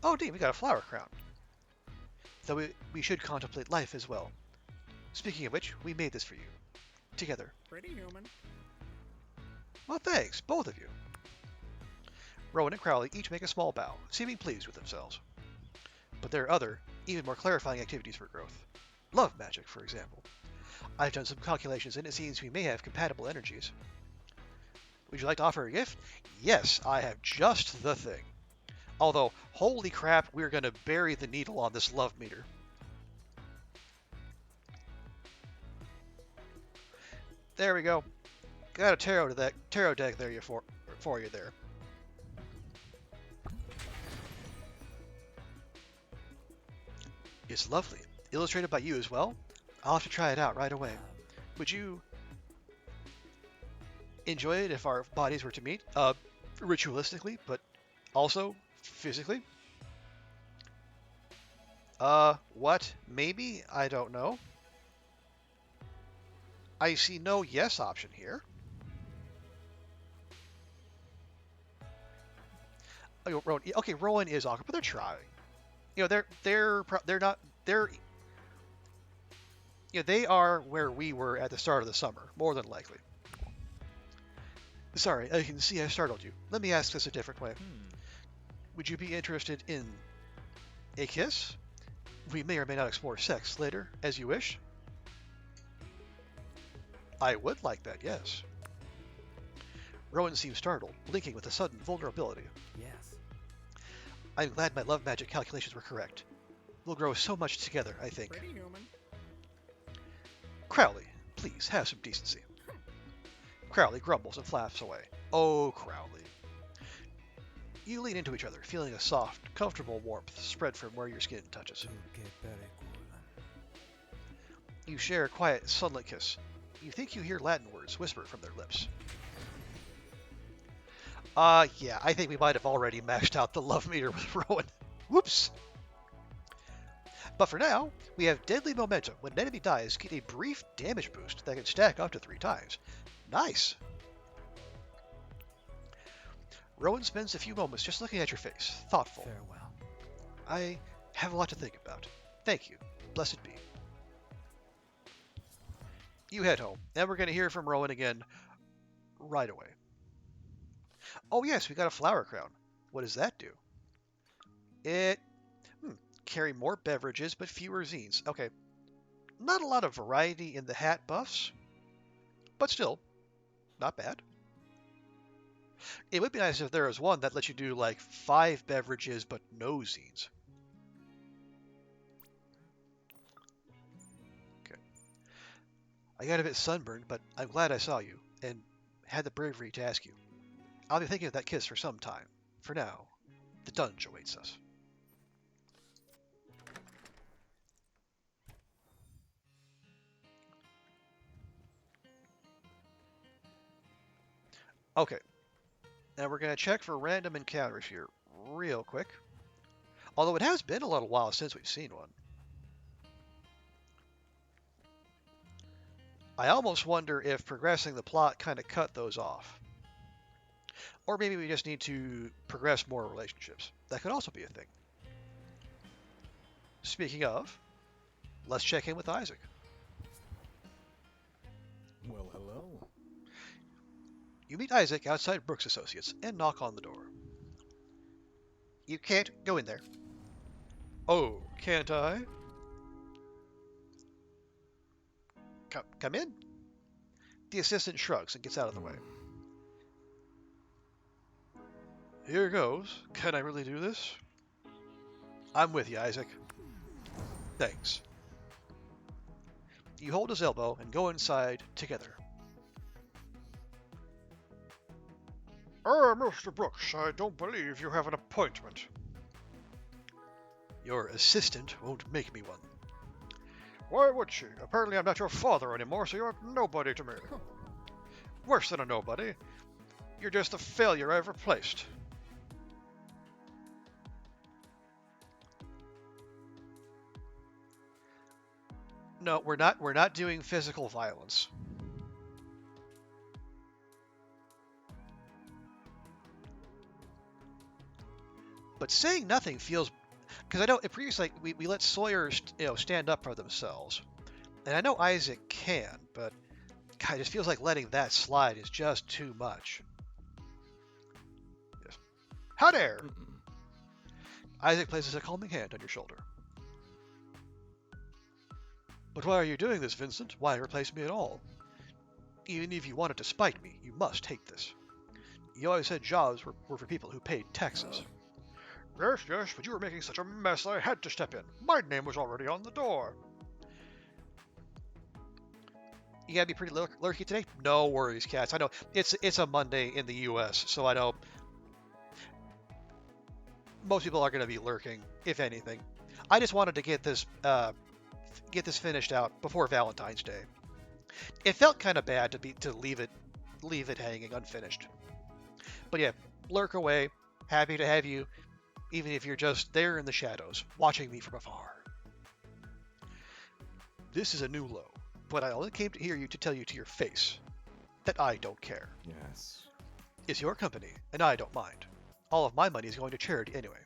Oh, Dean, we got a flower crown. Though we should contemplate life as well. Speaking of which, we made this for you. Together. Pretty human. Well, thanks, both of you. Rowan and Crowley each make a small bow, seeming pleased with themselves. But there are other, even more clarifying activities for growth. Love magic, for example. I've done some calculations and it seems we may have compatible energies. Would you like to offer a gift? Yes, I have just the thing. Although, holy crap, we're going to bury the needle on this love meter. There we go. Got a tarot deck there for you there. It's lovely. Illustrated by you as well? I'll have to try it out right away. Would you enjoy it if our bodies were to meet? Ritualistically, but also physically? What? Maybe? I don't know. I see no yes option here. Oh, Rowan, okay, Rowan is awkward, but they're trying. They're not they're they are where we were at the start of the summer, more than likely. Sorry, I can see I startled you. Let me ask this a different way. Would you be interested in a kiss? We may or may not explore sex later, as you wish. I would like that, yes. Rowan seemed startled, blinking with a sudden vulnerability. Yes. I'm glad my love magic calculations were correct. We'll grow so much together, I think. Pretty human. Crowley, please have some decency. Crowley grumbles and flaps away. Oh, Crowley. You lean into each other, feeling a soft, comfortable warmth spread from where your skin touches. You share a quiet, sunlit kiss. You think you hear Latin words whispered from their lips. Yeah, I think we might have already maxed out the love meter with Rowan. Whoops! But for now, we have deadly momentum. When an enemy dies, get a brief damage boost that can stack up to 3 times. Nice! Rowan spends a few moments just looking at your face, thoughtful. Farewell. I have a lot to think about. Thank you. Blessed be. You head home, and we're going to hear from Rowan again right away. Oh yes, we got a flower crown. What does that do? It carry more beverages but fewer zines. Okay, not a lot of variety in the hat buffs, but still, not bad. It would be nice if there was one that lets you do like 5 beverages but no zines. Okay. I got a bit sunburned, but I'm glad I saw you and had the bravery to ask you. I'll be thinking of that kiss for some time. For now, the dungeon awaits us. Okay. Now we're going to check for random encounters here real quick. Although it has been a little while since we've seen one. I almost wonder if progressing the plot kind of cut those off. Or maybe we just need to progress more relationships. That could also be a thing. Speaking of, let's check in with Isaac. Well, hello. You meet Isaac outside Brooks Associates and knock on the door. You can't go in there. Oh, can't I? Come in. The assistant shrugs and gets out of the way. Here goes. Can I really do this? I'm with you, Isaac. Thanks. You hold his elbow and go inside together. Mr. Brooks, I don't believe you have an appointment. Your assistant won't make me one. Why would she? Apparently I'm not your father anymore, so you're nobody to me. Worse than a nobody. You're just the failure I've replaced. No, we're not doing physical violence. But saying nothing feels, because I know in previous, like we let Sawyer stand up for themselves, and I know Isaac can, but God, it just feels like letting that slide is just too much. Yes. How dare! Isaac places a calming hand on your shoulder. But why are you doing this, Vincent? Why replace me at all? Even if you wanted to spite me, you must take this. You always said jobs were for people who paid taxes. Yes, but you were making such a mess I had to step in. My name was already on the door. You gotta be pretty lurky today? No worries, cats. I know it's a Monday in the U.S., so I know most people are gonna be lurking, if anything. I just wanted to get this finished out before Valentine's Day. It felt kind of bad to leave it hanging unfinished. But yeah, lurk away. Happy to have you. Even if you're just there in the shadows, watching me from afar. This is a new low. But I only came to hear you to tell you to your face that I don't care. Yes. It's your company, and I don't mind. All of my money is going to charity anyway.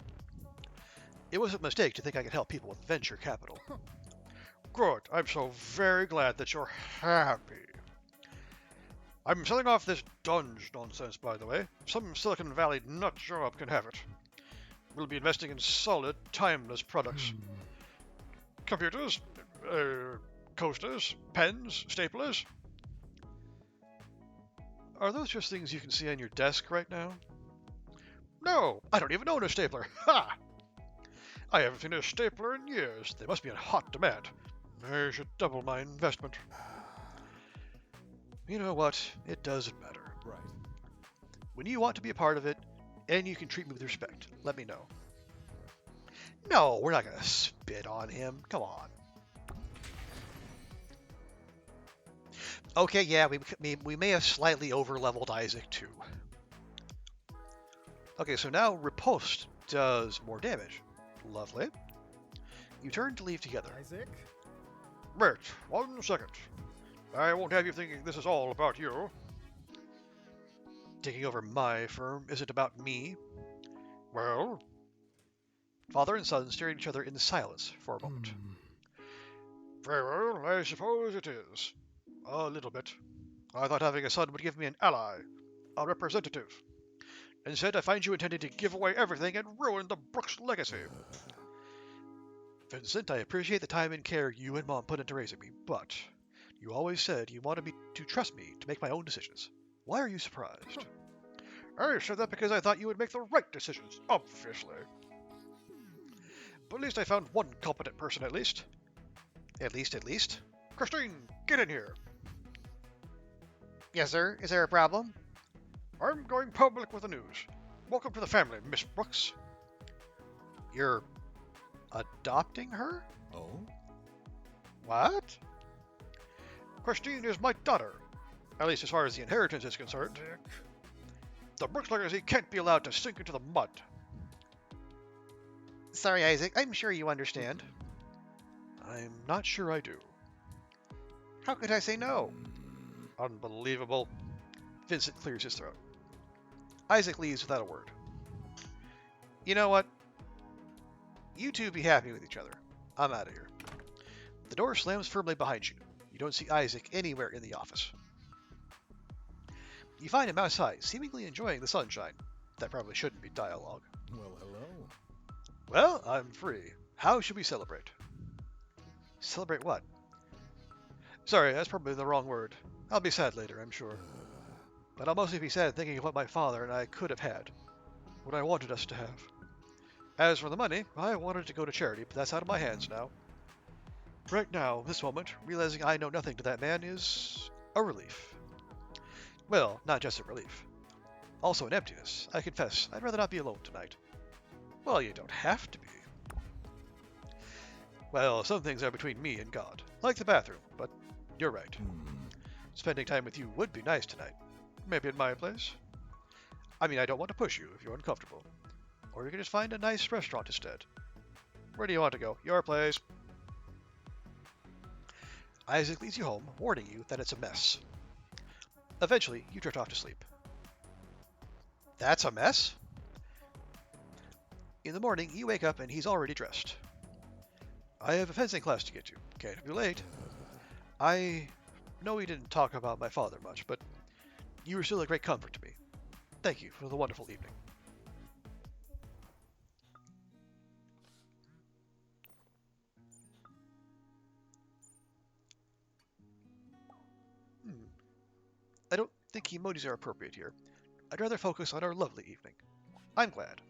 It was a mistake to think I could help people with venture capital. Good. I'm so very glad that you're happy. I'm selling off this dunge nonsense, by the way. Some Silicon Valley nut job can have it. We'll be investing in solid, timeless products. Computers, coasters, pens, staplers. Are those just things you can see on your desk right now? No, I don't even own a stapler. Ha! I haven't seen a stapler in years. They must be in hot demand. I should double my investment. You know what? It doesn't matter. Right. When you want to be a part of it, and you can treat me with respect, let me know. No, we're not going to spit on him. Come on. Okay, yeah, we may have slightly over-leveled Isaac, too. Okay, so now Riposte does more damage. Lovely. You turn to leave together. Isaac? Wait, 1 second. I won't have you thinking this is all about you. Taking over my firm isn't about me. Well? Father and son stared at each other in silence for a moment. Very well, I suppose it is. A little bit. I thought having a son would give me an ally, a representative. Instead, I find you intending to give away everything and ruin the Brooks legacy. Vincent, I appreciate the time and care you and Mom put into raising me, but you always said you wanted me to trust me to make my own decisions. Why are you surprised? I said that because I thought you would make the right decisions, obviously. But at least I found one competent person, at least. At least. Christine, get in here. Yes, sir. Is there a problem? I'm going public with the news. Welcome to the family, Miss Brooks. You're adopting her? Oh? What? Christine is my daughter. At least as far as the inheritance is concerned. The Brooks legacy can't be allowed to sink into the mud. Sorry, Isaac. I'm sure you understand. I'm not sure I do. How could I say no? Unbelievable. Vincent clears his throat. Isaac leaves without a word. You know what? You two be happy with each other. I'm out of here. The door slams firmly behind you. You don't see Isaac anywhere in the office. You find him outside, seemingly enjoying the sunshine. That probably shouldn't be dialogue. Well, hello. Well, I'm free. How should we celebrate? Celebrate what? Sorry, that's probably the wrong word. I'll be sad later, I'm sure. But I'll mostly be sad thinking of what my father and I could have had. What I wanted us to have. As for the money, I wanted to go to charity, but that's out of my hands now. Right now, this moment, realizing I know nothing to that man is a relief. Well, not just a relief. Also an emptiness. I confess, I'd rather not be alone tonight. Well, you don't have to be. Well, some things are between me and God, like the bathroom, but you're right. Spending time with you would be nice tonight. Maybe at my place. I mean, I don't want to push you if you're uncomfortable. Or you can just find a nice restaurant instead. Where do you want to go? Your place. Isaac leads you home, warning you that it's a mess. Eventually, you drift off to sleep. That's a mess? In the morning, you wake up and he's already dressed. I have a fencing class to get to. Can't be late. I know we didn't talk about my father much, but you were still a great comfort to me. Thank you for the wonderful evening. I don't think emojis are appropriate here. I'd rather focus on our lovely evening. I'm glad.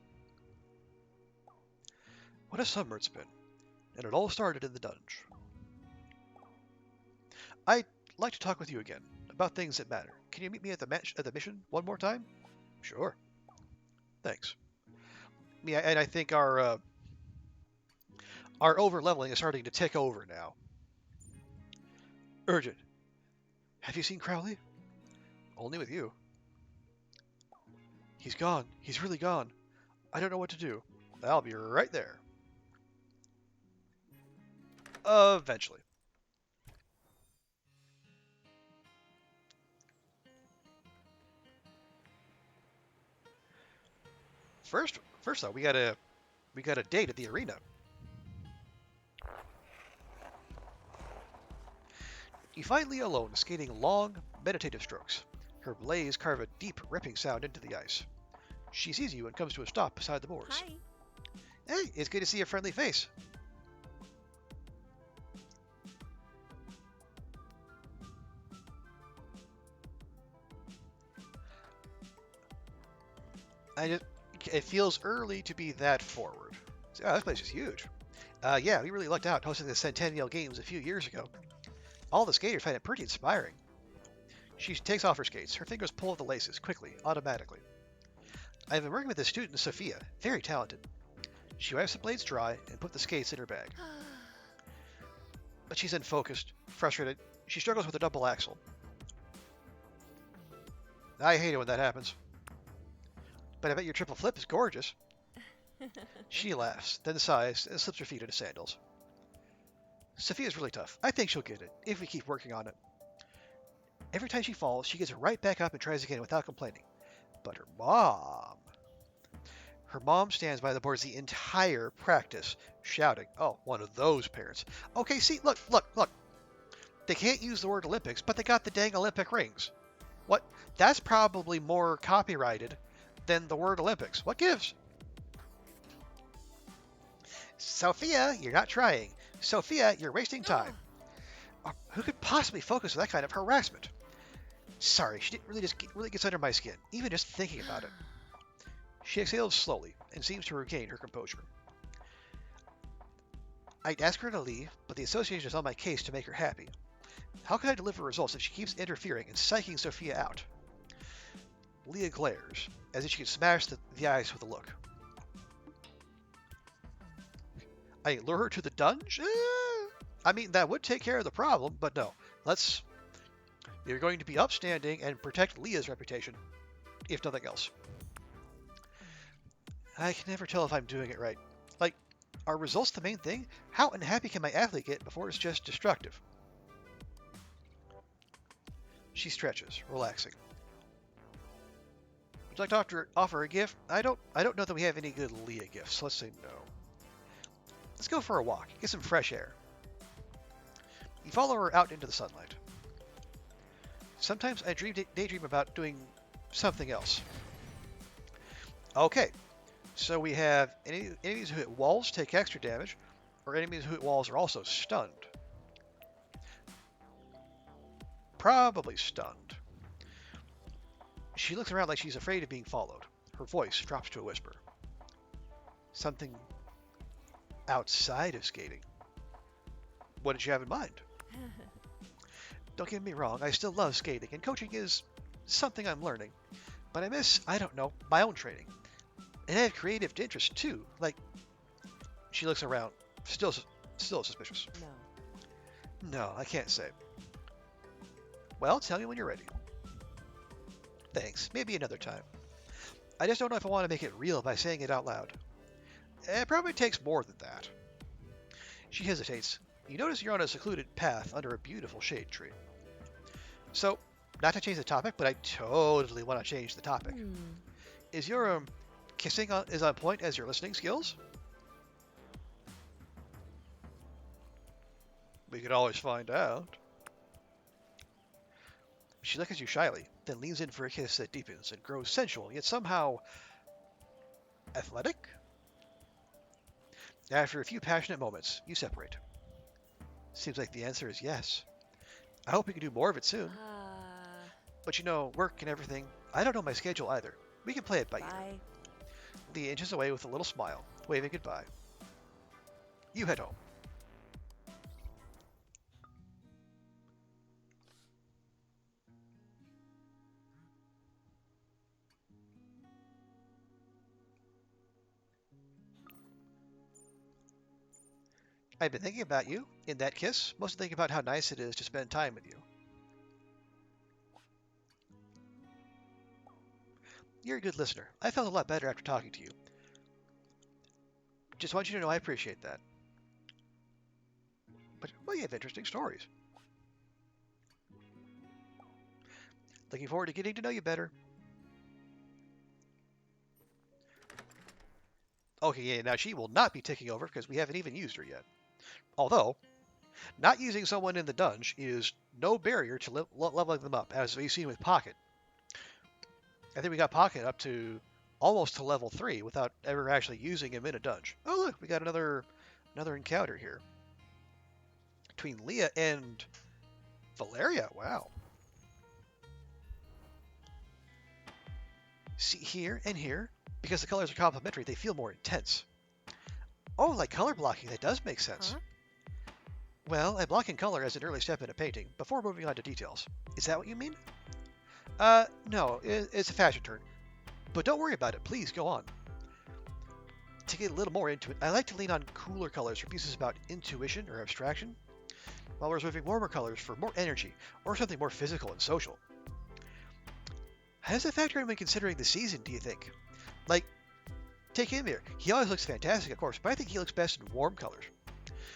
What a summer it's been, and it all started in the dungeon. I'd like to talk with you again, about things that matter. Can you meet me at the mission one more time? Sure. Thanks. Yeah, and I think our over-leveling is starting to tick over now. Urgent. Have you seen Crowley? Only with you. He's gone. He's really gone. I don't know what to do. I'll be right there. Eventually. First though, we got a date at the arena. You find Leah alone, skating long, meditative strokes. Her blades carve a deep, ripping sound into the ice. She sees you and comes to a stop beside the boards. Hi. Hey, it's good to see a friendly face. It feels early to be that forward. Oh, this place is huge. Yeah, we really lucked out hosting the Centennial Games a few years ago. All the skaters find it pretty inspiring. She takes off her skates. Her fingers pull at the laces quickly, automatically. I've been working with this student, Sophia, very talented. She wipes the blades dry and puts the skates in her bag. But she's unfocused, frustrated. She struggles with a double axel. I hate it when that happens. But I bet your triple flip is gorgeous. She laughs, then sighs, and slips her feet into sandals. Sophia's really tough. I think she'll get it, if we keep working on it. Every time she falls, she gets right back up and tries again without complaining. But her mom stands by the boards the entire practice, shouting, oh, one of those parents. Okay, see, look. They can't use the word Olympics, but they got the dang Olympic rings. What? That's probably more copyrighted than the word Olympics. What gives? Sophia, you're not trying. Sophia, you're wasting time. Who could possibly focus on that kind of harassment? Sorry, she really gets under my skin, even just thinking about it. She exhales slowly and seems to regain her composure. I'd ask her to leave, but the association is on my case to make her happy. How can I deliver results if she keeps interfering and psyching Sophia out? Leah glares, as if she could smash the ice with a look. I lure her to the dungeon? I mean, that would take care of the problem, but no. You're going to be upstanding and protect Leah's reputation, if nothing else. I can never tell if I'm doing it right. Like, are results the main thing? How unhappy can my athlete get before it's just destructive? She stretches, relaxing. Would you like to offer a gift? I don't know that we have any good Leah gifts. Let's say no. Let's go for a walk, get some fresh air. You follow her out into the sunlight. Sometimes I daydream about doing something else. Okay, so we have enemies who hit walls take extra damage, or enemies who hit walls are also stunned. Probably stunned. She looks around like she's afraid of being followed. Her voice drops to a whisper. Something outside of skating. What did you have in mind? Don't get me wrong, I still love skating, and coaching is something I'm learning. But I miss, I don't know, my own training. And I have creative interests too, like... She looks around, still suspicious. No, I can't say. Well, tell me when you're ready. Thanks, maybe another time. I just don't know if I want to make it real by saying it out loud. It probably takes more than that. She hesitates. You notice you're on a secluded path under a beautiful shade tree. So, not to change the topic, but I totally want to change the topic. Is your kissing is on point as your listening skills? We could always find out. She looks at you shyly, then leans in for a kiss that deepens and grows sensual, yet somehow athletic? After a few passionate moments, you separate. Seems like the answer is yes. I hope we can do more of it soon. But you know, work and everything, I don't know my schedule either. We can play it by ear. Leah inches away with a little smile, waving goodbye. You head home. I've been thinking about you in that kiss, mostly thinking about how nice it is to spend time with you. You're a good listener. I felt a lot better after talking to you. Just want you to know I appreciate that. But, well, you have interesting stories. Looking forward to getting to know you better. Okay, yeah, now she will not be taking over because we haven't even used her yet. Although, not using someone in the dungeon is no barrier to leveling them up, as we've seen with Pocket. I think we got Pocket up to almost to level 3 without ever actually using him in a dungeon. Oh look, we got another encounter here between Leah and Valeria. Wow. See here and here, because the colors are complementary, they feel more intense. Oh, like color blocking, that does make sense. Huh? Well, I block in color as an early step in a painting, before moving on to details. Is that what you mean? No, it's a fashion turn. But don't worry about it, please go on. To get a little more into it, I like to lean on cooler colors for pieces about intuition or abstraction, while reserving warmer colors for more energy, or something more physical and social. How does that factor in when considering the season, do you think? Like, take him here. He always looks fantastic, of course, but I think he looks best in warm colors.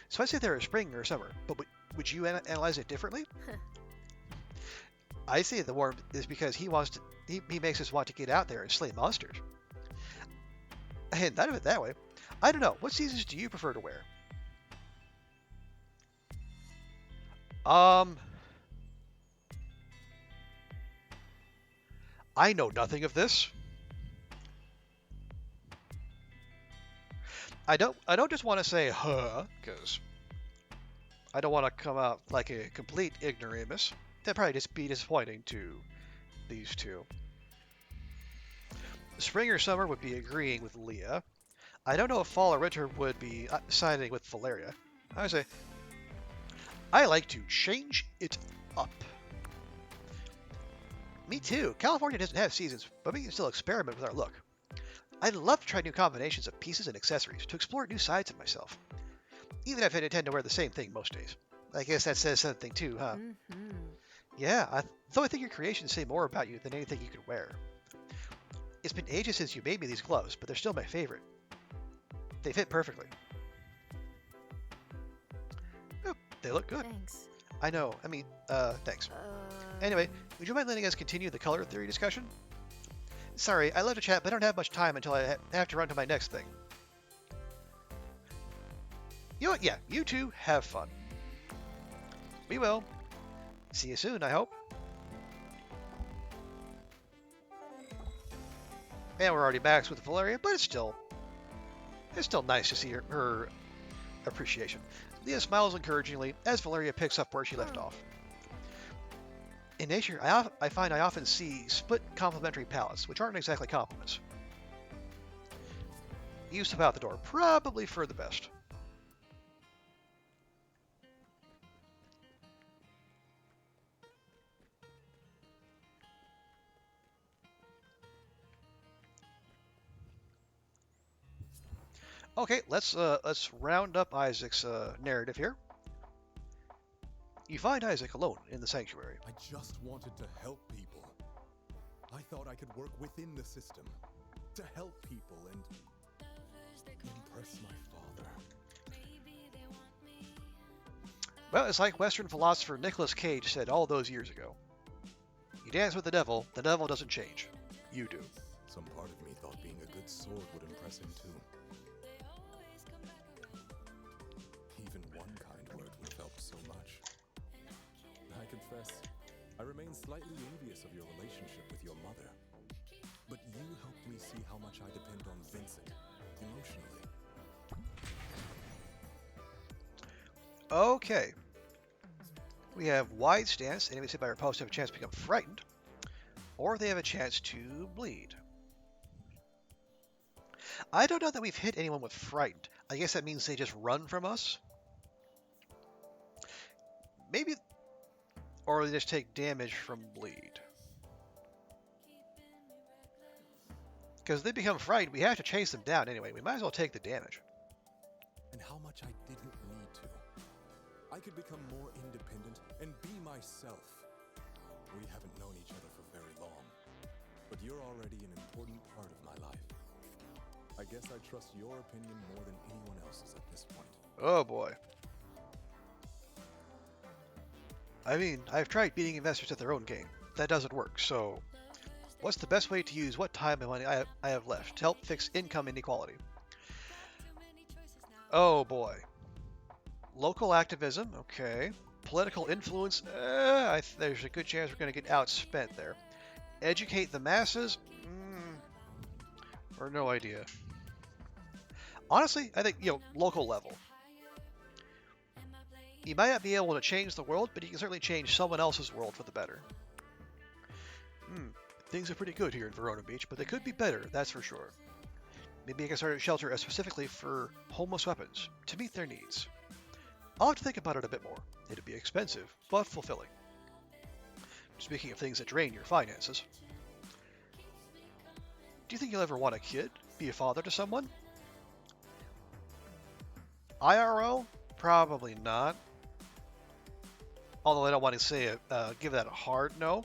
So I'd say they're spring or summer, but would you analyze it differently? I say the warm is because he makes us want to get out there and slay monsters. And thought of it that way. I don't know. What seasons do you prefer to wear? I know nothing of this. I don't just want to say huh, because I don't want to come out like a complete ignoramus. That'd probably just be disappointing to these two. Spring or summer would be agreeing with Leah. I don't know if fall or winter would be siding with Valeria. I would say I like to change it up. Me too. California doesn't have seasons, but we can still experiment with our look. I'd love to try new combinations of pieces and accessories to explore new sides of myself. Even if I intend to wear the same thing most days. I guess that says something too, huh? Mm-hmm. Yeah, though I think your creations say more about you than anything you could wear. It's been ages since you made me these gloves, but they're still my favorite. They fit perfectly. Oh, they look good. Thanks. I know. I mean, thanks. Anyway, would you mind letting us continue the color theory discussion? Sorry, I love to chat, but I don't have much time until I have to run to my next thing. You know what? Yeah, you two have fun. We will. See you soon, I hope. And we're already maxed with Valeria, but it's still nice to see her appreciation. Leah smiles encouragingly as Valeria picks up where she left off. In nature, I find I often see split complementary palettes, which aren't exactly complements. You step out the door, probably for the best. Okay, let's round up Isaac's narrative here. You find Isaac alone in the sanctuary. I just wanted to help people. I thought I could work within the system to help people and impress my father. Well, it's like Western philosopher Nicolas Cage said all those years ago. You dance with the devil doesn't change. You do. Some part of me thought being a good sword would impress him too. Even one kind word would have helped so much. I confess, I remain slightly envious of your relationship with your mother. But you helped me see how much I depend on Vincent, emotionally. Okay. We have wide stance. Enemies hit by our post have a chance to become frightened. Or they have a chance to bleed. I don't know that we've hit anyone with frightened. I guess that means they just run from us. Maybe... Or they just take damage from bleed. Because if they become frightened, we have to chase them down anyway. We might as well take the damage. And how much I didn't need to. I could become more independent and be myself. We haven't known each other for very long, but you're already an important part of my life. I guess I trust your opinion more than anyone else's at this point. Oh boy. I mean, I've tried beating investors at their own game. That doesn't work, so what's the best way to use what time and money I have left to help fix income inequality? Oh boy. Local activism, okay. Political influence, there's a good chance we're going to get outspent there. Educate the masses, or no idea. Honestly, I think, local level. You might not be able to change the world, but you can certainly change someone else's world for the better. Things are pretty good here in Verona Beach, but they could be better, that's for sure. Maybe I can start a shelter specifically for homeless weapons, to meet their needs. I'll have to think about it a bit more. It'd be expensive, but fulfilling. Speaking of things that drain your finances, do you think you'll ever want a kid? Be a father to someone? IRL? Probably not. Although I don't want to say give that a hard no.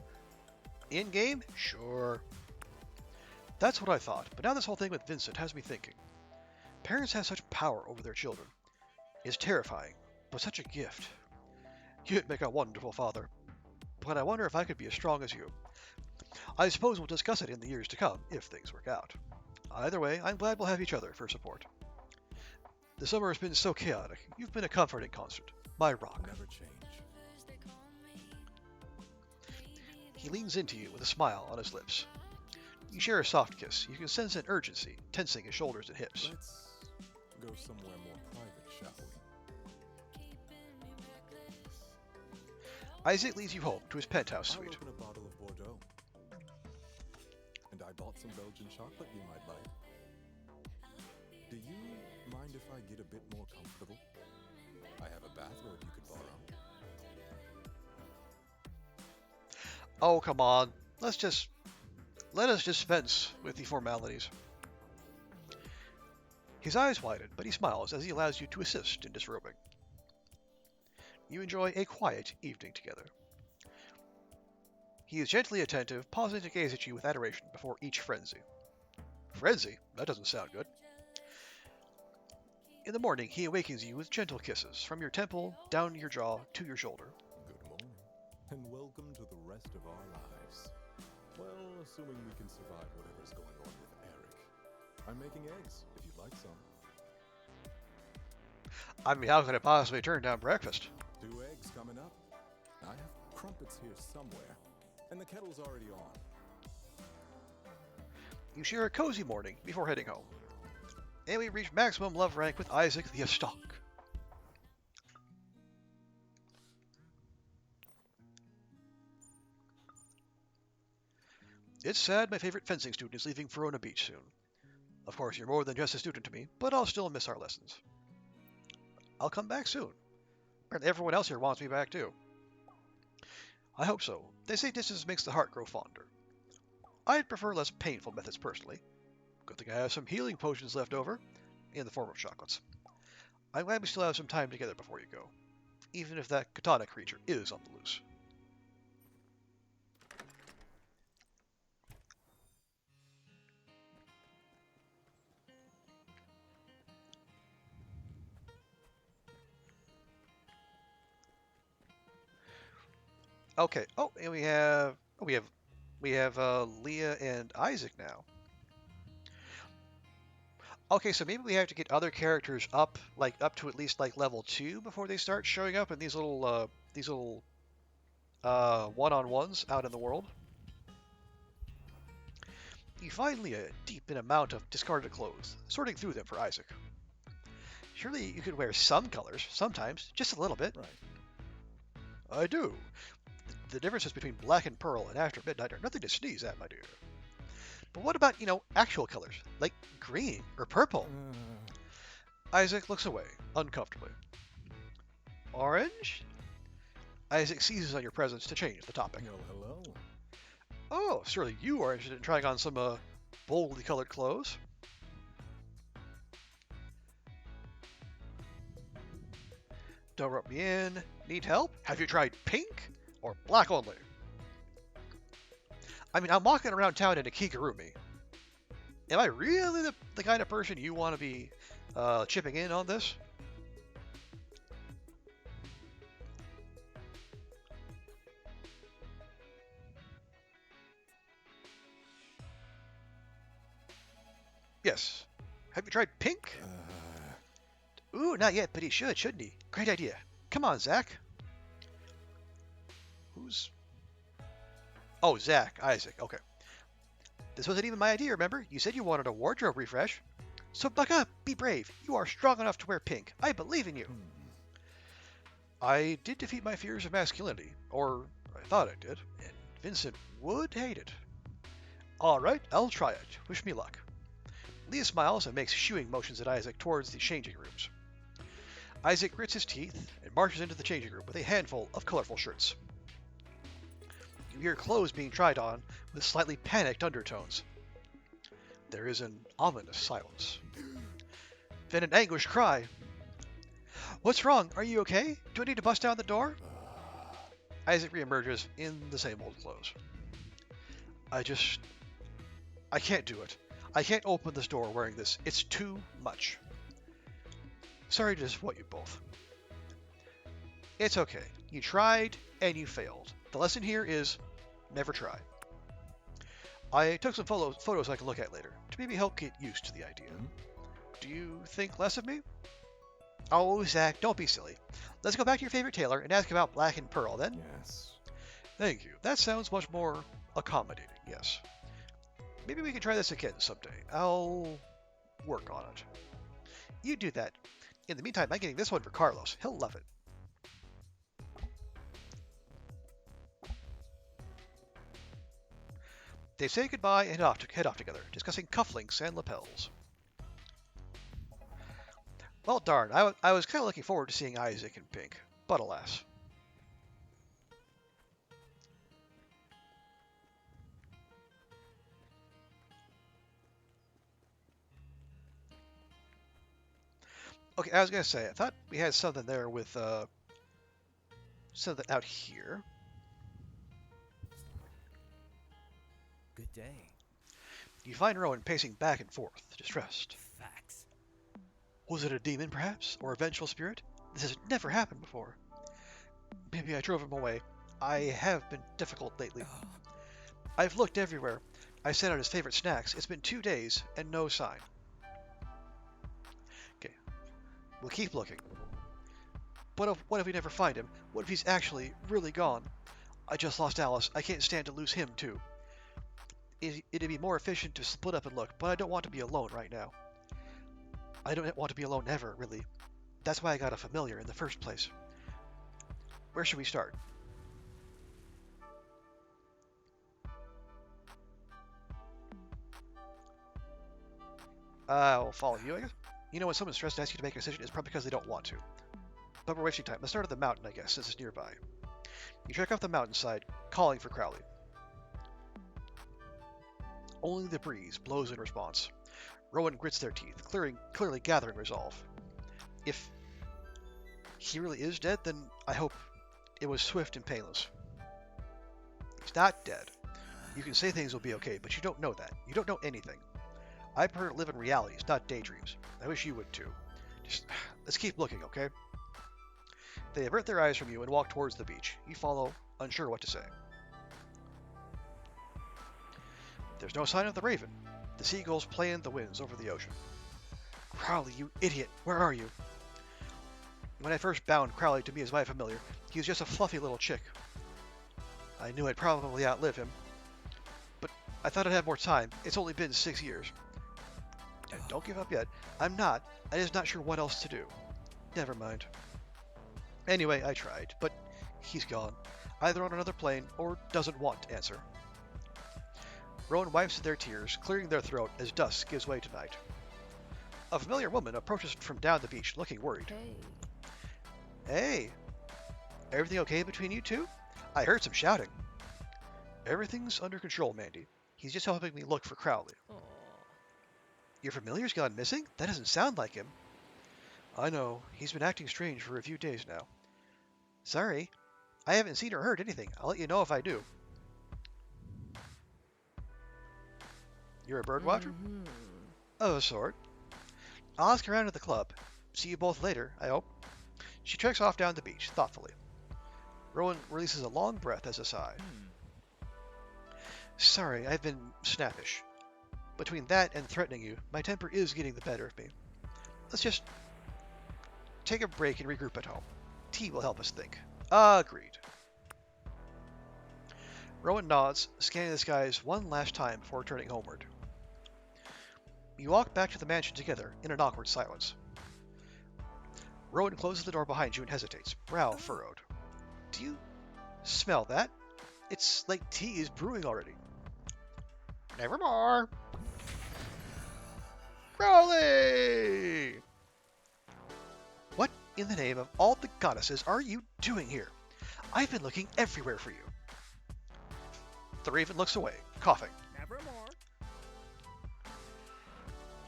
In-game? Sure. That's what I thought, but now this whole thing with Vincent has me thinking. Parents have such power over their children. It's terrifying, but such a gift. You'd make a wonderful father, but I wonder if I could be as strong as you. I suppose we'll discuss it in the years to come, if things work out. Either way, I'm glad we'll have each other for support. The summer has been so chaotic. You've been a comforting constant. My rock. Never change. He leans into you with a smile on his lips. You share a soft kiss. You can sense an urgency, tensing his shoulders and hips. Let's go somewhere more private, shall we? Isaac leads you home to his penthouse I'll suite. open a bottle of Bordeaux. And I bought some Belgian chocolate you might like. Do you mind if I get a bit more comfortable? I have a bathrobe you could borrow. Oh, come on. Let us dispense with the formalities. His eyes widen, but he smiles as he allows you to assist in disrobing. You enjoy a quiet evening together. He is gently attentive, pausing to gaze at you with adoration before each frenzy. Frenzy? That doesn't sound good. In the morning, he awakens you with gentle kisses, from your temple, down your jaw, to your shoulder. Good morning, and welcome to the rest of our lives. Well, assuming we can survive whatever's going on with Eric. I'm making eggs, if you'd like some. I mean, how could it possibly turn down breakfast? 2 eggs coming up. I have crumpets here somewhere, and the kettle's already on. You share a cozy morning before heading home. And we reach maximum love rank with Isaac the Astock. It's sad my favorite fencing student is leaving Verona Beach soon. Of course, you're more than just a student to me, but I'll still miss our lessons. I'll come back soon. Apparently everyone else here wants me back too. I hope so. They say distance makes the heart grow fonder. I'd prefer less painful methods personally. Good thing I have some healing potions left over, in the form of chocolates. I'm glad we still have some time together before you go, even if that katana creature is on the loose. Okay. Oh, and we have Leah and Isaac now. Okay, so maybe we have to get other characters up, like up to at least like level 2 before they start showing up in these little one-on-ones out in the world. You find Leah deep in a mount of discarded clothes, sorting through them for Isaac. Surely you could wear some colors, sometimes, just a little bit. Right. I do. The differences between black and pearl and after midnight are nothing to sneeze at, my dear. But what about, actual colors, like green or purple? Isaac looks away, uncomfortably. Orange? Isaac seizes on your presence to change the topic. Oh, hello. Oh, surely you are interested in trying on some boldly colored clothes? Don't rub me in. Need help? Have you tried pink or black only? I mean, I'm walking around town in a kigurumi. Am I really the kind of person you want to be chipping in on this? Yes. Have you tried pink? Ooh, not yet, but he should, shouldn't he? Great idea. Come on, Zach. Who's... Oh, Zach. Isaac. Okay. This wasn't even my idea, remember? You said you wanted a wardrobe refresh. So buck up. Be brave. You are strong enough to wear pink. I believe in you. I did defeat my fears of masculinity. Or I thought I did. And Vincent would hate it. All right, I'll try it. Wish me luck. Leah smiles and makes shooing motions at Isaac towards the changing rooms. Isaac grits his teeth and marches into the changing room with a handful of colorful shirts. You hear clothes being tried on with slightly panicked undertones. There is an ominous silence. Then an anguished cry. What's wrong? Are you okay? Do I need to bust down the door? Isaac reemerges in the same old clothes. I can't do it. I can't open this door wearing this. It's too much. Sorry to disappoint you both. It's okay. You tried and you failed. The lesson here is never try. I took some photos I can look at later to maybe help get used to the idea. Do you think less of me? Oh, Zach, don't be silly. Let's go back to your favorite tailor and ask about Black and Pearl then. Yes. Thank you. That sounds much more accommodating, yes. Maybe we can try this again someday. I'll work on it. You do that. In the meantime, I'm getting this one for Carlos. He'll love it. They say goodbye and head off together, discussing cufflinks and lapels. Well, darn, I was kind of looking forward to seeing Isaac in pink, but alas. Okay, I was going to say, I thought we had something there with, something out here. Good day. You find Rowan pacing back and forth, distressed. Facts. Was it a demon, perhaps? Or a vengeful spirit? This has never happened before. Maybe I drove him away. I have been difficult lately. I've looked everywhere. I sent out his favorite snacks. It's been 2 days, and no sign. Okay. We'll keep looking. What if we never find him? What if he's actually really gone? I just lost Alice. I can't stand to lose him, too. It'd be more efficient to split up and look, but I don't want to be alone right now. I don't want to be alone ever, really. That's why I got a familiar in the first place. Where should we start? I'll follow you, I guess. You know, when someone's stressed and asks you to make a decision, it's probably because they don't want to. But we're wasting time. Let's start at the mountain, I guess, since it's nearby. You trek off the mountainside, calling for Crowley. Only the breeze blows in response. Rowan grits their teeth, clearly gathering resolve. If he really is dead, then I hope it was swift and painless. He's not dead. You can say things will be okay, but you don't know that. You don't know anything. I prefer to live in realities, not daydreams. I wish you would too. Just, let's keep looking, okay? They avert their eyes from you and walk towards the beach. You follow, unsure what to say. There's no sign of the raven. The seagulls play in the winds over the ocean. Crowley, you idiot! Where are you? When I first bound Crowley to me as my familiar, he was just a fluffy little chick. I knew I'd probably outlive him, but I thought I'd have more time. It's only been 6 years. And don't give up yet. I'm not. I'm just not sure what else to do. Never mind. Anyway, I tried, but he's gone. Either on another plane or doesn't want to answer. Rowan wipes their tears, clearing their throat as dusk gives way to night. A familiar woman approaches from down the beach, looking worried. Hey! Everything okay between you two? I heard some shouting. Everything's under control, Mandy. He's just helping me look for Crowley. Your familiar's gone missing? That doesn't sound like him. I know. He's been acting strange for a few days now. Sorry. I haven't seen or heard anything. I'll let you know if I do. You're a bird watcher? Of a sort. I'll ask around at the club. See you both later, I hope. She treks off down the beach, thoughtfully. Rowan releases a long breath as a sigh. Sorry, I've been snappish. Between that and threatening you, my temper is getting the better of me. take a break and regroup at home. Tea will help us think. Agreed. Rowan nods, scanning the skies one last time before turning homeward. You walk back to the mansion together in an awkward silence. Rowan closes the door behind you and hesitates, brow furrowed. Do you smell that? It's like tea is brewing already. Nevermore. Crowley! What in the name of all the goddesses are you doing here? I've been looking everywhere for you. The raven looks away, coughing. Nevermore.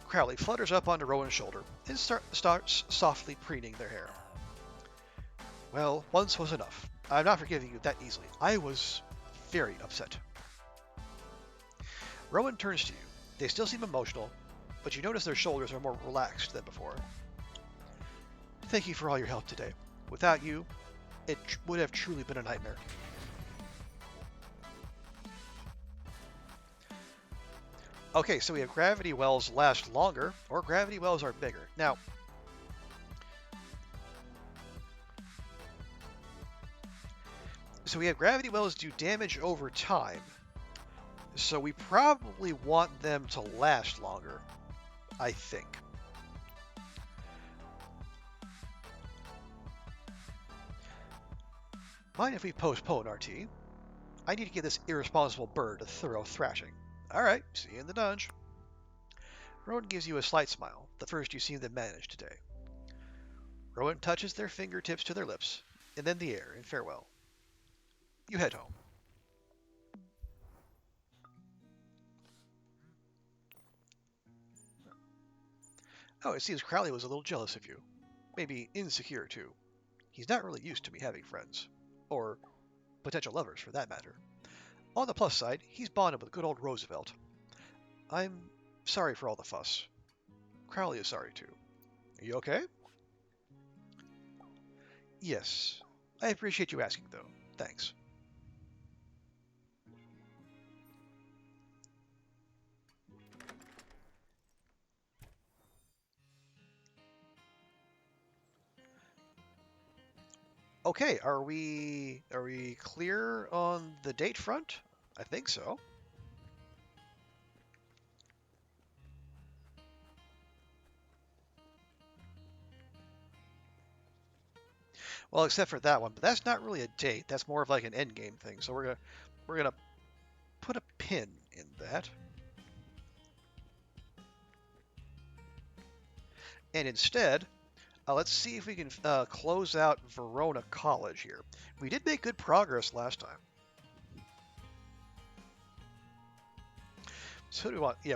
Crowley flutters up onto Rowan's shoulder and starts softly preening their hair. Well, once was enough. I'm not forgiving you that easily. I was very upset. Rowan turns to you. They still seem emotional, but you notice their shoulders are more relaxed than before. Thank you for all your help today. Without you, it would have truly been a nightmare. Okay, so we have gravity wells last longer, or gravity wells are bigger. Now, so we have gravity wells do damage over time. So we probably want them to last longer, I think. Mind if we postpone our tea? I need to give this irresponsible bird a thorough thrashing. All right, see you in the dungeon. Rowan gives you a slight smile, the first you've seen them manage today. Rowan touches their fingertips to their lips, and then the air in farewell. You head home. Oh, it seems Crowley was a little jealous of you. Maybe insecure, too. He's not really used to me having friends. Or potential lovers, for that matter. On the plus side, he's bonded with good old Roosevelt. I'm sorry for all the fuss. Crowley is sorry, too. Are you okay? Yes. I appreciate you asking, though. Thanks. Okay, are we clear on the date front? I think so. Well, except for that one, but that's not really a date. That's more of like an end game thing. So we're gonna put a pin in that. And instead, let's see if we can close out Verona College here. We did make good progress last time. So what do we want? Yeah,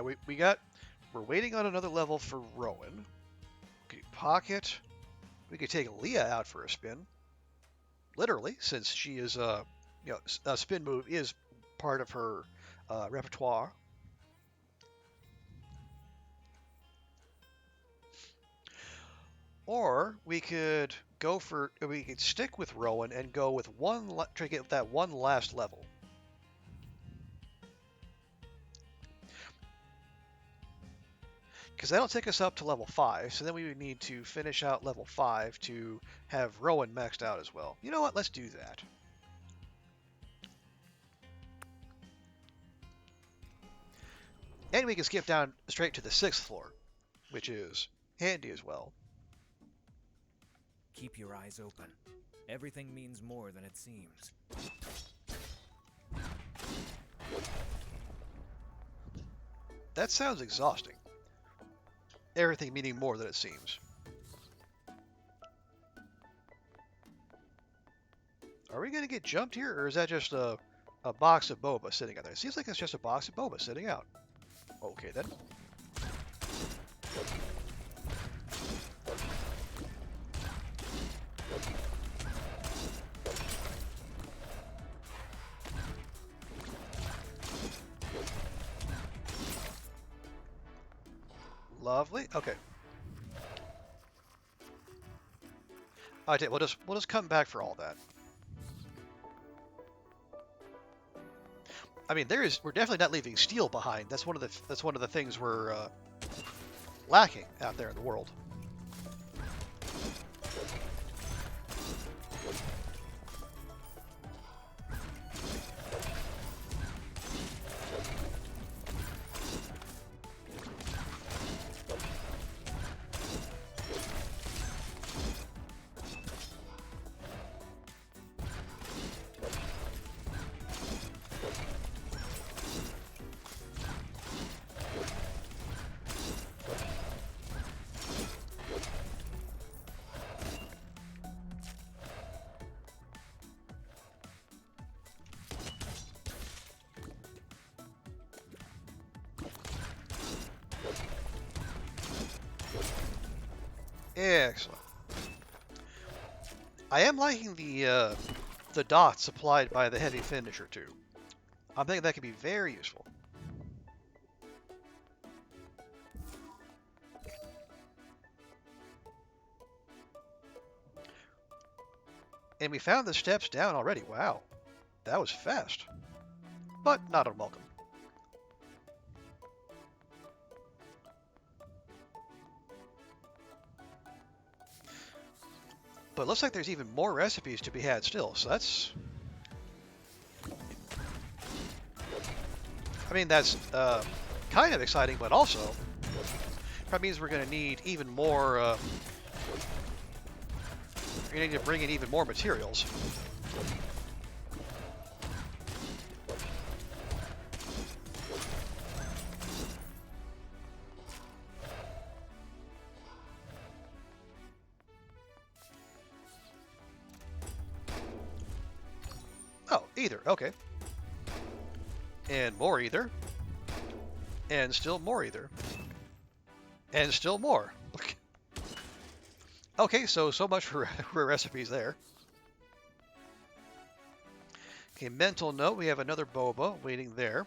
we're waiting on another level for Rowan. Okay, pocket. We could take Leah out for a spin. Literally, since she is a spin move is part of her repertoire. Or we could stick with Rowan and go with try to get that one last level. Because that'll take us up to level 5, so then we would need to finish out level 5 to have Rowan maxed out as well. You know what? Let's do that. And we can skip down straight to the 6th floor, which is handy as well. Keep your eyes open. Everything means more than it seems. That sounds exhausting. Everything meaning more than it seems. Are we going to get jumped here, or is that just a box of boba sitting out there? It seems like it's just a box of boba sitting out. Okay, then. Lovely. Okay. All right, we'll just come back for all that. I mean, we're definitely not leaving steel behind. That's one of the things we're lacking out there in the world. Excellent. I am liking the dots supplied by the heavy finisher too. I'm thinking that could be very useful. And we found the steps down already. Wow, that was fast, but not unwelcome. But it looks like there's even more recipes to be had still, so that's... I mean, that's kind of exciting, but also probably means we're going to need even more... we're going to need to bring in even more materials. Oh, either. Okay. And more either. And still more either. And still more. Okay, so much for recipes there. Okay, mental note, we have another boba waiting there,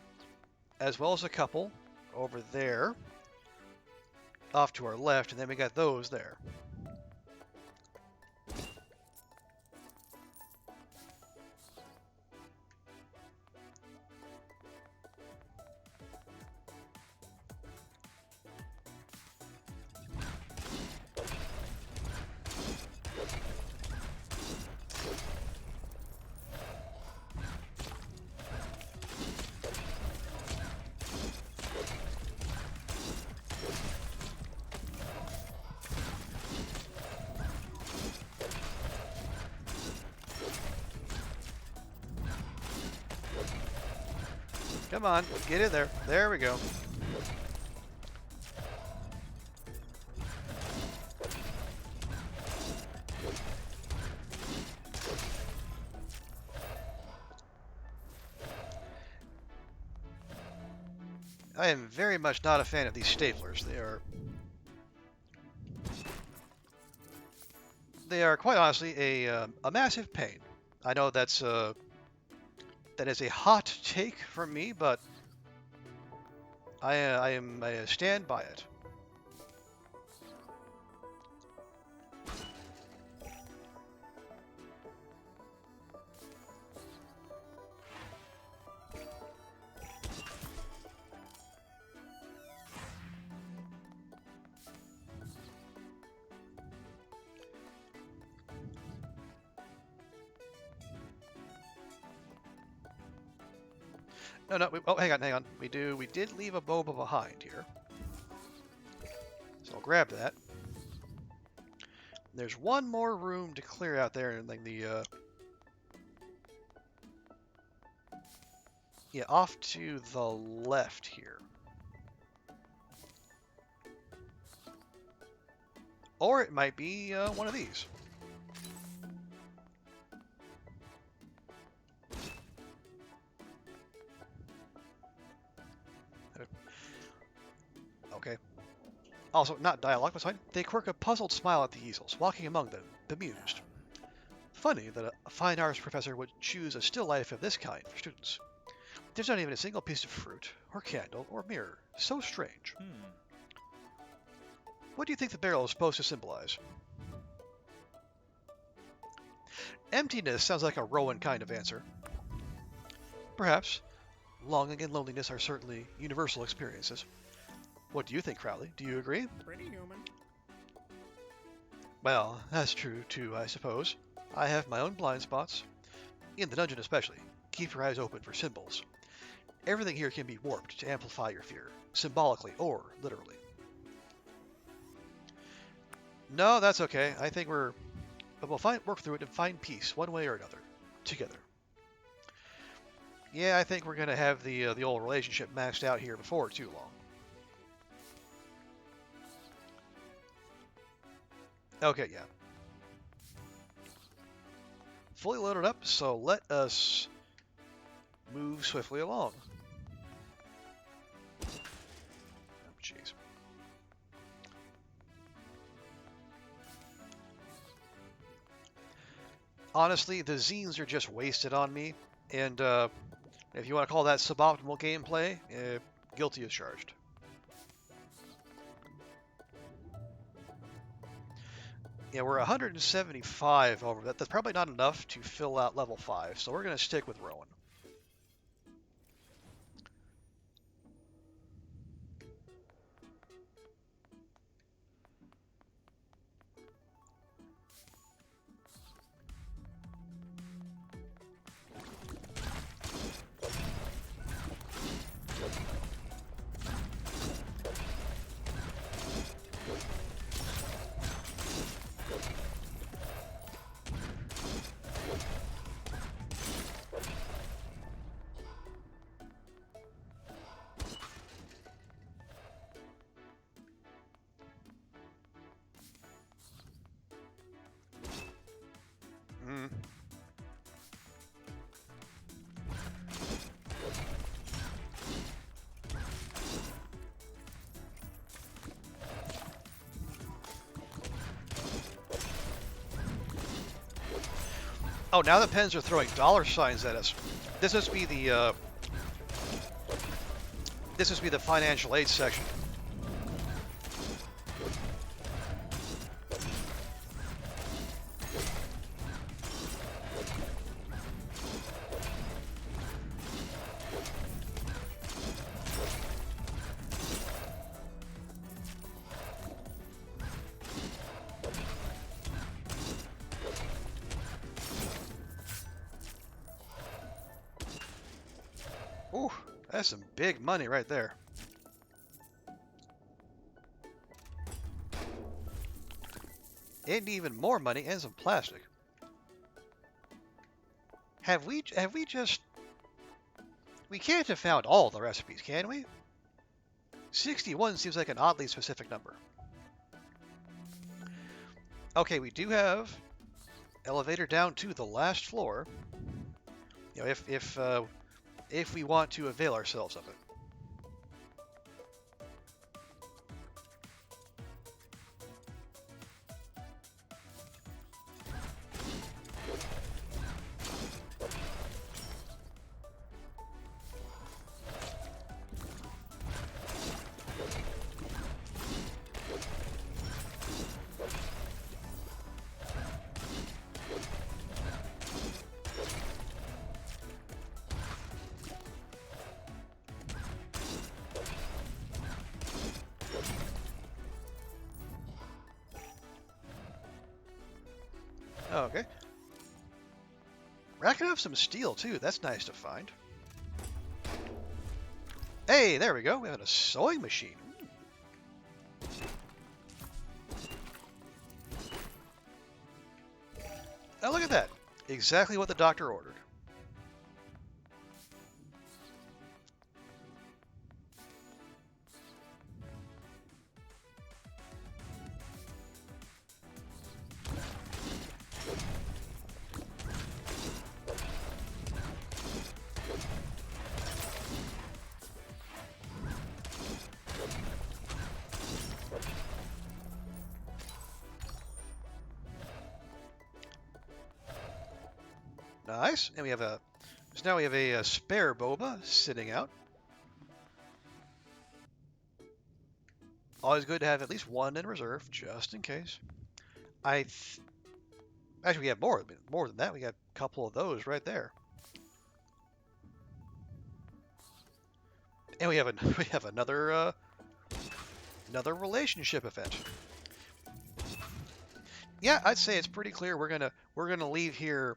as well as a couple over there, off to our left, and then we got those there. Come on, get in there. There we go. I am very much not a fan of these staplers. They are quite honestly a massive pain. I know that is a hot take from me, but I stand by it. No, oh, hang on. We did leave a boba behind here. So I'll grab that. There's one more room to clear out there, and like yeah, off to the left here. Or it might be one of these. Okay. Also, not dialogue, but fine. They quirk a puzzled smile at the easels, walking among them, bemused. Funny that a fine arts professor would choose a still life of this kind for students. There's not even a single piece of fruit, or candle, or mirror. So strange. What do you think the barrel is supposed to symbolize? Emptiness sounds like a Rowan kind of answer. Perhaps. Longing and loneliness are certainly universal experiences. What do you think, Crowley? Do you agree? Pretty human. Well, that's true too, I suppose. I have my own blind spots. In the dungeon especially. Keep your eyes open for symbols. Everything here can be warped to amplify your fear, symbolically or literally. No, that's okay. I think we'll work through it and find peace one way or another, together. Yeah, I think we're gonna have the old relationship maxed out here before too long. Okay, yeah. Fully loaded up, so let us move swiftly along. Oh, jeez. honestly, the zines are just wasted on me, and if you want to call that suboptimal gameplay, guilty as charged. Yeah, we're 175 over. That's probably not enough to fill out level 5, so we're going to stick with Rowan. Mm. Oh, now the pens are throwing dollar signs at us. This must be the financial aid section. Ooh, that's some big money right there. And even more money and some plastic. Have we just... We can't have found all the recipes, can we? 61 seems like an oddly specific number. Okay, we do have elevator down to the last floor. You know, if we want to avail ourselves of it. Oh, okay. Racking up some steel, too. That's nice to find. Hey, there we go. We have a sewing machine. Oh, look at that. Exactly what the doctor ordered. Nice. And we have a... So now we have a spare boba sitting out. Always good to have at least one in reserve, just in case. Actually, we have more than that. We got a couple of those right there. And we have another relationship event. Yeah, I'd say it's pretty clear we're gonna leave here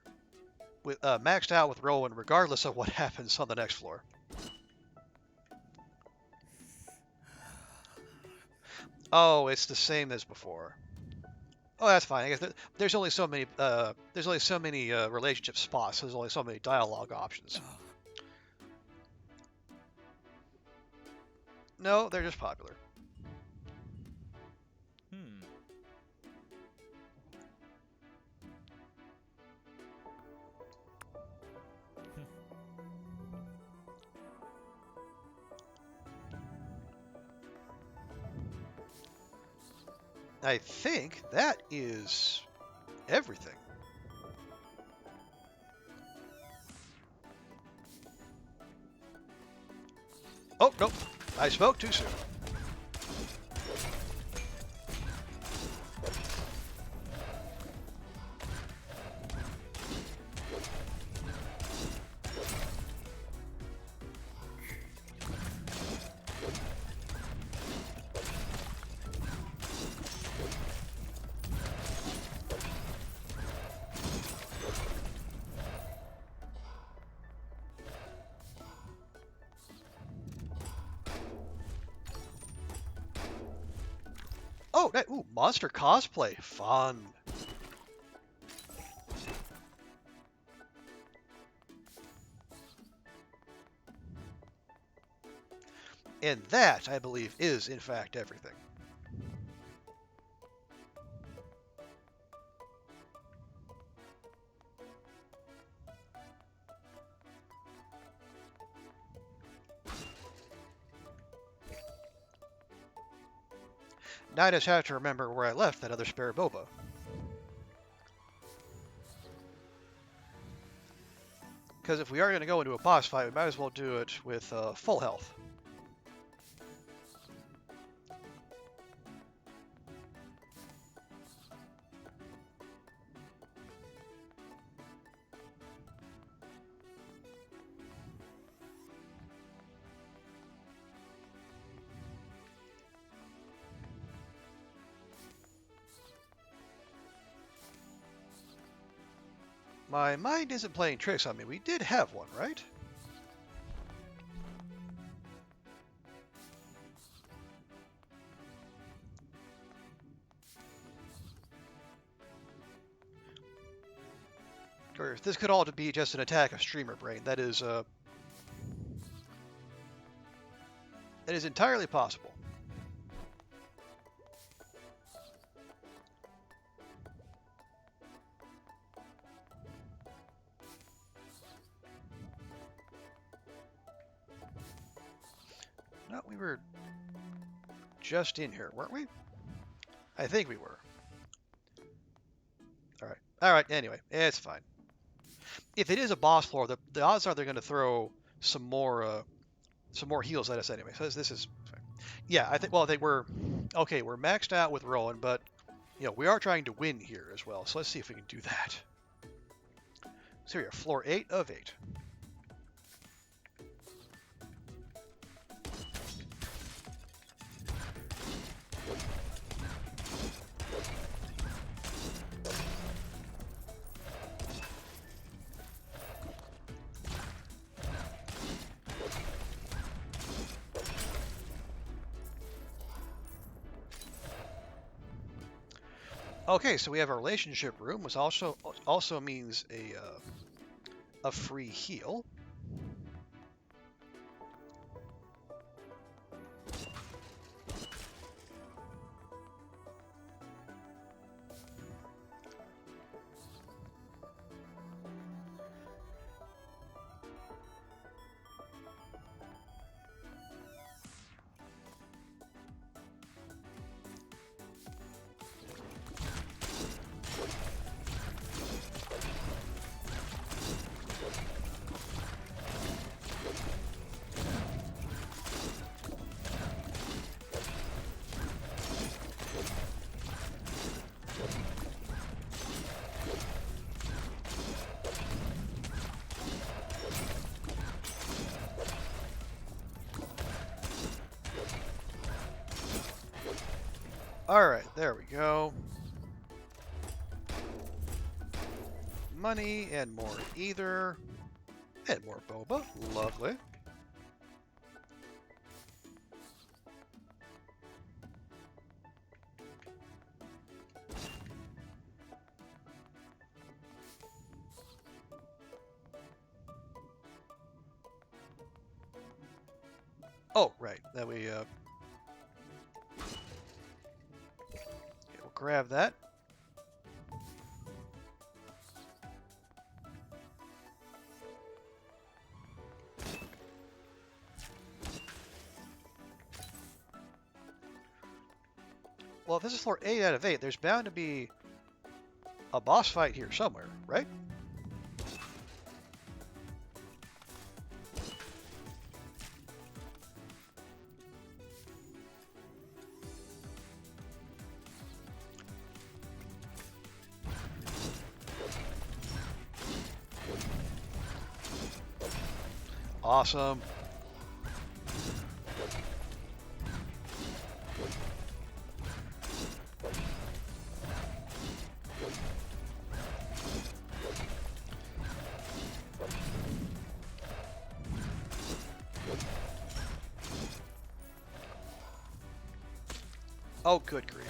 with maxed out with Rowan, regardless of what happens on the next floor. Oh, it's the same as before. Oh, that's fine. I guess there's only so many relationship spots. So there's only so many dialogue options. No, they're just popular. I think that is everything. Oh, nope. I spoke too soon. Oh, ooh, monster cosplay. Fun. And that, I believe, is, in fact, everything. Now I just have to remember where I left that other spare boba. Because if we are going to go into a boss fight, we might as well do it with full health. My mind isn't playing tricks on me. We did have one, right? Or if this could all be just an attack of streamer brain, that is entirely possible. No, we were just in here, weren't we? I think we were. All right. Anyway, it's fine. If it is a boss floor, the odds are they're going to throw some more heals at us anyway. So this is fine. Yeah. I think. Well, we're okay. We're maxed out with Rowan, but you know we are trying to win here as well. So let's see if we can do that. So here, floor 8 of 8. Okay, so we have a relationship room, which also means a free heal. Alright, there we go. Money and more ether. And more boba. Lovely. Oh, right. Then we we'll grab that. Well, if this is floor 8 out of 8, there's bound to be a boss fight here somewhere, right? Awesome. Oh, good grief.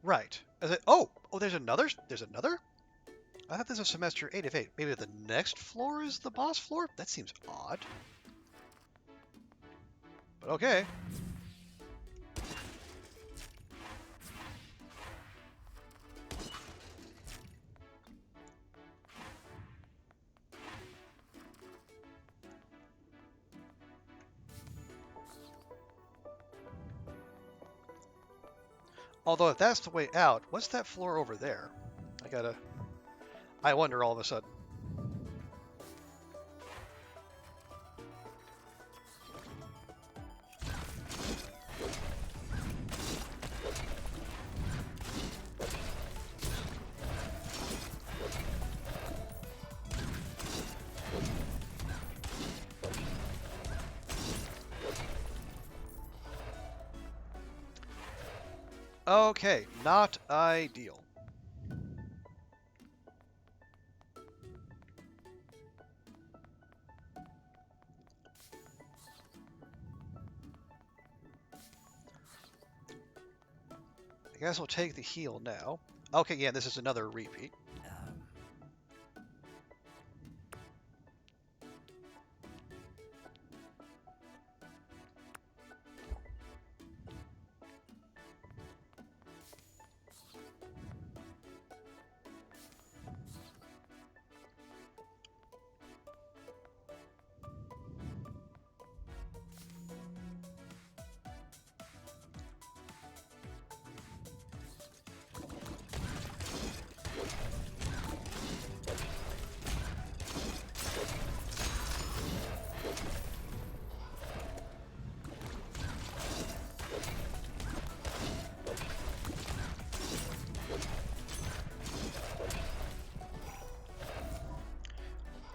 Right. Oh, there's another. There's another. I thought this was semester 8 of 8. Maybe the next floor is the boss floor? That seems odd. But okay. Although if that's the way out, what's that floor over there? I wonder all of a sudden. Okay, not ideal. I guess we'll take the heal now. Okay, yeah, this is another repeat.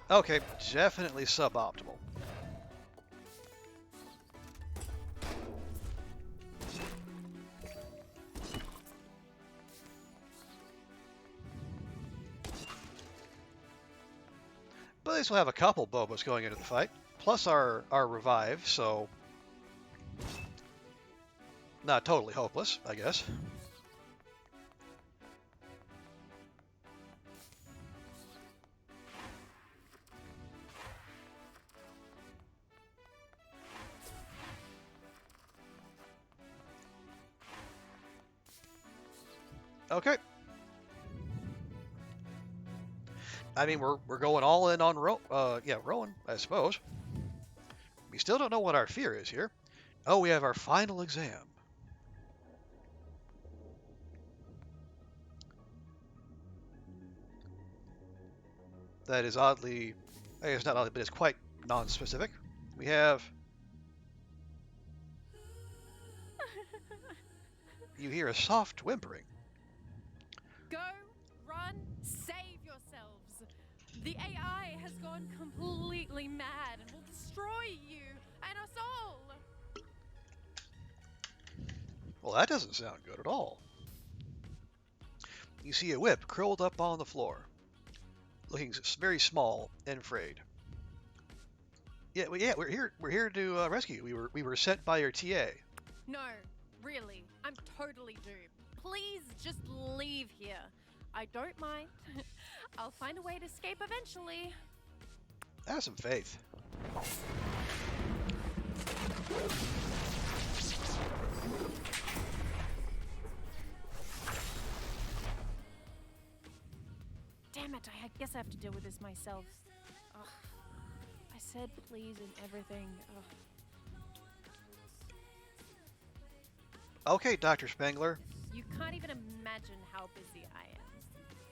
Okay, definitely suboptimal. But at least we'll have a couple Bobos going into the fight, plus our revive, so not totally hopeless, I guess. Okay. I mean, we're going all in on Rowan, I suppose. We still don't know what our fear is here. Oh, we have our final exam. That is oddly, I guess not oddly, but it's quite non-specific. We have. You hear a soft whimpering. Go, run, save yourselves. The AI has gone completely mad and will destroy you and us all. Well, that doesn't sound good at all. You see a whip curled up on the floor, looking very small and frayed. Yeah, we're here. We're here to rescue you. We were sent by your TA. No, really, I'm totally doomed. Please just leave here. I don't mind. I'll find a way to escape eventually. Have some faith. Damn it, I guess I have to deal with this myself. Ugh. I said please and everything. Ugh. Okay, Dr. Spangler. You can't even imagine how busy I am.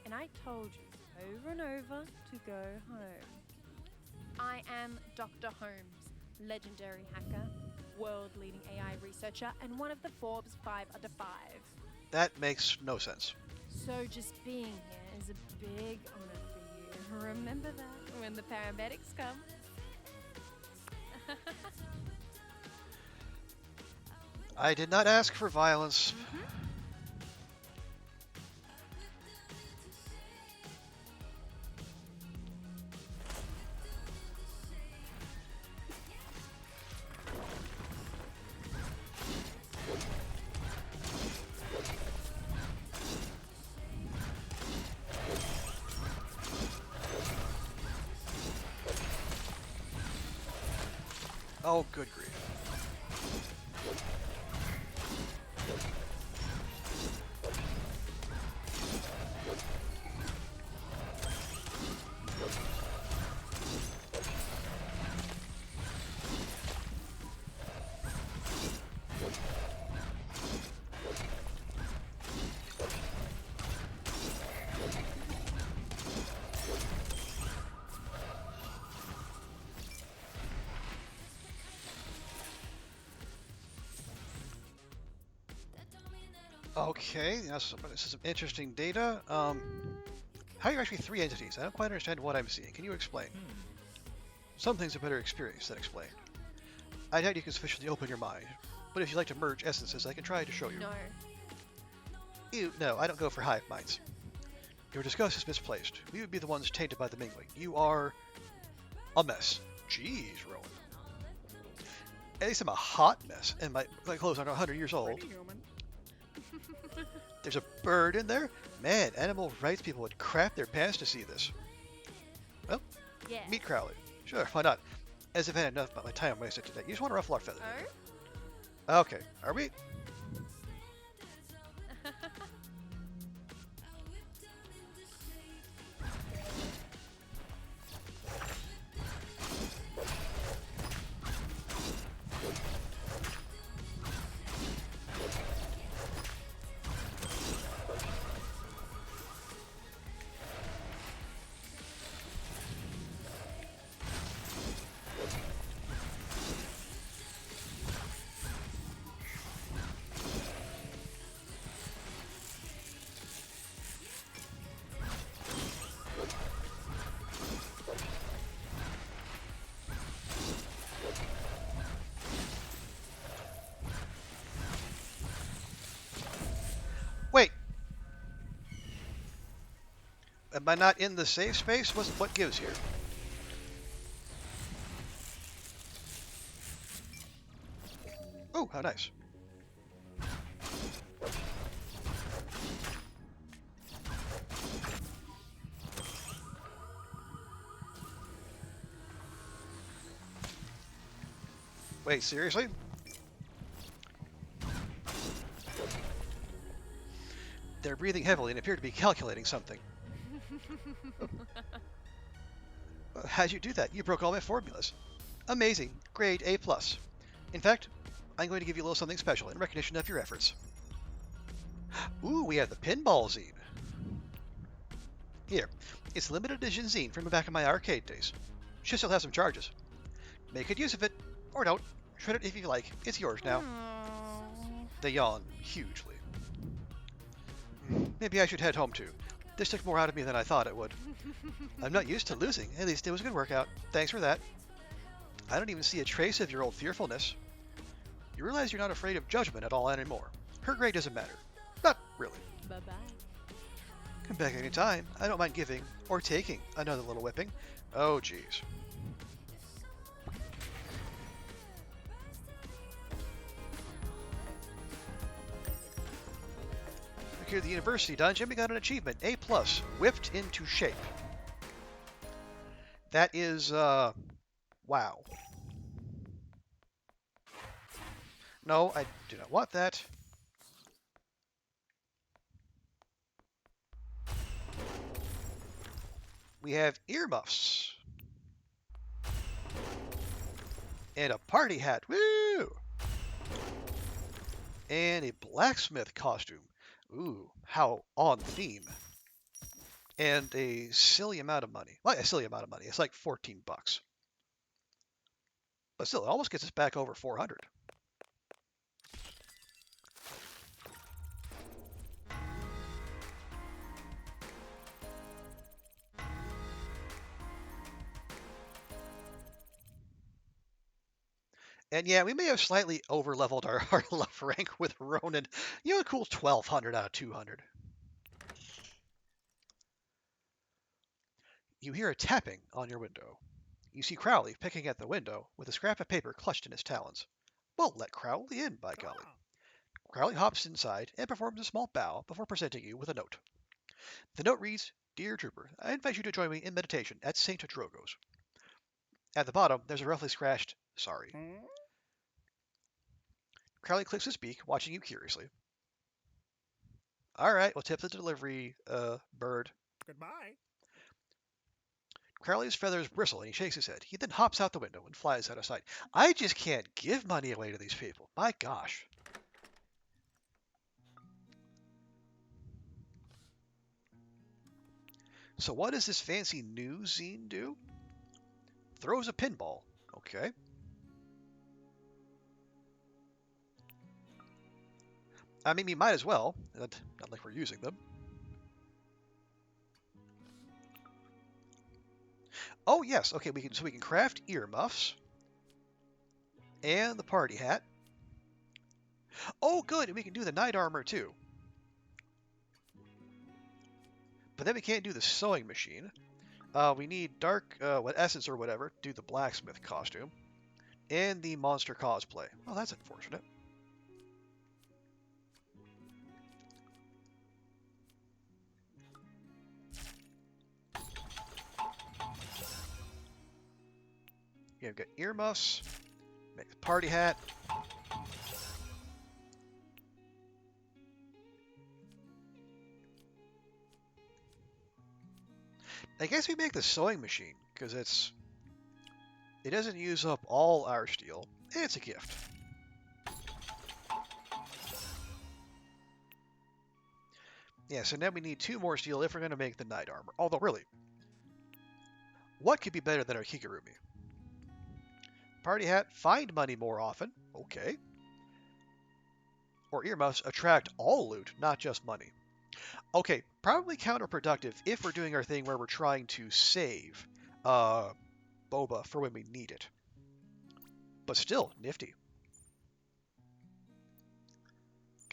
And I told you over and over to go home. I am Dr. Holmes, legendary hacker, world-leading AI researcher, and one of the Forbes 5 under 5. That makes no sense. So just being here is a big honor for you. Remember that when the paramedics come. I did not ask for violence. Oh, good grief. Okay, this is some interesting data. How are you actually three entities? I don't quite understand what I'm seeing. Can you explain? Some things are better experienced than explained. I doubt you can sufficiently open your mind, but if you'd like to merge essences, I can try to show you. No. No, I don't go for hive minds. Your disgust is misplaced. We would be the ones tainted by the mingling. You are a mess. Jeez, Rowan. At least I'm a hot mess, and my clothes aren't 100 years old. There's a bird in there? Man, animal rights people would crap their pants to see this. Well, Yeah. meet Crowley. Sure, why not? As if I had enough about my time wasted today. You just want to ruffle our feathers. Oh? Okay, are we? Wait! Am I not in the safe space? What gives here? Oh, how nice. Wait, seriously? They're breathing heavily and appear to be calculating something. How'd you do that? You broke all my formulas. Amazing. Grade A+. In fact, I'm going to give you a little something special in recognition of your efforts. Ooh, we have the pinball zine. Here, it's a limited edition zine from the back of my arcade days. Should still have some charges. Make good use of it, or don't. Shred it if you like. It's yours now. They yawn hugely. Maybe I should head home too. This took more out of me than I thought it would. I'm not used to losing. At least it was a good workout. Thanks for that. I don't even see a trace of your old fearfulness. You realize you're not afraid of judgment at all anymore. Her grade doesn't matter. Not really. Bye-bye. Come back any time. I don't mind giving or taking another little whipping. Oh, jeez. cleared the university dungeon, we got an achievement. A+, whipped into shape. That is, wow. No, I do not want that. We have earmuffs. And a party hat. Woo! And a blacksmith costume. Ooh, how on theme. And a silly amount of money. Well, a silly amount of money. It's like 14 bucks. But still, it almost gets us back over 400. And yeah, we may have slightly over-leveled our love rank with Ronan. You know, a cool 1200 out of 200. You hear a tapping on your window. You see Crowley picking at the window with a scrap of paper clutched in his talons. Well, let Crowley in, by golly. Crowley hops inside and performs a small bow before presenting you with a note. The note reads, Dear Trooper, I invite you to join me in meditation at St. Drogo's. At the bottom, there's a roughly scratched, sorry. Crowley clicks his beak, watching you curiously. All right, we'll tip the delivery, bird. Goodbye. Crowley's feathers bristle and he shakes his head. He then hops out the window and flies out of sight. I just can't give money away to these people. My gosh. So what does this fancy new zine do? Throws a pinball. Okay. I mean, we might as well. Not like we're using them. Oh yes, okay. We can craft earmuffs and the party hat. Oh good, and we can do the knight armor too. But then we can't do the sewing machine. We need dark essence or whatever to do the blacksmith costume and the monster cosplay. Oh, that's unfortunate. Yeah, we've got earmuffs, make the party hat. I guess we make the sewing machine because it doesn't use up all our steel. And it's a gift. Yeah, so now we need 2 more steel if we're going to make the knight armor. Although, really, what could be better than our Kigurumi? Party hat, find money more often. Okay. Or earmuffs, attract all loot, not just money. Okay, probably counterproductive if we're doing our thing where we're trying to save boba for when we need it. But still, nifty.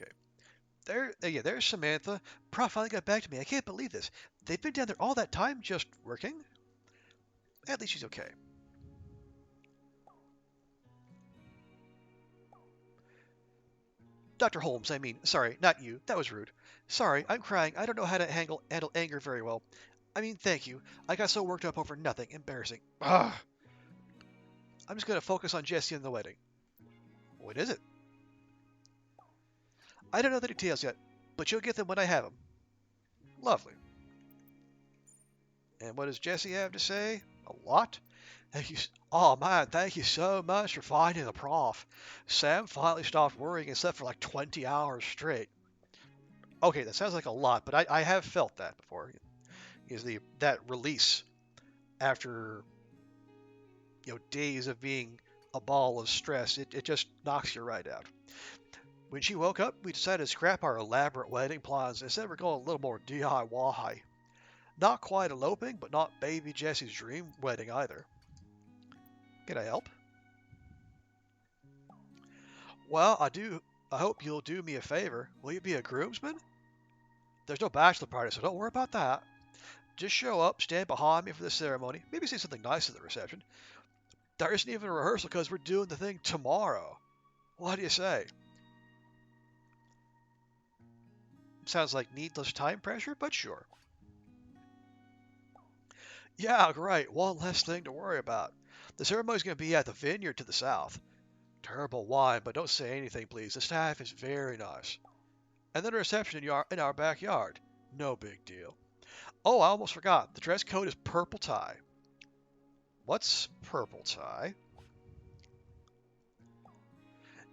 Okay. There's Samantha. Prof finally got back to me. I can't believe this. They've been down there all that time just working? At least she's okay. Dr. Holmes, I mean, sorry, not you. That was rude. Sorry, I'm crying. I don't know how to handle anger very well. I mean, thank you. I got so worked up over nothing. Embarrassing. Ugh. I'm just going to focus on Jesse and the wedding. When is it? I don't know the details yet, but you'll get them when I have them. Lovely. And what does Jesse have to say? A lot? Thank you. Oh man, thank you so much for finding the prof. Sam finally stopped worrying and slept for like 20 hours straight. Okay, that sounds like a lot, but I have felt that before. Is that release after days of being a ball of stress, it just knocks you right out. When she woke up, we decided to scrap our elaborate wedding plans. Instead, we're going a little more DIY. Not quite eloping, but not baby Jesse's dream wedding either. Can I help? Well, I hope you'll do me a favor. Will you be a groomsman? There's no bachelor party, so don't worry about that. Just show up, stand behind me for the ceremony, maybe say something nice at the reception. There isn't even a rehearsal because we're doing the thing tomorrow. What do you say? Sounds like needless time pressure, but sure. Yeah, great. One less thing to worry about. The ceremony's going to be at the vineyard to the south. Terrible wine, but don't say anything, please. The staff is very nice. And then a reception in our backyard. No big deal. Oh, I almost forgot. The dress code is purple tie. What's purple tie?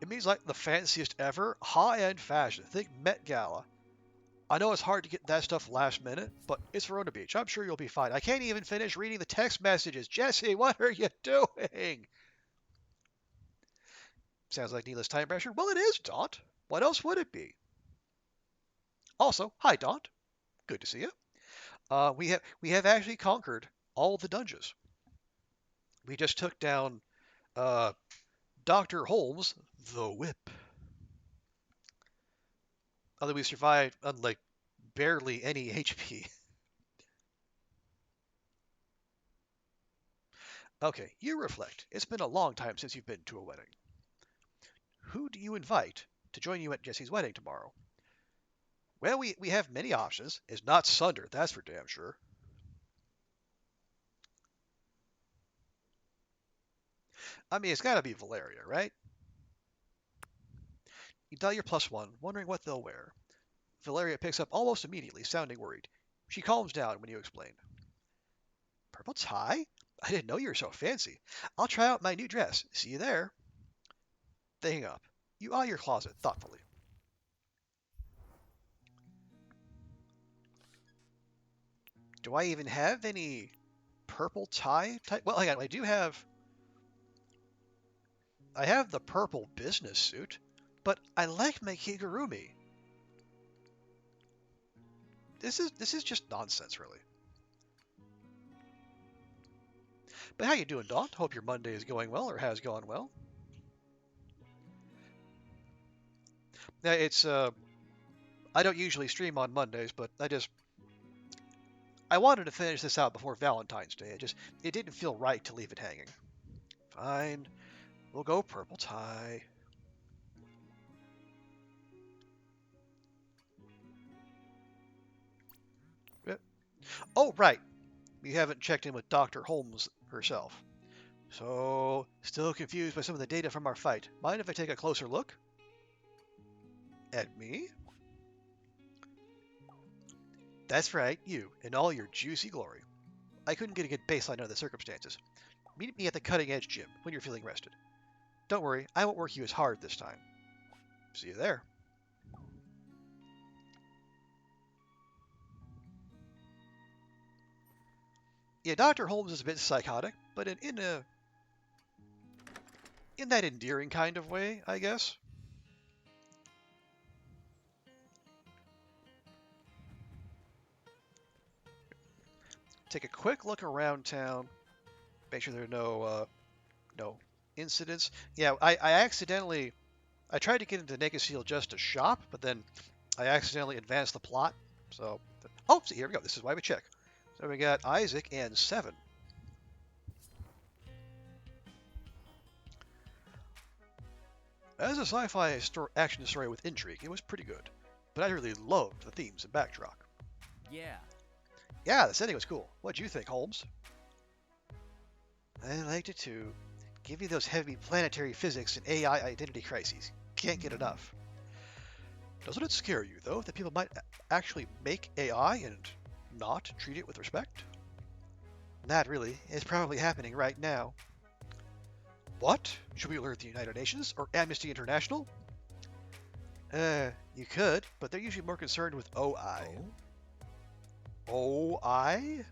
It means like the fanciest ever, high-end fashion. Think Met Gala. I know it's hard to get that stuff last minute, but it's Verona Beach. I'm sure you'll be fine. I can't even finish reading the text messages. Jesse, what are you doing? Sounds like needless time pressure. Well, it is, Daunt. What else would it be? Also, hi, Daunt. Good to see you. We have actually conquered all the dungeons. We just took down uh, Dr. Holmes, the Whip. Although we survived, unlike barely any HP. Okay, you reflect. It's been a long time since you've been to a wedding. Who do you invite to join you at Jesse's wedding tomorrow? Well, we have many options. It's not Sunder, that's for damn sure. I mean, it's gotta be Valeria, right? You dial your +1, wondering what they'll wear. Valeria picks up almost immediately, sounding worried. She calms down when you explain. Purple tie? I didn't know you were so fancy. I'll try out my new dress. See you there. They hang up. You eye your closet thoughtfully. Do I even have any purple tie type? Well, hang on. I have the purple business suit, but I like my kigurumi. This is just nonsense, really. But how you doing, Dawn? Hope your Monday is going well or has gone well. Now it's I don't usually stream on Mondays, but I wanted to finish this out before Valentine's Day. It didn't feel right to leave it hanging. Fine. We'll go purple tie. Oh, right. We haven't checked in with Dr. Holmes herself. So, still confused by some of the data from our fight. Mind if I take a closer look? At me? That's right, you, in all your juicy glory. I couldn't get a good baseline under the circumstances. Meet me at the cutting edge gym when you're feeling rested. Don't worry, I won't work you as hard this time. See you there. Yeah, Dr. Holmes is a bit psychotic, but in that endearing kind of way, I guess. Take a quick look around town. Make sure there are no incidents. Yeah, I tried to get into Naked Steel just to shop, but then I accidentally advanced the plot. So, see, here we go. This is why we check. So we got Isaac and 7. As a sci-fi action story with intrigue, it was pretty good. But I really loved the themes and backdrop. Yeah. Yeah, the setting was cool. What'd you think, Holmes? I liked it too. Give me those heavy planetary physics and AI identity crises. Can't get enough. Doesn't it scare you, though, that people might actually make AI and not treat it with respect? That really is probably happening right now. What? Should we alert the United Nations or Amnesty International? You could, but they're usually more concerned with OI. OI?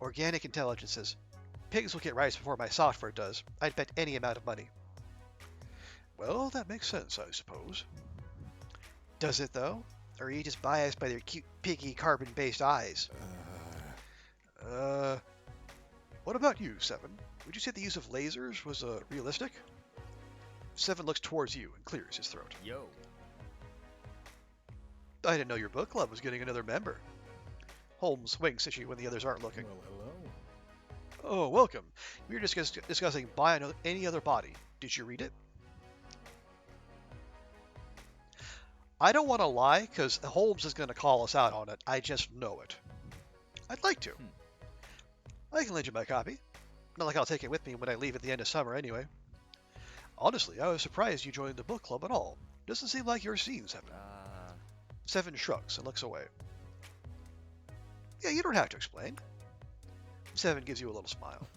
Organic intelligence says, pigs will get rice before my software does. I'd bet any amount of money. Well, that makes sense, I suppose. Does it, though? Or are you just biased by their cute, piggy, carbon-based eyes? What about you, 7? Would you say the use of lasers was realistic? 7 looks towards you and clears his throat. Yo. I didn't know your book club was getting another member. Holmes winks at you when the others aren't looking. Well, hello. Oh, welcome. We were discussing Buy Any Other Body. Did you read it? I don't want to lie, because Holmes is going to call us out on it. I just know it. I'd like to. I can lend you my copy. Not like I'll take it with me when I leave at the end of summer anyway. Honestly, I was surprised you joined the book club at all. Doesn't seem like your scene, Seven. Seven shrugs and looks away. Yeah, you don't have to explain. Seven gives you a little smile.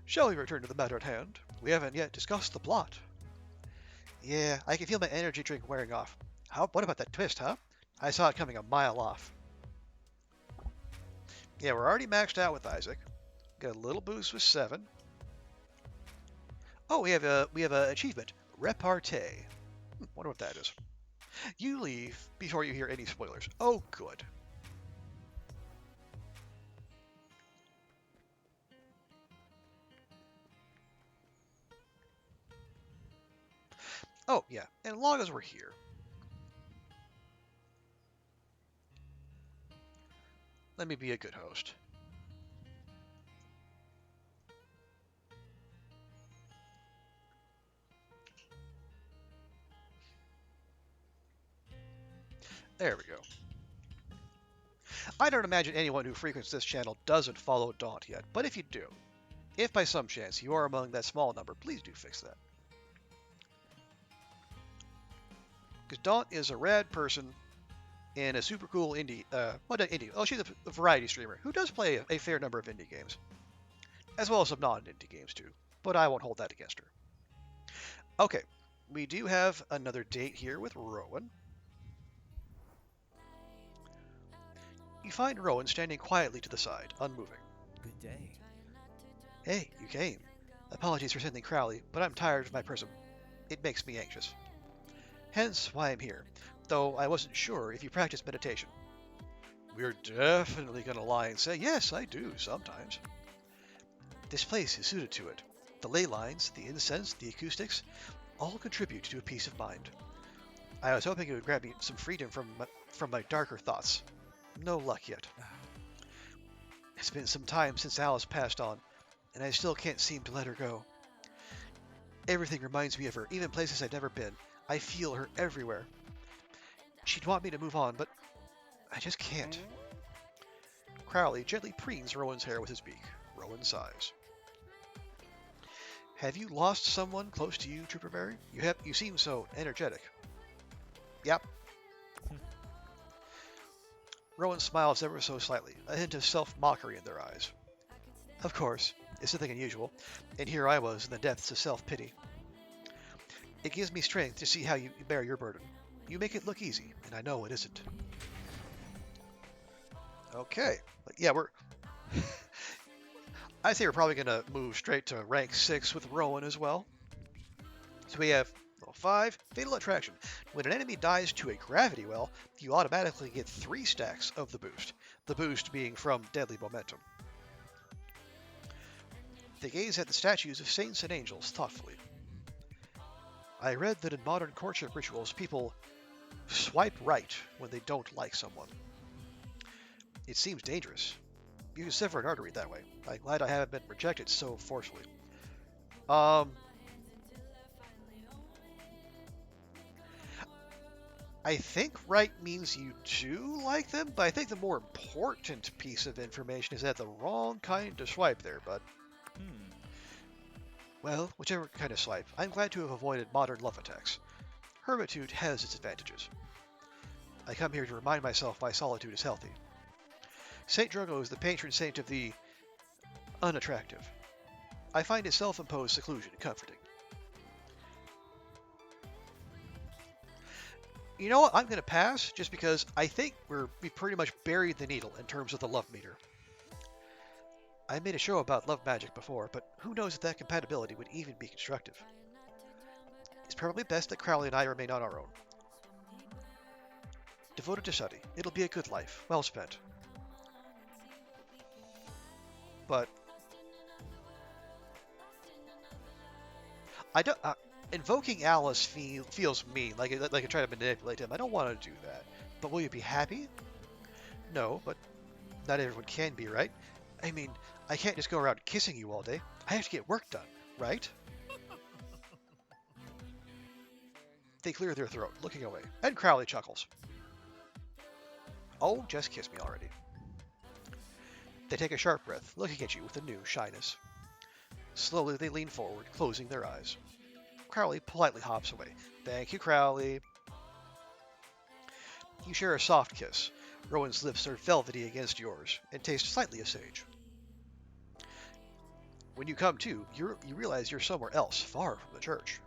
Shall we return to the matter at hand? We haven't yet discussed the plot. Yeah, I can feel my energy drink wearing off. What about that twist, huh? I saw it coming a mile off. Yeah, we're already maxed out with Isaac. Got a little boost with 7. Oh, we have a achievement. Repartee. Wonder what that is. You leave before you hear any spoilers. Oh, good. Oh, yeah, and as long as we're here. Let me be a good host. There we go. I don't imagine anyone who frequents this channel doesn't follow Daunt yet, but if you do, if by some chance you are among that small number, please do fix that. Because Daunt is a rad person and a super cool indie, she's a variety streamer who does play a fair number of indie games, as well as some non-indie games too, but I won't hold that against her. Okay, we do have another date here with Rowan. You find Rowan standing quietly to the side, unmoving. Good day. Hey, you came. Apologies for sending Crowley, but I'm tired of my prism. It makes me anxious. Hence why I'm here, though I wasn't sure if you practice meditation. We're definitely going to lie and say, yes, I do, sometimes. This place is suited to it. The ley lines, the incense, the acoustics, all contribute to a peace of mind. I was hoping it would grant me some freedom from my darker thoughts. No luck yet. It's been some time since Alice passed on, and I still can't seem to let her go. Everything reminds me of her, even places I've never been. I feel her everywhere. She'd want me to move on, but I just can't. Crowley gently preens Rowan's hair with his beak. Rowan sighs. Have you lost someone close to you, Trooper Barry? You seem so energetic. Yep. Rowan smiles ever so slightly, a hint of self-mockery in their eyes. Of course, it's nothing unusual, and here I was in the depths of self-pity. It gives me strength to see how you bear your burden. You make it look easy, and I know it isn't. Okay, but yeah, I think we're probably going to move straight to rank 6 with Rowan as well. So we have level 5, Fatal Attraction. When an enemy dies to a gravity well, you automatically get 3 stacks of the boost being from Deadly Momentum. They gaze at the statues of saints and angels thoughtfully. I read that in modern courtship rituals, people swipe right when they don't like someone. It seems dangerous. You can sever an artery that way. I'm glad I haven't been rejected so forcefully. I think right means you do like them, but I think the more important piece of information is that the wrong kind of swipe there, bud. Well, whichever kind of swipe, I'm glad to have avoided modern love attacks. Hermitude has its advantages. I come here to remind myself why solitude is healthy. Saint Drogo is the patron saint of the unattractive. I find his self-imposed seclusion comforting. You know what? I'm going to pass just because I think we pretty much buried the needle in terms of the love meter. I made a show about love magic before, but who knows if that compatibility would even be constructive. It's probably best that Crowley and I remain on our own. Devoted to study, it'll be a good life, well spent. But I don't. Invoking Alice feels mean, like I try to manipulate him. I don't want to do that. But will you be happy? No, but not everyone can be, right? I mean, I can't just go around kissing you all day. I have to get work done, right? They clear their throat, looking away, and Crowley chuckles. Oh, just kiss me already. They take a sharp breath, looking at you with a new shyness. Slowly they lean forward, closing their eyes. Crowley politely hops away. Thank you, Crowley. You share a soft kiss. Rowan's lips are velvety against yours, and taste slightly of sage. When you come to, you realize you're somewhere else, far from the church.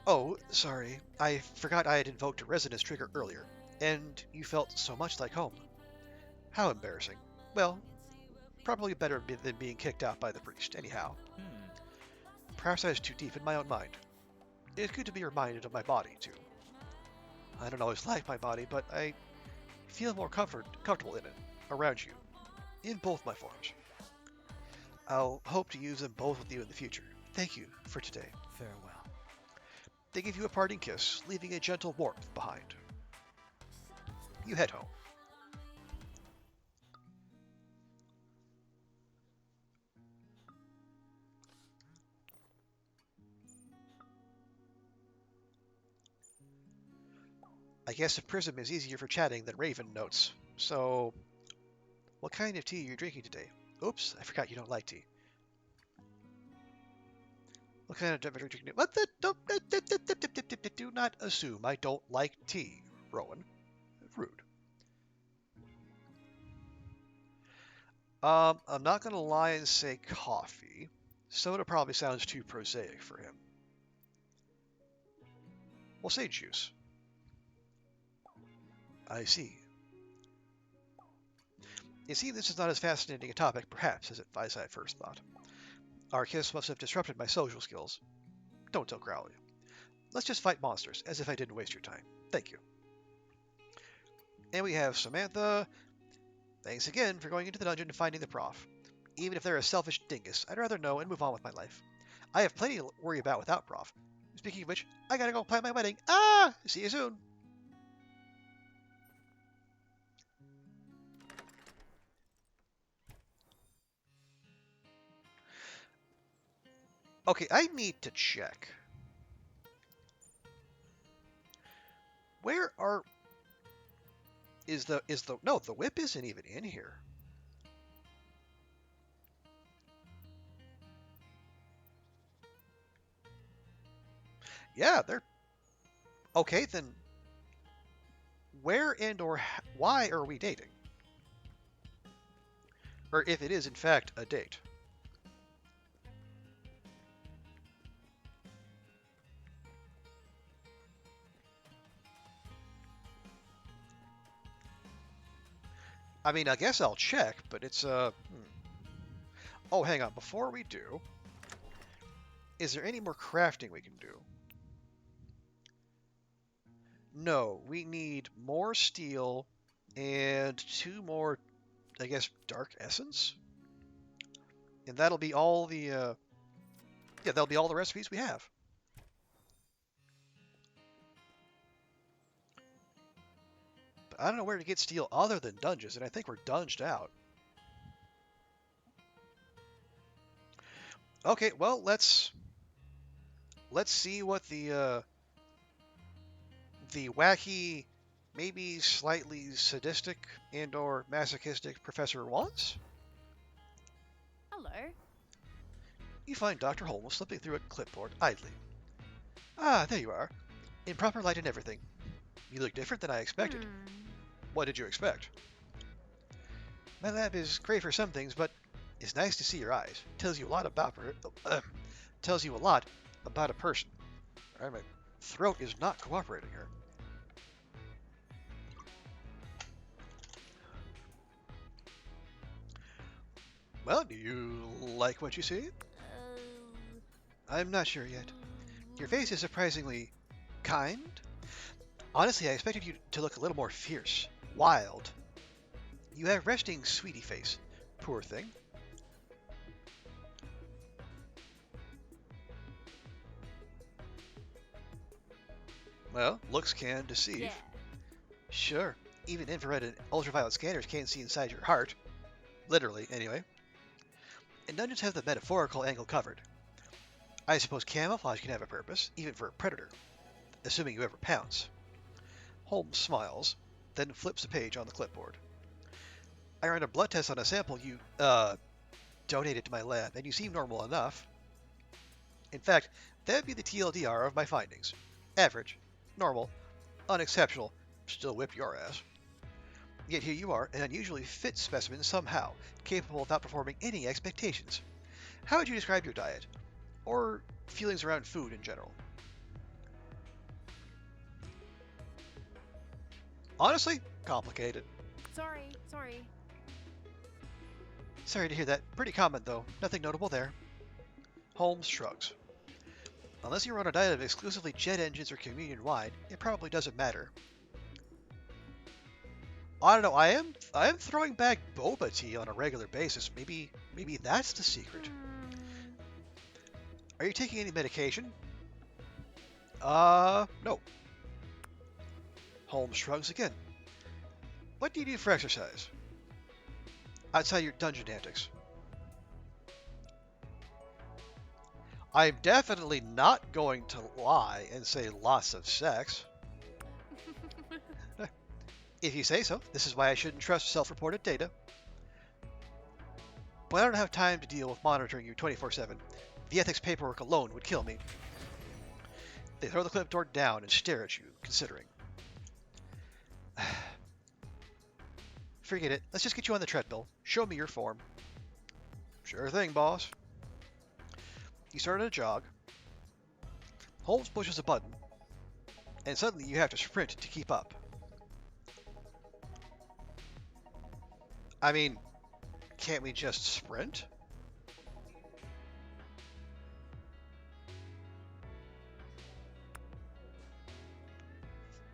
Oh, sorry. I forgot I had invoked a resonance trigger earlier, and you felt so much like home. How embarrassing. Well, probably better than being kicked out by the priest, anyhow. Perhaps I was too deep in my own mind. It's good to be reminded of my body, too. I don't always like my body, but I feel more comfortable in it, around you, in both my forms. I'll hope to use them both with you in the future. Thank you for today. Farewell. They give you a parting kiss, leaving a gentle warmth behind. You head home. I guess a prism is easier for chatting than Raven notes. So, what kind of tea are you drinking today? Oops, I forgot you don't like tea. What kind of temperature do you what the do not assume I don't like tea, Rowan. Rude. I'm not gonna lie and say coffee. Soda probably sounds too prosaic for him. We'll say juice. I see. You see, this is not as fascinating a topic, perhaps, as I first thought. Our kiss must have disrupted my social skills. Don't tell Crowley. Let's just fight monsters, as if I didn't waste your time. Thank you. And we have Samantha. Thanks again for going into the dungeon and finding the prof. Even if they're a selfish dingus, I'd rather know and move on with my life. I have plenty to worry about without prof. Speaking of which, I gotta go plan my wedding. Ah! See you soon. Okay, I need to check. Where are... No, the whip isn't even in here. Yeah, they're... Okay, then... Where and or why are we dating? Or if it is, in fact, a date. I mean, I guess I'll check, but it's, Oh, hang on. Before we do, is there any more crafting we can do? No, we need more steel and 2 more, I guess, dark essence? And that'll be all the, yeah, that'll be all the recipes we have. But I don't know where to get steel other than dungeons, and I think we're dunged out. Okay, well, let's see what the wacky, maybe slightly sadistic and or masochistic professor wants. Hello. You find Dr. Holmes slipping through a clipboard idly. Ah, there you are. In proper light and everything. You look different than I expected. What did you expect? My lab is great for some things, but it's nice to see your eyes. Tells you a lot about tells you a lot about a person. All right, my throat is not cooperating here. Well, do you like what you see? I'm not sure yet. Your face is surprisingly kind. Honestly, I expected you to look a little more fierce, wild. You have resting sweetie face. Poor thing. Well, looks can deceive. Yeah. Sure, even infrared and ultraviolet scanners can't see inside your heart. Literally, anyway. And dungeons have the metaphorical angle covered. I suppose camouflage can have a purpose, even for a predator. assuming you ever pounce. Holmes smiles, then flips a page on the clipboard. I ran a blood test on a sample you, donated to my lab, and you seem normal enough. In fact, that'd be the TLDR of my findings. Average, normal, unexceptional, still whip your ass. Yet here you are, an unusually fit specimen somehow, capable of outperforming any expectations. How would you describe your diet? Or feelings around food in general? Honestly, complicated. Sorry. Sorry to hear that. Pretty common, though. Nothing notable there. Holmes shrugs. Unless you're on a diet of exclusively jet engines or communion wine, it probably doesn't matter. I don't know. I am throwing back boba tea on a regular basis. Maybe that's the secret. Are you taking any medication? No. Holmes shrugs again. What do you do for exercise? Outside your dungeon antics. I'm definitely not going to lie and say lots of sex. If you say so, this is why I shouldn't trust self-reported data. But I don't have time to deal with monitoring you 24/7. The ethics paperwork alone would kill me. They throw the clipboard down and stare at you, considering. Forget it. Let's just get you on the treadmill. Show me your form. Sure thing, boss. You started a jog. Holmes pushes a button, and suddenly you have to sprint to keep up. I mean, can't we just sprint?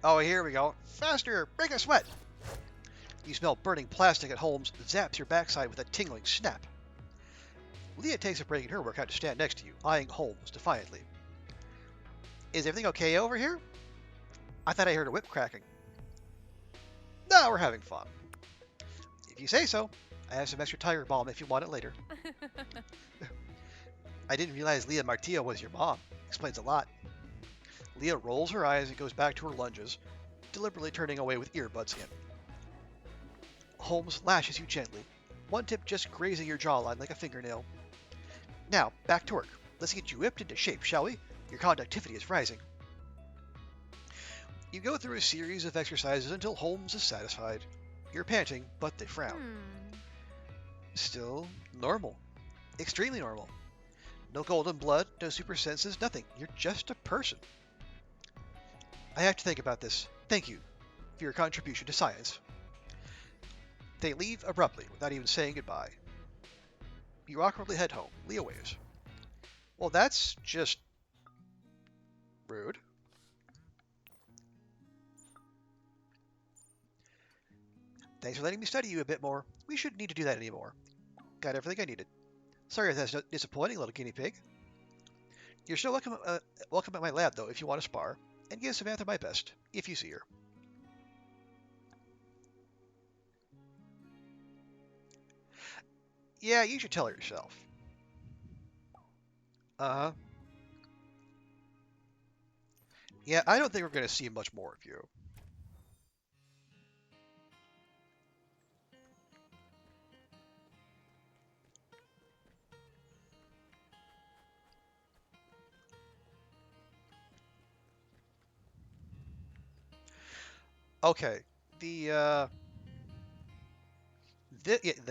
Oh, here we go. Faster! Break a sweat! You smell burning plastic at Holmes, zaps your backside with a tingling snap. Leah takes a break in her workout to stand next to you, eyeing Holmes defiantly. Is everything okay over here? I thought I heard a whip cracking. No, we're having fun. If you say so. I have some extra tiger balm if you want it later. I didn't realize Leah Martillo was your mom. Explains a lot. Leah rolls her eyes and goes back to her lunges, deliberately turning away with earbuds in. Holmes lashes you gently, one tip just grazing your jawline like a fingernail. Now, back to work. Let's get you whipped into shape, shall we? Your conductivity is rising. You go through a series of exercises until Holmes is satisfied. You're panting, but they frown. Still normal. Extremely normal. No golden blood, no super senses, nothing. You're just a person. I have to think about this. Thank you for your contribution to science. They leave abruptly without even saying goodbye. You awkwardly head home. Leah waves. Well, that's just rude. Thanks for letting me study you a bit more. We shouldn't need to do that anymore. Got everything I needed. Sorry if that's disappointing, little guinea pig. You're still welcome at my lab, though, if you want to spar, and give Samantha my best, if you see her. Yeah, you should tell her yourself. Uh-huh. Yeah, I don't think we're going to see much more of you. Okay, the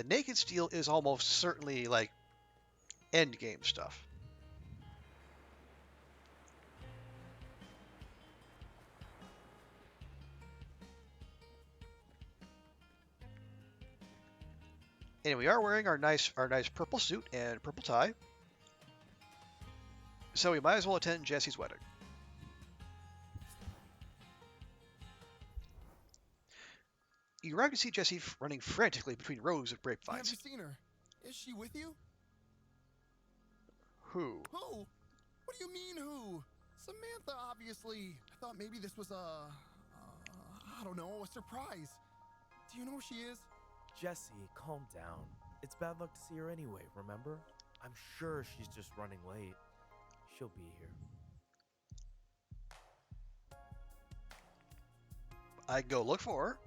naked steel is almost certainly like end game stuff. And we are wearing our nice purple suit and purple tie, so we might as well attend Jesse's wedding. You arrive to see Jesse running frantically between rows of grapevines. Have you seen her? Is she with you? Who? Who? What do you mean who? Samantha, obviously. I thought maybe this was I don't know, a surprise. Do you know where she is? Jesse, calm down. It's bad luck to see her anyway, remember? I'm sure she's just running late. She'll be here. I can go look for her.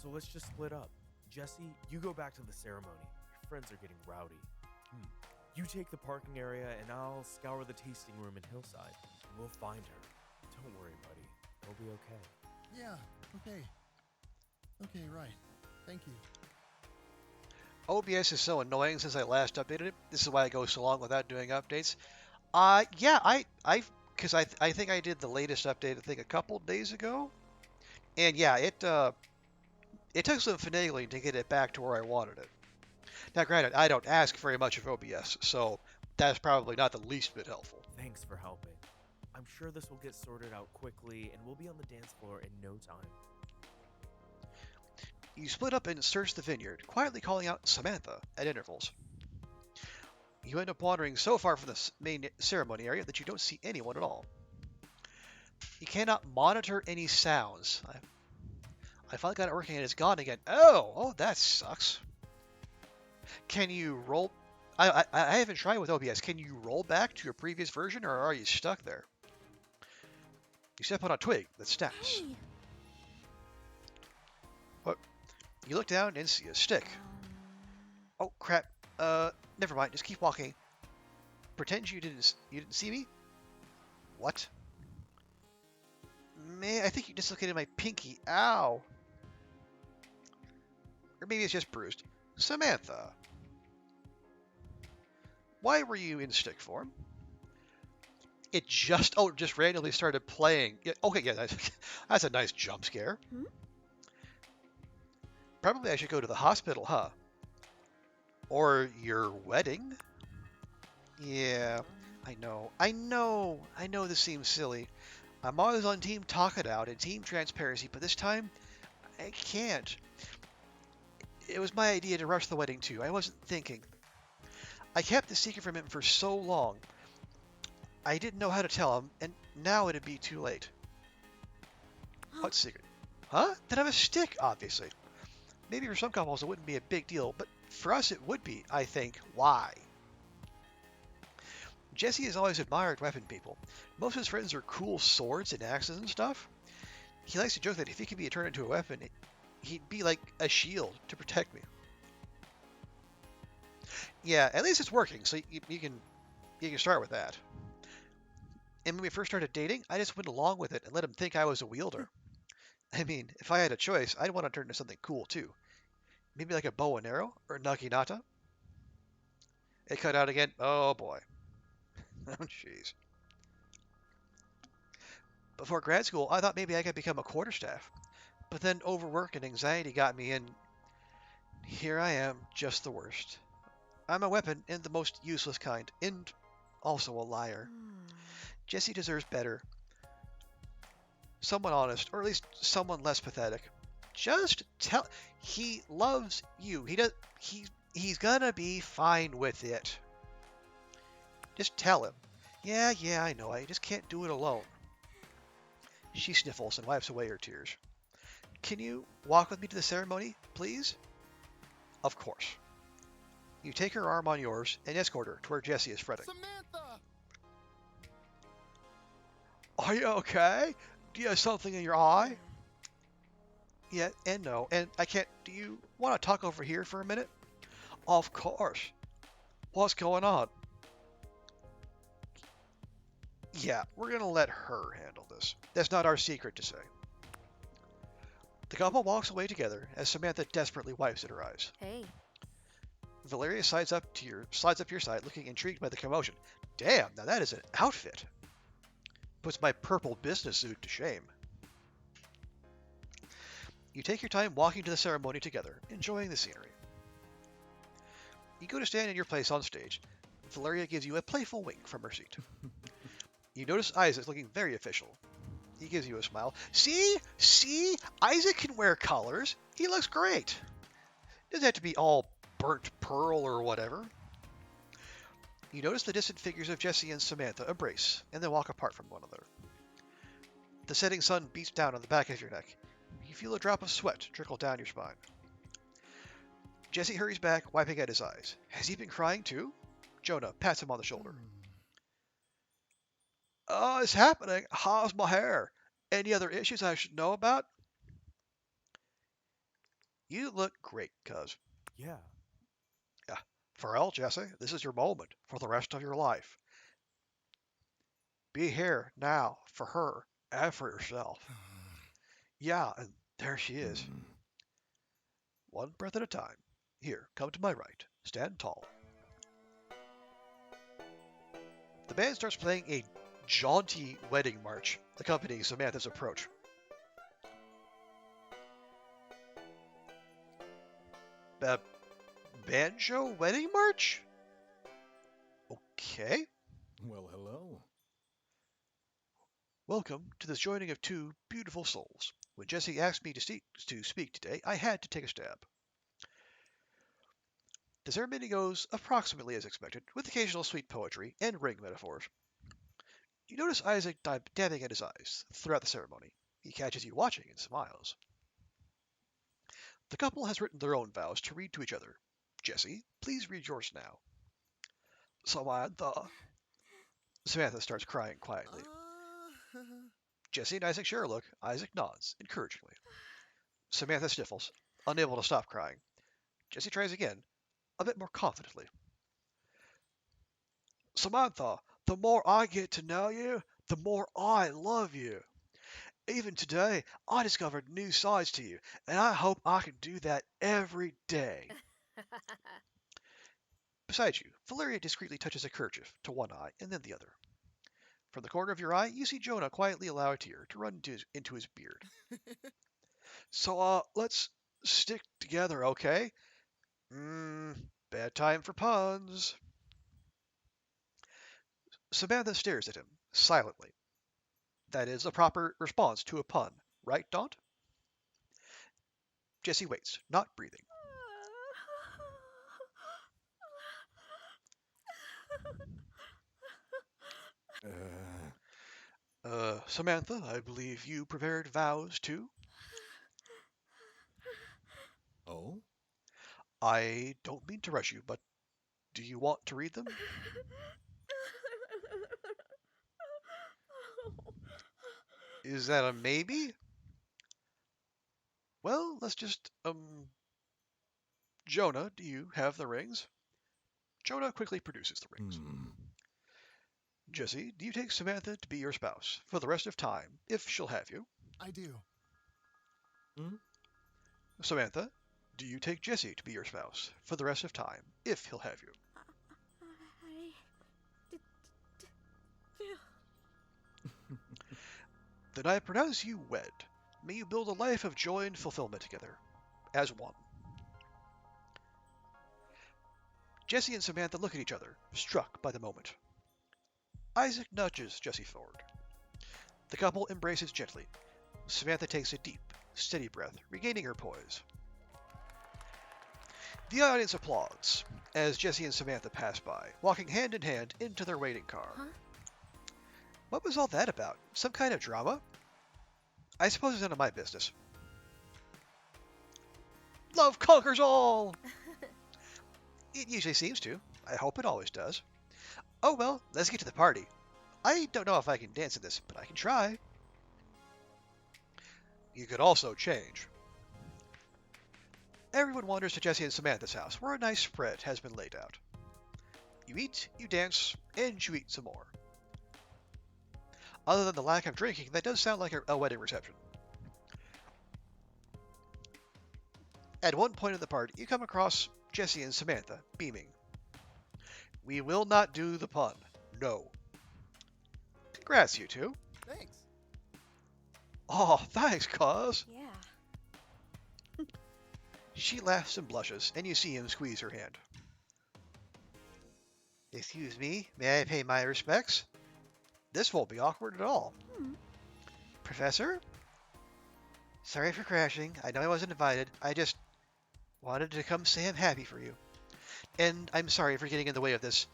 So let's just split up. Jesse, you go back to the ceremony. Your friends are getting rowdy. You take the parking area, and I'll scour the tasting room in Hillside. We'll find her. Don't worry, buddy. It'll be okay. Yeah, okay. Okay, right. Thank you. OBS is so annoying since I last updated it. This is why I go so long without doing updates. Yeah, because I think I did the latest update, I think a couple days ago. And yeah, it took some finagling to get it back to where I wanted it. Now, granted, I don't ask very much of OBS, so that's probably not the least bit helpful. Thanks for helping. I'm sure this will get sorted out quickly, and we'll be on the dance floor in no time. You split up and search the vineyard, quietly calling out Samantha at intervals. You end up wandering so far from the main ceremony area that you don't see anyone at all. You cannot monitor any sounds. I finally got it working and it's gone again. Oh, that sucks. Can you roll? I haven't tried with OBS. Can you roll back to your previous version, or are you stuck there? You step on a twig that snaps. Hey. What? You look down and see a stick. Oh crap. Never mind. Just keep walking. Pretend you didn't see me. What? Man, I think you dislocated my pinky. Ow. Or maybe it's just bruised. Samantha. Why were you in stick form? It just randomly started playing. Yeah, okay, yeah, that's a nice jump scare. Hmm? Probably I should go to the hospital, huh? Or your wedding? Yeah, I know this seems silly. I'm always on team talk it out and team transparency, but this time I can't. It was my idea to rush the wedding too. I wasn't thinking. I kept the secret from him for so long. I didn't know how to tell him, and now it'd be too late. What secret? Huh? That I'm a stick, obviously. Maybe for some couples it wouldn't be a big deal, but for us it would be, I think. Why? Jesse has always admired weapon people. Most of his friends are cool swords and axes and stuff. He likes to joke that if he could be turned into a weapon, he'd be like a shield to protect me. Yeah, at least it's working, so you can start with that. And when we first started dating, I just went along with it and let him think I was a wielder. I mean, if I had a choice, I'd want to turn into something cool too. Maybe like a bow and arrow or a naginata. It cut out again. Oh boy. Oh jeez. Before grad school, I thought maybe I could become a quarterstaff. But then overwork and anxiety got me, and here I am, just the worst. I'm a weapon and the most useless kind, and also a liar. Jesse deserves better. Someone honest, or at least someone less pathetic. Just tell. He loves you. He's gonna be fine with it. Just tell him. Yeah, I know. I just can't do it alone. She sniffles and wipes away her tears. Can you walk with me to the ceremony, please? Of course. You take her arm on yours and escort her to where Jesse is fretting. Samantha! Are you okay? Do you have something in your eye? Yeah, and no. And I can't. Do you want to talk over here for a minute? Of course. What's going on? Yeah, we're going to let her handle this. That's not our secret to say. The couple walks away together as Samantha desperately wipes at her eyes. Hey. Valeria slides up to your side, looking intrigued by the commotion. Damn, now that is an outfit. Puts my purple business suit to shame. You take your time walking to the ceremony together, enjoying the scenery. You go to stand in your place on stage. Valeria gives you a playful wink from her seat. You notice Isaac looking very official. He gives you a smile. See? Isaac can wear colors. He looks great. Doesn't have to be all burnt pearl or whatever. You notice the distant figures of Jesse and Samantha embrace, and then walk apart from one another. The setting sun beats down on the back of your neck. You feel a drop of sweat trickle down your spine. Jesse hurries back, wiping at his eyes. Has he been crying too? Jonah pats him on the shoulder. Oh, it's happening. How's my hair? Any other issues I should know about? You look great, cuz. Yeah. Yeah. Pharrell, Jesse, this is your moment for the rest of your life. Be here now for her and for yourself. Yeah, and there she is. One breath at a time. Here, come to my right. Stand tall. The band starts playing a jaunty wedding march, accompanying Samantha's approach. Banjo wedding march? Okay. Well, hello. Welcome to this joining of two beautiful souls. When Jesse asked me to speak today, I had to take a stab. The ceremony goes approximately as expected, with occasional sweet poetry and ring metaphors. You notice Isaac dabbing at his eyes throughout the ceremony. He catches you watching and smiles. The couple has written their own vows to read to each other. Jesse, please read yours now. Samantha starts crying quietly. Jesse and Isaac share a look. Isaac nods encouragingly. Samantha sniffles, unable to stop crying. Jesse tries again, a bit more confidently. Samantha, the more I get to know you, the more I love you. Even today, I discovered new sides to you, and I hope I can do that every day. Beside you, Valeria discreetly touches a kerchief to one eye and then the other. From the corner of your eye, you see Jonah quietly allow a tear to run into his beard. So, let's stick together, okay? Bad time for puns. Samantha stares at him, silently. That is a proper response to a pun, right, Daunt? Jesse waits, not breathing. Samantha, I believe you prepared vows too? Oh? I don't mean to rush you, but do you want to read them? Is that a maybe? Well, let's just, Jonah, do you have the rings? Jonah quickly produces the rings. Jesse, do you take Samantha to be your spouse for the rest of time, if she'll have you? I do. Samantha, do you take Jesse to be your spouse for the rest of time, if he'll have you? Then I pronounce you wed. May you build a life of joy and fulfillment together, as one. Jesse and Samantha look at each other, struck by the moment. Isaac nudges Jesse forward. The couple embraces gently. Samantha takes a deep, steady breath, regaining her poise. The audience applauds as Jesse and Samantha pass by, walking hand in hand into their waiting car. Huh? What was all that about? Some kind of drama? I suppose it's none of my business. Love conquers all! It usually seems to. I hope it always does. Oh well, let's get to the party. I don't know if I can dance in this, but I can try. You could also change. Everyone wanders to Jesse and Samantha's house, where a nice spread has been laid out. You eat, you dance, and you eat some more. Other than the lack of drinking, that does sound like a wedding reception. At one point in the party, you come across Jesse and Samantha, beaming. We will not do the pun. No. Congrats, you two. Thanks. Oh, thanks, cuz. Yeah. She laughs and blushes, and you see him squeeze her hand. Excuse me, may I pay my respects? This won't be awkward at all. Professor? Sorry for crashing. I know I wasn't invited. I just wanted to come say I'm happy for you. And I'm sorry for getting in the way of this.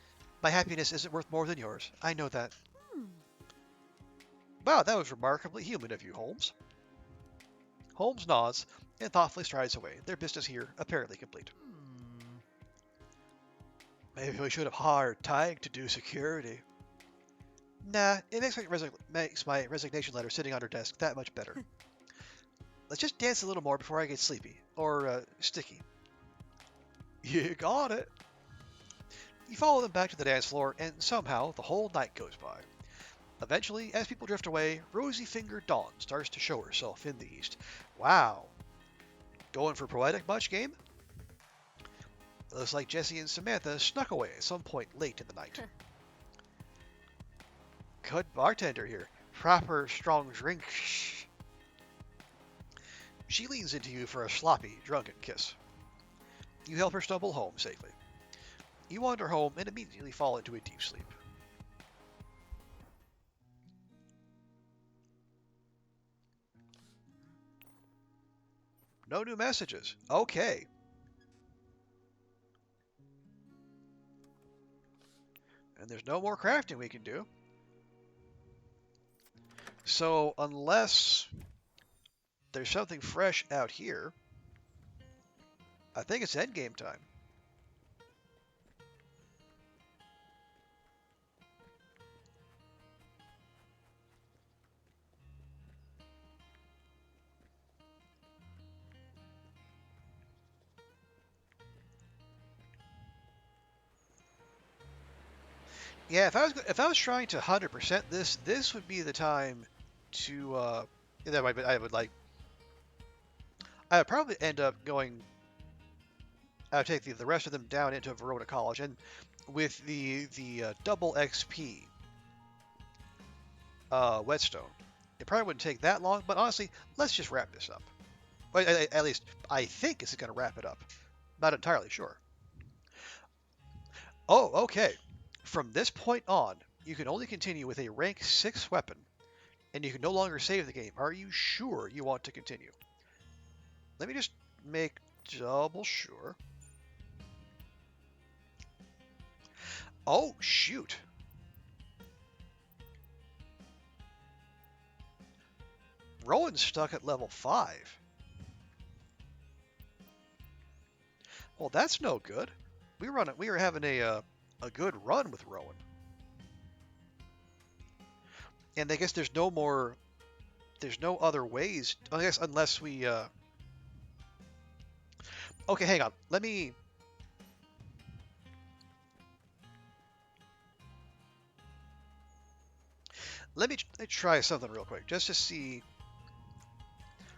My happiness isn't worth more than yours. I know that. Wow, that was remarkably human of you, Holmes. Holmes nods and thoughtfully strides away, their business here apparently complete. Maybe we should have hired Tig to do security. Nah, it makes my resignation letter sitting on her desk that much better. Let's just dance a little more before I get sleepy. Or, sticky. You got it. You follow them back to the dance floor, and somehow the whole night goes by. Eventually, as people drift away, rosy-fingered Dawn starts to show herself in the east. Wow. Going for poetic much, game? It looks like Jesse and Samantha snuck away at some point late in the night. Good bartender here. Proper strong drink. She leans into you for a sloppy, drunken kiss. You help her stumble home safely. You wander home and immediately fall into a deep sleep. No new messages. Okay. And there's no more crafting we can do. So unless there's something fresh out here, I think it's endgame time. Yeah, if I was trying to 100% this would be the time to I would probably end up going. I would take the rest of them down into Verona College, and with the double XP whetstone, it probably wouldn't take that long. But honestly, let's just wrap this up. Well, at least I think it's going to wrap it up. Not entirely sure. Oh, okay. From this point on, you can only continue with a rank 6 weapon, and you can no longer save the game. Are you sure you want to continue? Let me just make double sure. Oh, shoot. Rowan's stuck at level 5. Well, that's no good. We were having a good run with Rowan. And I guess there's no other ways. I guess unless we Okay, hang on. Let me try something real quick just to see.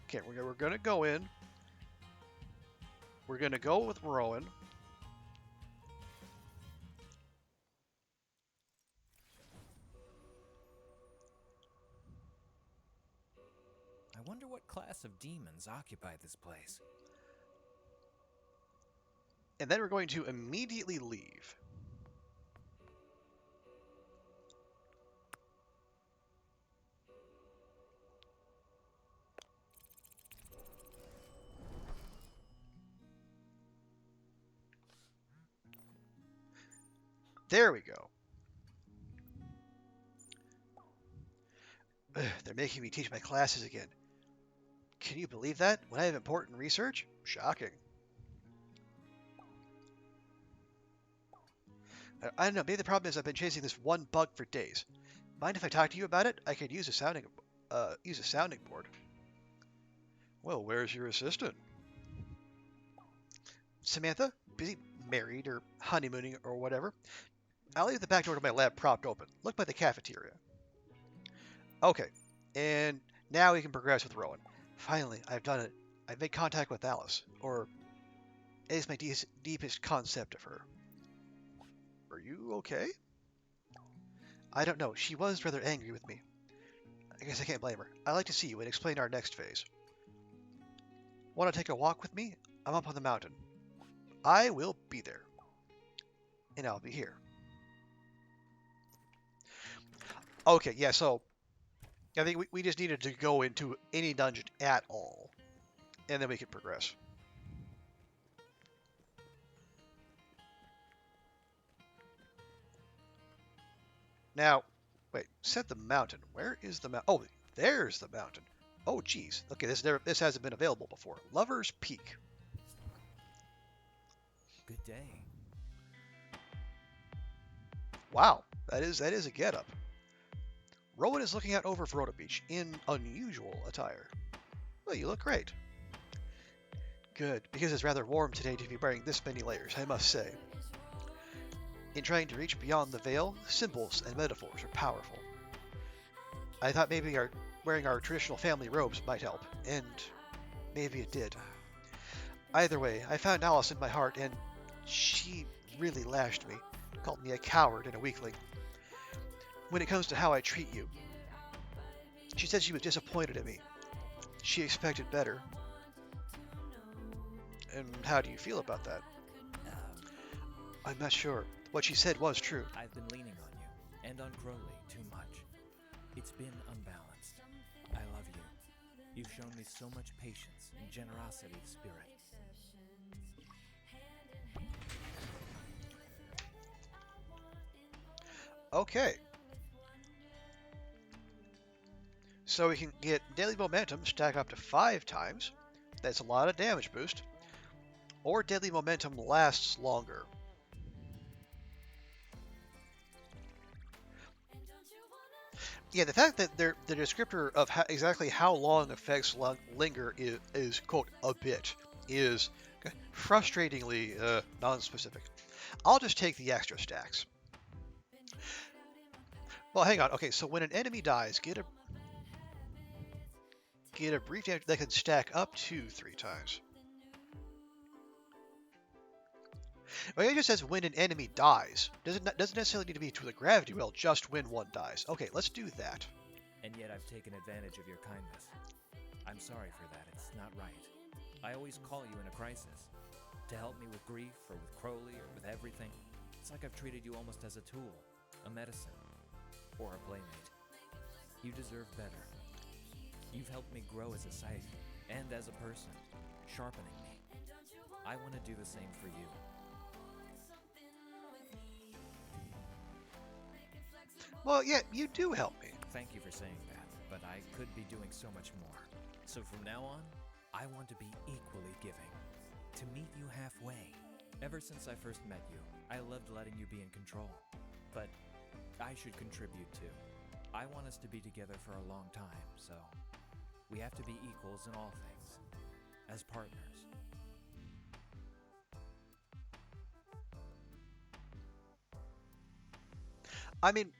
Okay, we're going to go in. We're going to go with Rowan. I wonder what class of demons occupy this place. And then we're going to immediately leave. There we go. They're making me teach my classes again. Can you believe that? When I have important research? Shocking. I don't know. Maybe the problem is I've been chasing this one bug for days. Mind if I talk to you about it? I could use a sounding board. Well, where's your assistant? Samantha? Busy married or honeymooning or whatever. I'll leave the back door to my lab propped open. Look by the cafeteria. Okay, and now we can progress with Rowan. Finally, I've done it. I've made contact with Alice, or at least my deepest concept of her. Are you okay? I don't know. She was rather angry with me. I guess I can't blame her. I'd like to see you and explain our next phase. Want to take a walk with me? I'm up on the mountain. I will be there. And I'll be here. Okay, yeah, so I think we just needed to go into any dungeon at all. And then we could progress. Now, wait, set the mountain. Where is the mountain? Oh, there's the mountain. Oh, geez. Okay, this hasn't been available before. Lover's Peak. Good day. Wow, that is a getup. Rowan is looking out over Verona Beach in unusual attire. Well, you look great. Good, because it's rather warm today to be wearing this many layers, I must say. In trying to reach beyond the veil, symbols and metaphors are powerful. I thought maybe wearing our traditional family robes might help, and maybe it did. Either way, I found Alice in my heart, and she really lashed me, called me a coward and a weakling. When it comes to how I treat you, she said she was disappointed in me. She expected better. And how do you feel about that? I'm not sure. What she said was true. I've been leaning on you, and on Crowley, too much. It's been unbalanced. I love you. You've shown me so much patience and generosity of spirit. Okay. So we can get daily momentum stack up to 5 times. That's a lot of damage boost. Or daily momentum lasts longer. Yeah, the fact that the descriptor of exactly how long effects linger is, quote, a bit, is frustratingly non-specific. I'll just take the extra stacks. Well, hang on. Okay, so when an enemy dies, get a brief damage that can stack up to 3 times. Well, it just says when an enemy dies. Doesn't necessarily need to be to the gravity well, just when one dies. Okay, let's do that. And yet I've taken advantage of your kindness. I'm sorry for that. It's not right. I always call you in a crisis. To help me with grief, or with Crowley, or with everything. It's like I've treated you almost as a tool, a medicine, or a playmate. You deserve better. You've helped me grow as a psyche, and as a person, sharpening me. I want to do the same for you. Well, yeah, you do help me. Thank you for saying that, but I could be doing so much more. So from now on, I want to be equally giving. To meet you halfway. Ever since I first met you, I loved letting you be in control. But I should contribute too. I want us to be together for a long time, so we have to be equals in all things. As partners. I mean,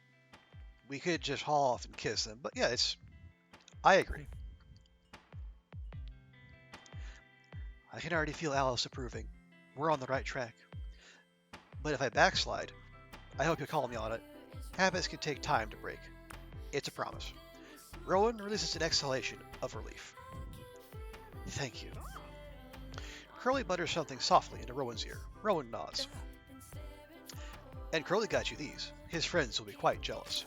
we could just haul off and kiss them, but yeah, I agree. I can already feel Alice approving. We're on the right track. But if I backslide, I hope you'll call me on it. Habits can take time to break. It's a promise. Rowan releases an exhalation of relief. Thank you. Crowley mutters something softly into Rowan's ear. Rowan nods. And Crowley got you these. His friends will be quite jealous.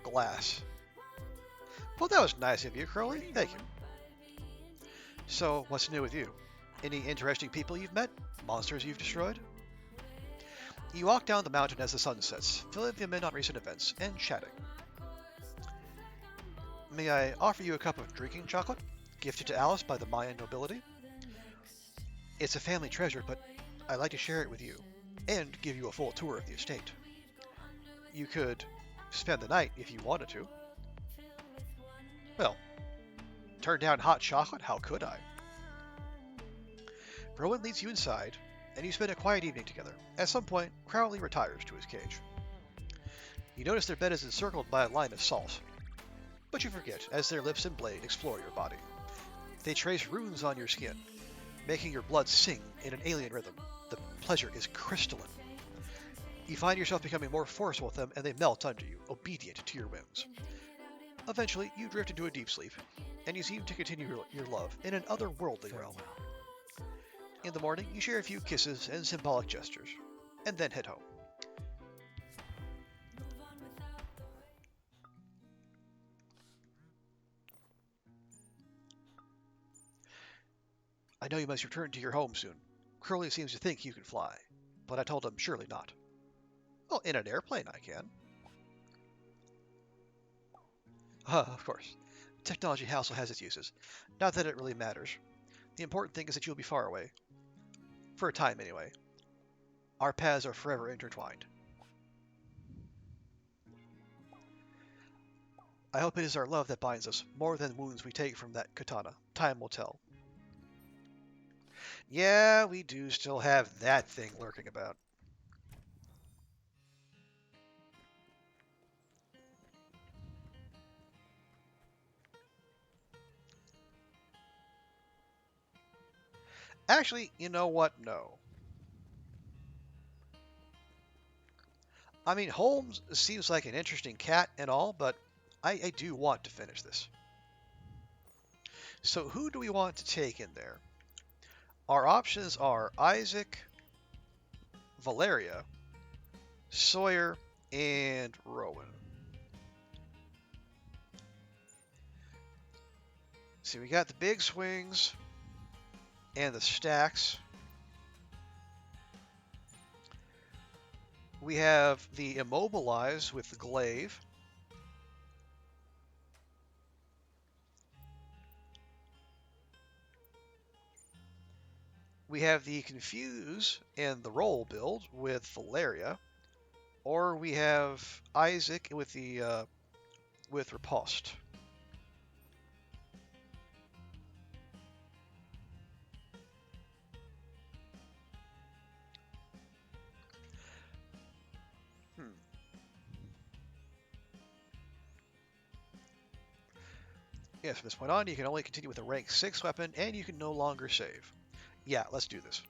Glass. Well, that was nice of you, Crowley. Thank you. So, what's new with you? Any interesting people you've met? Monsters you've destroyed? You walk down the mountain as the sun sets, filling them in on recent events and chatting. May I offer you a cup of drinking chocolate, gifted to Alice by the Mayan nobility? It's a family treasure, but I'd like to share it with you, and give you a full tour of the estate. You could spend the night if you wanted to. Well, turn down hot chocolate? How could I? Rowan leads you inside, and you spend a quiet evening together. At some point, Crowley retires to his cage. You notice their bed is encircled by a line of salt, but you forget as their lips and blade explore your body. They trace runes on your skin, making your blood sing in an alien rhythm. The pleasure is crystalline. You find yourself becoming more forceful with them, and they melt under you, obedient to your whims. Eventually, you drift into a deep sleep, and you seem to continue your love in an otherworldly realm. In the morning, you share a few kisses and symbolic gestures, and then head home. I know you must return to your home soon. Crowley seems to think you can fly, but I told him surely not. Well, in an airplane I can. Of course. Technology also has its uses. Not that it really matters. The important thing is that you'll be far away. For a time, anyway. Our paths are forever intertwined. I hope it is our love that binds us, more than wounds we take from that katana. Time will tell. Yeah, we do still have that thing lurking about. Actually, you know what? No. I mean, Holmes seems like an interesting cat and all, but I do want to finish this. So who do we want to take in there? Our options are Isaac, Valeria, Sawyer, and Rowan. See, we got the big swings and the stacks. We have the immobilize with the glaive. We have the confuse and the roll build with Valeria, or we have Isaac with the with riposte. Yes, from this point on, you can only continue with a rank 6 weapon, and you can no longer save. Yeah, let's do this.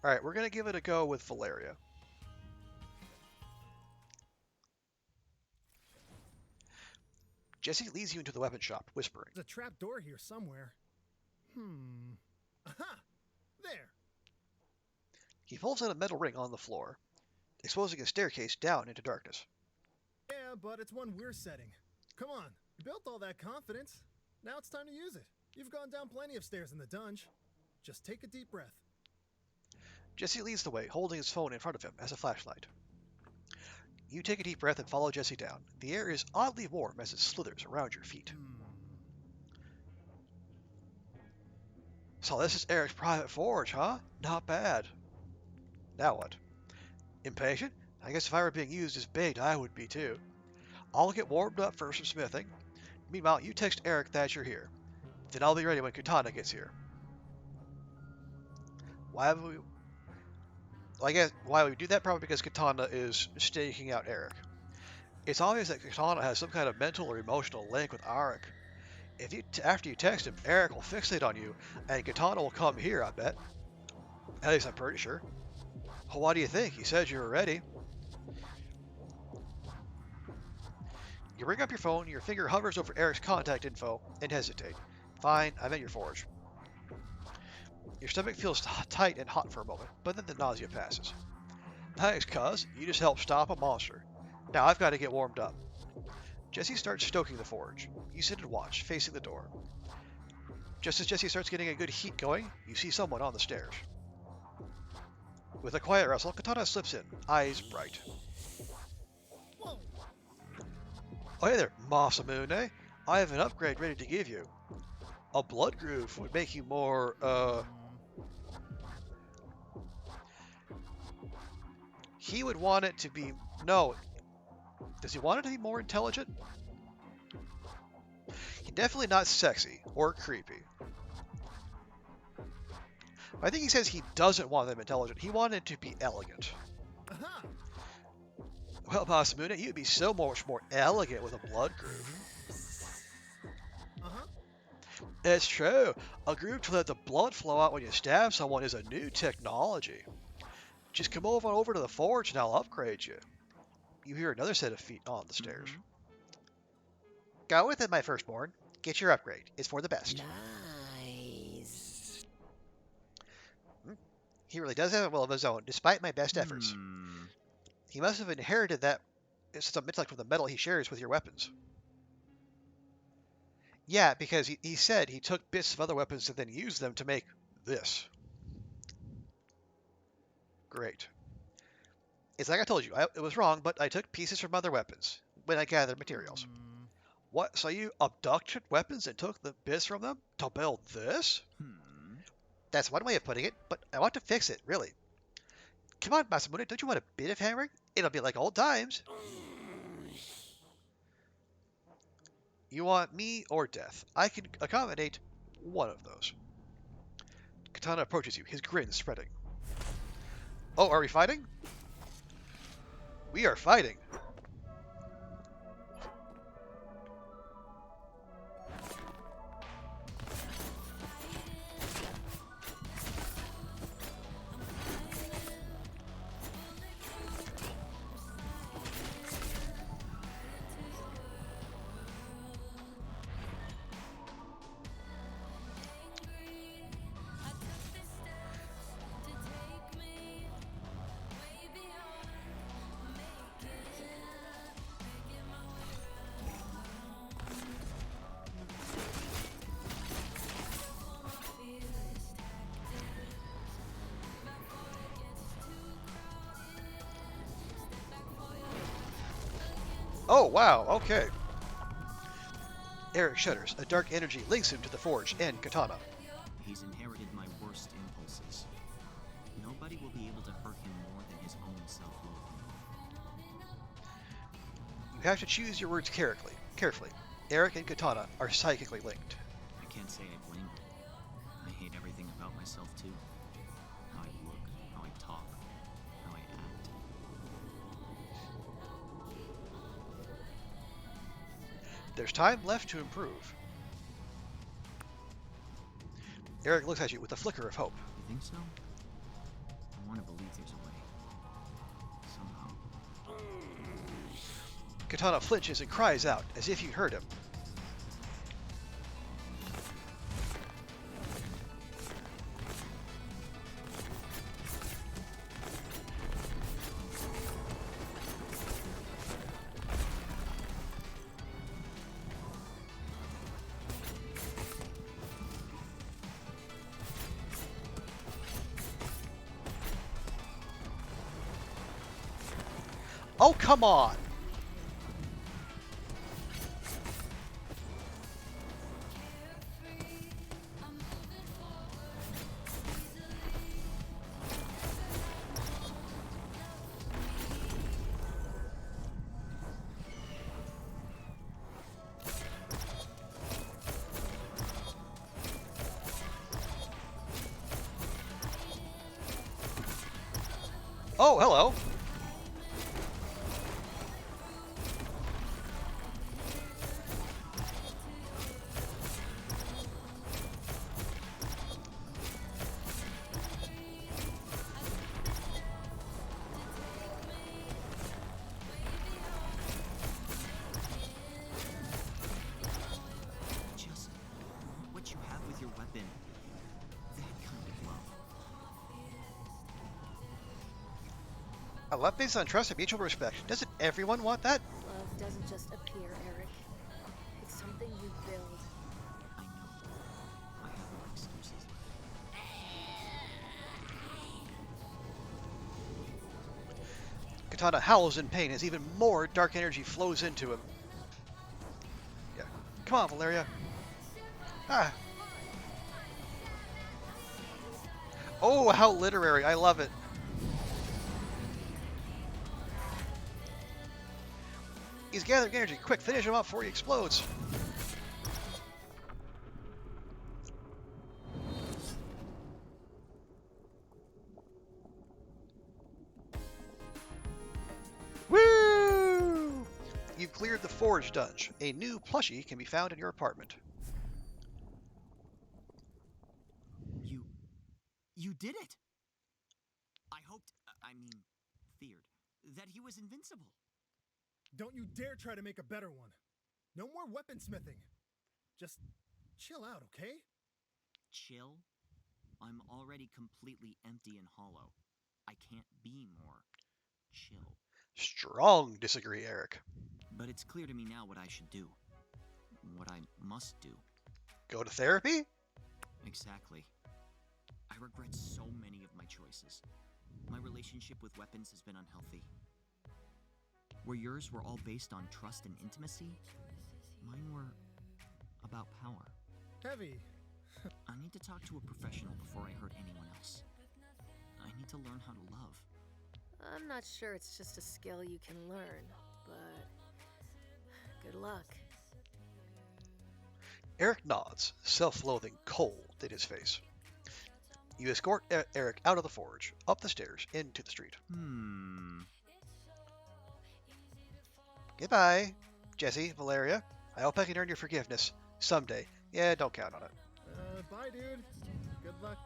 Alright, we're going to give it a go with Valeria. Jesse leads you into the weapon shop, whispering. There's a trap door here somewhere. Aha! There! He pulls out a metal ring on the floor, exposing a staircase down into darkness. Yeah, but it's one we're setting. Come on, you built all that confidence. Now it's time to use it. You've gone down plenty of stairs in the dungeon. Just take a deep breath. Jesse leads the way, holding his phone in front of him as a flashlight. You take a deep breath and follow Jesse down. The air is oddly warm as it slithers around your feet. So this is Eric's private forge, huh? Not bad. Now what? Impatient? I guess if I were being used as bait, I would be too. I'll get warmed up for some smithing. Meanwhile, you text Eric that you're here. Then I'll be ready when Katana gets here. Why would we do that? Probably because Katana is staking out Eric. It's obvious that Katana has some kind of mental or emotional link with Eric. After you text him, Eric will fixate on you, and Katana will come here, I bet. At least I'm pretty sure. Well, what do you think? He said you were ready. You bring up your phone, your finger hovers over Eric's contact info, and hesitate. Fine, I'm at your forge. Your stomach feels tight and hot for a moment, but then the nausea passes. Thanks, cuz. You just helped stop a monster. Now I've got to get warmed up. Jesse starts stoking the forge. You sit and watch, facing the door. Just as Jesse starts getting a good heat going, you see someone on the stairs. With a quiet rustle, Katana slips in, eyes bright. Whoa! Oh, hey there, Masamune. I have an upgrade ready to give you. A blood groove would make you more, He would want it to be... No. Does he want it to be more intelligent? Definitely not sexy or creepy. I think he says he doesn't want them intelligent. He wanted it to be elegant. Aha! Well, Masamune, you'd be so much more elegant with a blood groove. Uh-huh. It's true. A groove to let the blood flow out when you stab someone is a new technology. Just come over to the forge and I'll upgrade you. You hear another set of feet on the stairs. Go with it, my firstborn. Get your upgrade. It's for the best. Nice. He really does have a will of his own, despite my best efforts. He must have inherited that some intellect from the metal he shares with your weapons. Yeah, because he said he took bits of other weapons and then used them to make this. Great. It's like I told you, it was wrong, but I took pieces from other weapons when I gathered materials. What? So you abducted weapons and took the bits from them to build this? That's one way of putting it, but I want to fix it, really. Come on, Masamune, don't you want a bit of hammering? It'll be like old times. You want me or death? I can accommodate one of those. Katana approaches you, his grin spreading. Oh, are we fighting? We are fighting. Oh, wow, okay. Eric shudders. A dark energy links him to the forge and Katana. He's inherited my worst impulses. Nobody will be able to hurt him more than his own self-loathing. You have to choose your words carefully. Eric and Katana are psychically linked. I can't say I blame him. I hate everything about myself too. How I look, how I talk, how I act. There's time left to improve. Eric looks at you with a flicker of hope. You think so? I want to believe there's a way. Somehow. Katana flinches and cries out as if you heard him. Oh, come on! Oh, hello! Just what you have with your weapon. That kind of love. A love based on trust and mutual respect. Doesn't everyone want that? Love doesn't just appear, Eric. It's something you build. I know. I have no excuses left. Katana howls in pain as even more dark energy flows into him. Yeah. Come on, Valeria. Ah. Oh, how literary. I love it. He's gathering energy. Quick, finish him up before he explodes. Woo! You've cleared the forge dungeon. A new plushie can be found in your apartment. You did it! I hoped, feared, that he was invincible. Don't you dare try to make a better one. No more weaponsmithing. Just chill out, okay? Chill? I'm already completely empty and hollow. I can't be more chill. Strong disagree, Eric. But it's clear to me now what I should do. What I must do. Go to therapy? Exactly. I regret so many of my choices. My relationship with weapons has been unhealthy. Where yours were all based on trust and intimacy, Mine were about power. Heavy. I need to talk to a professional before I hurt anyone else. I need to learn how to love. I'm not sure it's just a skill you can learn, but good luck. Eric nods, self-loathing cold in his face. You escort Eric out of the forge, up the stairs, into the street. Goodbye, Jesse, Valeria. I hope I can earn your forgiveness someday. Yeah, don't count on it. Bye, dude. Good luck,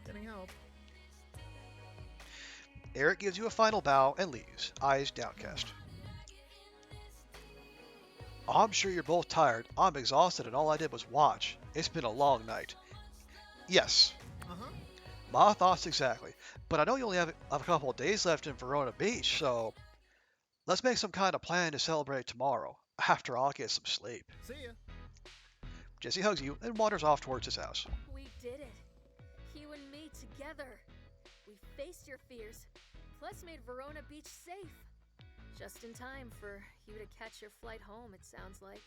getting help. Eric gives you a final bow and leaves, eyes downcast. I'm sure you're both tired. I'm exhausted and all I did was watch. It's been a long night. Yes. Uh-huh. My thoughts exactly. But I know you only have a couple of days left in Verona Beach, so let's make some kind of plan to celebrate tomorrow. After I'll get some sleep. See ya. Jesse hugs you and wanders off towards his house. We did it. You and me together. We faced your fears, plus made Verona Beach safe. Just in time for you to catch your flight home, it sounds like.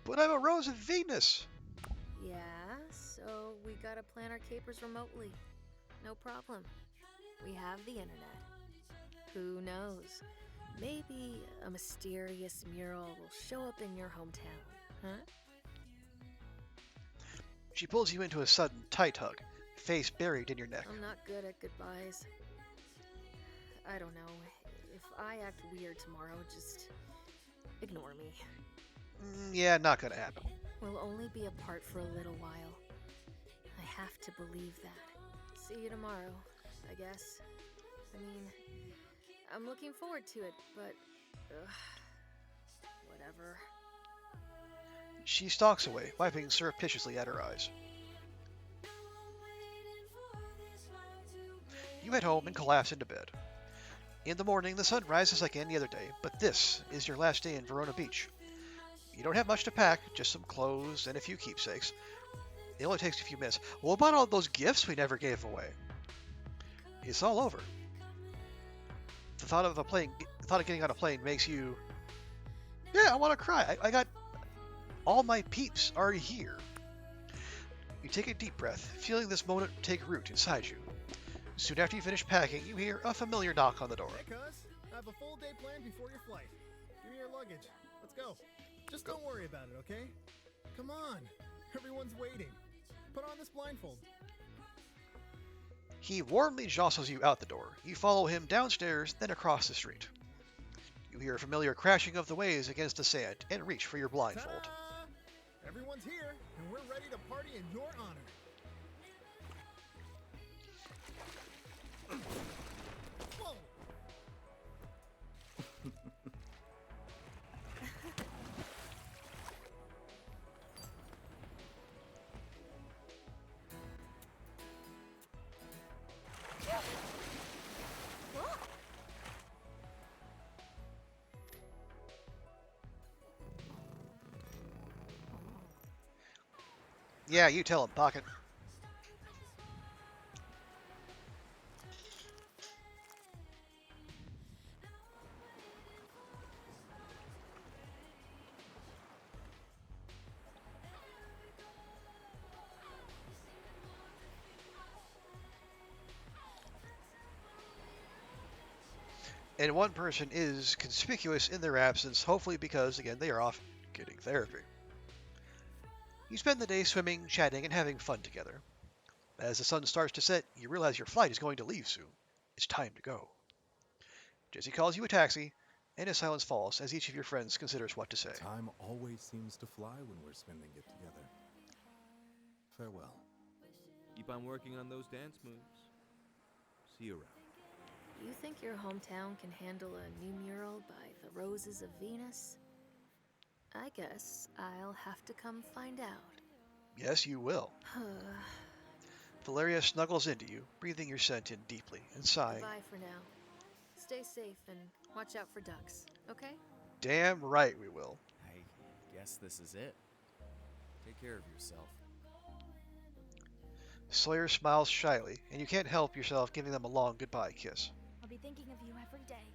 But I'm a Rose of Venus. Yeah, so we gotta plan our capers remotely. No problem. We have the internet. Who knows? Maybe a mysterious mural will show up in your hometown, huh? She pulls you into a sudden tight hug, face buried in your neck. I'm not good at goodbyes. I don't know. If I act weird tomorrow, just ignore me. Yeah, not gonna happen. We'll only be apart for a little while. I have to believe that. See you tomorrow, I guess. I mean, I'm looking forward to it, but... whatever. She stalks away, wiping surreptitiously at her eyes. You head home and collapse into bed. In the morning, the sun rises like any other day, but this is your last day in Verona Beach. You don't have much to pack, just some clothes and a few keepsakes. It only takes a few minutes. What about all those gifts we never gave away? It's all over. The thought of getting on a plane makes you... Yeah, I want to cry. I got... All my peeps are here. You take a deep breath, feeling this moment take root inside you. Soon after you finish packing, you hear a familiar knock on the door. Hey, cuz. I have a full day planned before your flight. Give me your luggage. Let's go. Just don't worry about it, okay? Come on. Everyone's waiting. Put on this blindfold. He warmly jostles you out the door. You follow him downstairs, then across the street. You hear a familiar crashing of the waves against the sand and reach for your blindfold. Ta-da! Everyone's here, and we're ready to party in your honor. Whoa! Yeah, you tell him, Pocket. And one person is conspicuous in their absence, hopefully because, again, they are off getting therapy. You spend the day swimming, chatting, and having fun together. As the sun starts to set, you realize your flight is going to leave soon. It's time to go. Jesse calls you a taxi, and a silence falls as each of your friends considers what to say. Time always seems to fly when we're spending it together. Farewell. Keep on working on those dance moves. See you around. You think your hometown can handle a new mural by the Roses of Venus? I guess I'll have to come find out. Yes, you will. Valeria snuggles into you, breathing your scent in deeply and sighing. Bye for now. Stay safe and watch out for ducks, okay? Damn right we will. I guess this is it. Take care of yourself. Sawyer smiles shyly, and you can't help yourself giving them a long goodbye kiss. I'll be thinking of you every day.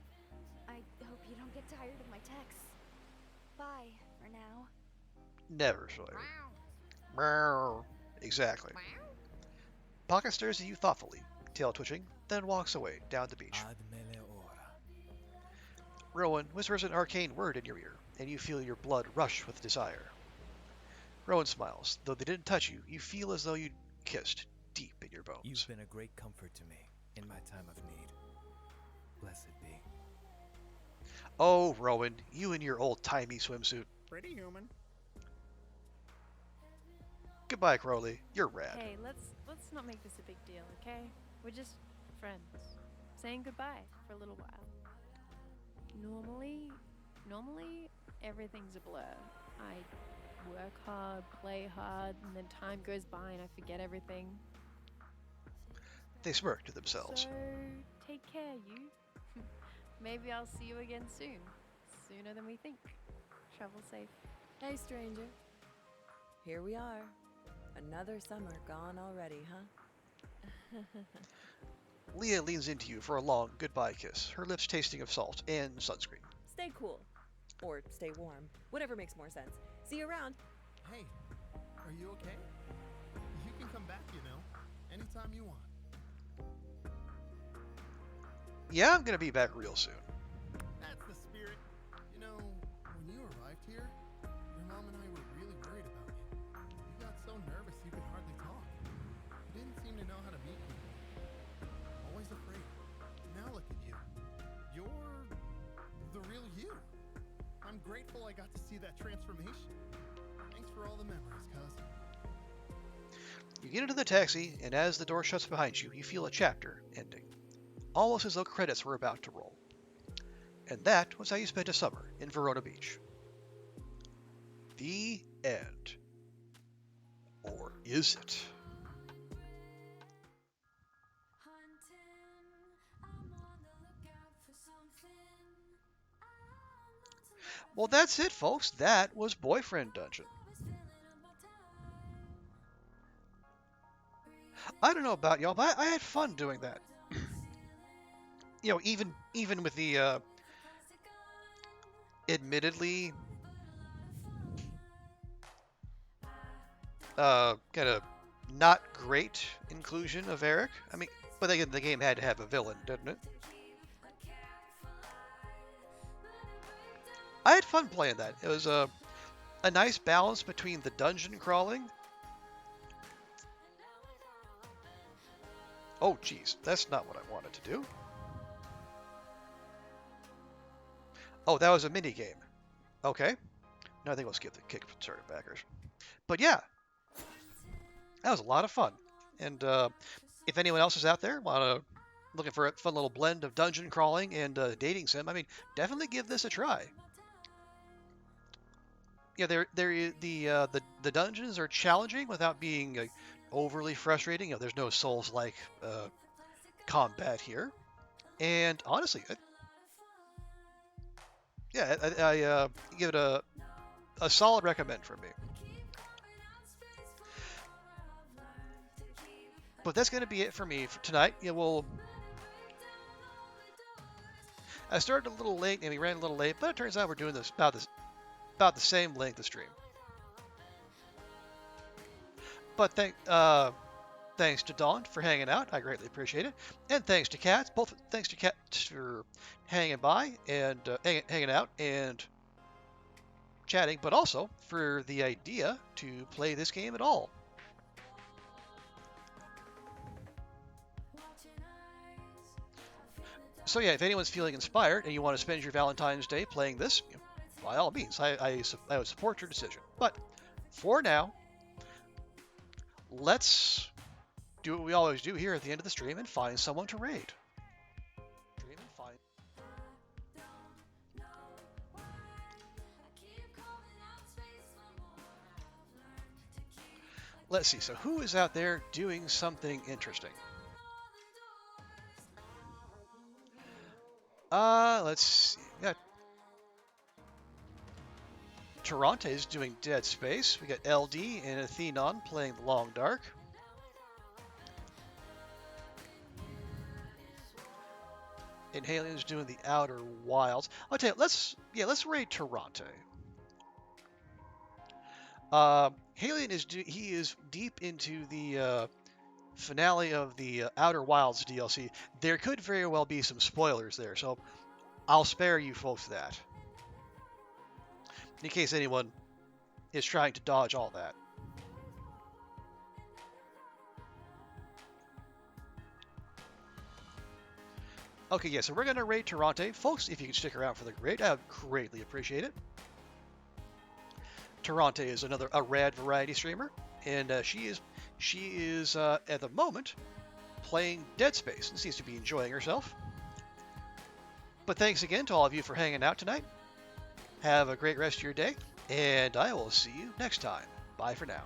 I hope you don't get tired of my texts. Bye, for now. Never, Sawyer. Meow. Exactly. Pocket stares at you thoughtfully, tail twitching, then walks away down the beach. Ad meleora. Rowan whispers an arcane word in your ear, and you feel your blood rush with desire. Rowan smiles. Though they didn't touch you, you feel as though you'd kissed deep in your bones. You've been a great comfort to me in my time of need. Blessed be. Oh, Rowan, you and your old-timey swimsuit. Pretty human. Goodbye, Crowley. You're rad. Hey, let's not make this a big deal, okay? We're just friends, saying goodbye for a little while. Normally, everything's a blur. I work hard, play hard, and then time goes by and I forget everything. They smirk to themselves. So, take care, you. Maybe I'll see you again soon. Sooner than we think. Travel safe. Hey, stranger. Here we are. Another summer gone already, huh? Leah leans into you for a long goodbye kiss, her lips tasting of salt and sunscreen. Stay cool. Or stay warm. Whatever makes more sense. See you around. Hey, are you okay? You can come back, you know, anytime you want. Yeah, I'm gonna be back real soon. That's the spirit. You know, when you arrived here, your mom and I were really worried about you. You got so nervous you could hardly talk. You didn't seem to know how to meet people. Always afraid. Now look at you. You're the real you. I'm grateful I got to see that transformation. Thanks for all the memories, cuz. You get into the taxi, and as the door shuts behind you, you feel a chapter ending. Almost as though credits were about to roll. And that was how you spent a summer in Verona Beach. The end. Or is it? Well, that's it, folks. That was Boyfriend Dungeon. I don't know about y'all, but I had fun doing that. You know, even with the admittedly kind of not great inclusion of Eric. I mean, but again, the game had to have a villain, didn't it? I had fun playing that. It was a nice balance between the dungeon crawling. Oh, geez, that's not what I wanted to do. Oh, that was a mini game. Okay. No, I think we'll skip the Kickstarter backers. But yeah, that was a lot of fun. And if anyone else is out there looking for a fun little blend of dungeon crawling and dating sim, I mean, definitely give this a try. Yeah, the dungeons are challenging without being overly frustrating. You know, there's no Souls-like combat here, and honestly, I give it a solid recommend from me. But that's going to be it for me for tonight. Yeah, I started a little late and we ran a little late, but it turns out we're doing this about the same length of stream. But thanks to Dawn for hanging out. I greatly appreciate it. And thanks to Kat. Thanks to Kat for hanging by and hanging out and chatting, but also for the idea to play this game at all. So yeah, if anyone's feeling inspired and you want to spend your Valentine's Day playing this, by all means, I would support your decision. But for now, let's do what we always do here at the end of the stream and find someone to raid. Let's see, so who is out there doing something interesting? Let's see. We got Toronte's doing Dead Space. We got LD and Athenon playing The Long Dark. and Halien's doing the Outer Wilds. I'll tell you, let's raid Toronto. Halien is deep into the finale of the Outer Wilds DLC. There could very well be some spoilers there, so I'll spare you folks that, in case anyone is trying to dodge all that. Okay, yeah, so we're going to raid Toronto. Folks, if you can stick around for the raid, I would greatly appreciate it. Toronto is a rad variety streamer, and she is at the moment playing Dead Space and seems to be enjoying herself. But thanks again to all of you for hanging out tonight. Have a great rest of your day, and I will see you next time. Bye for now.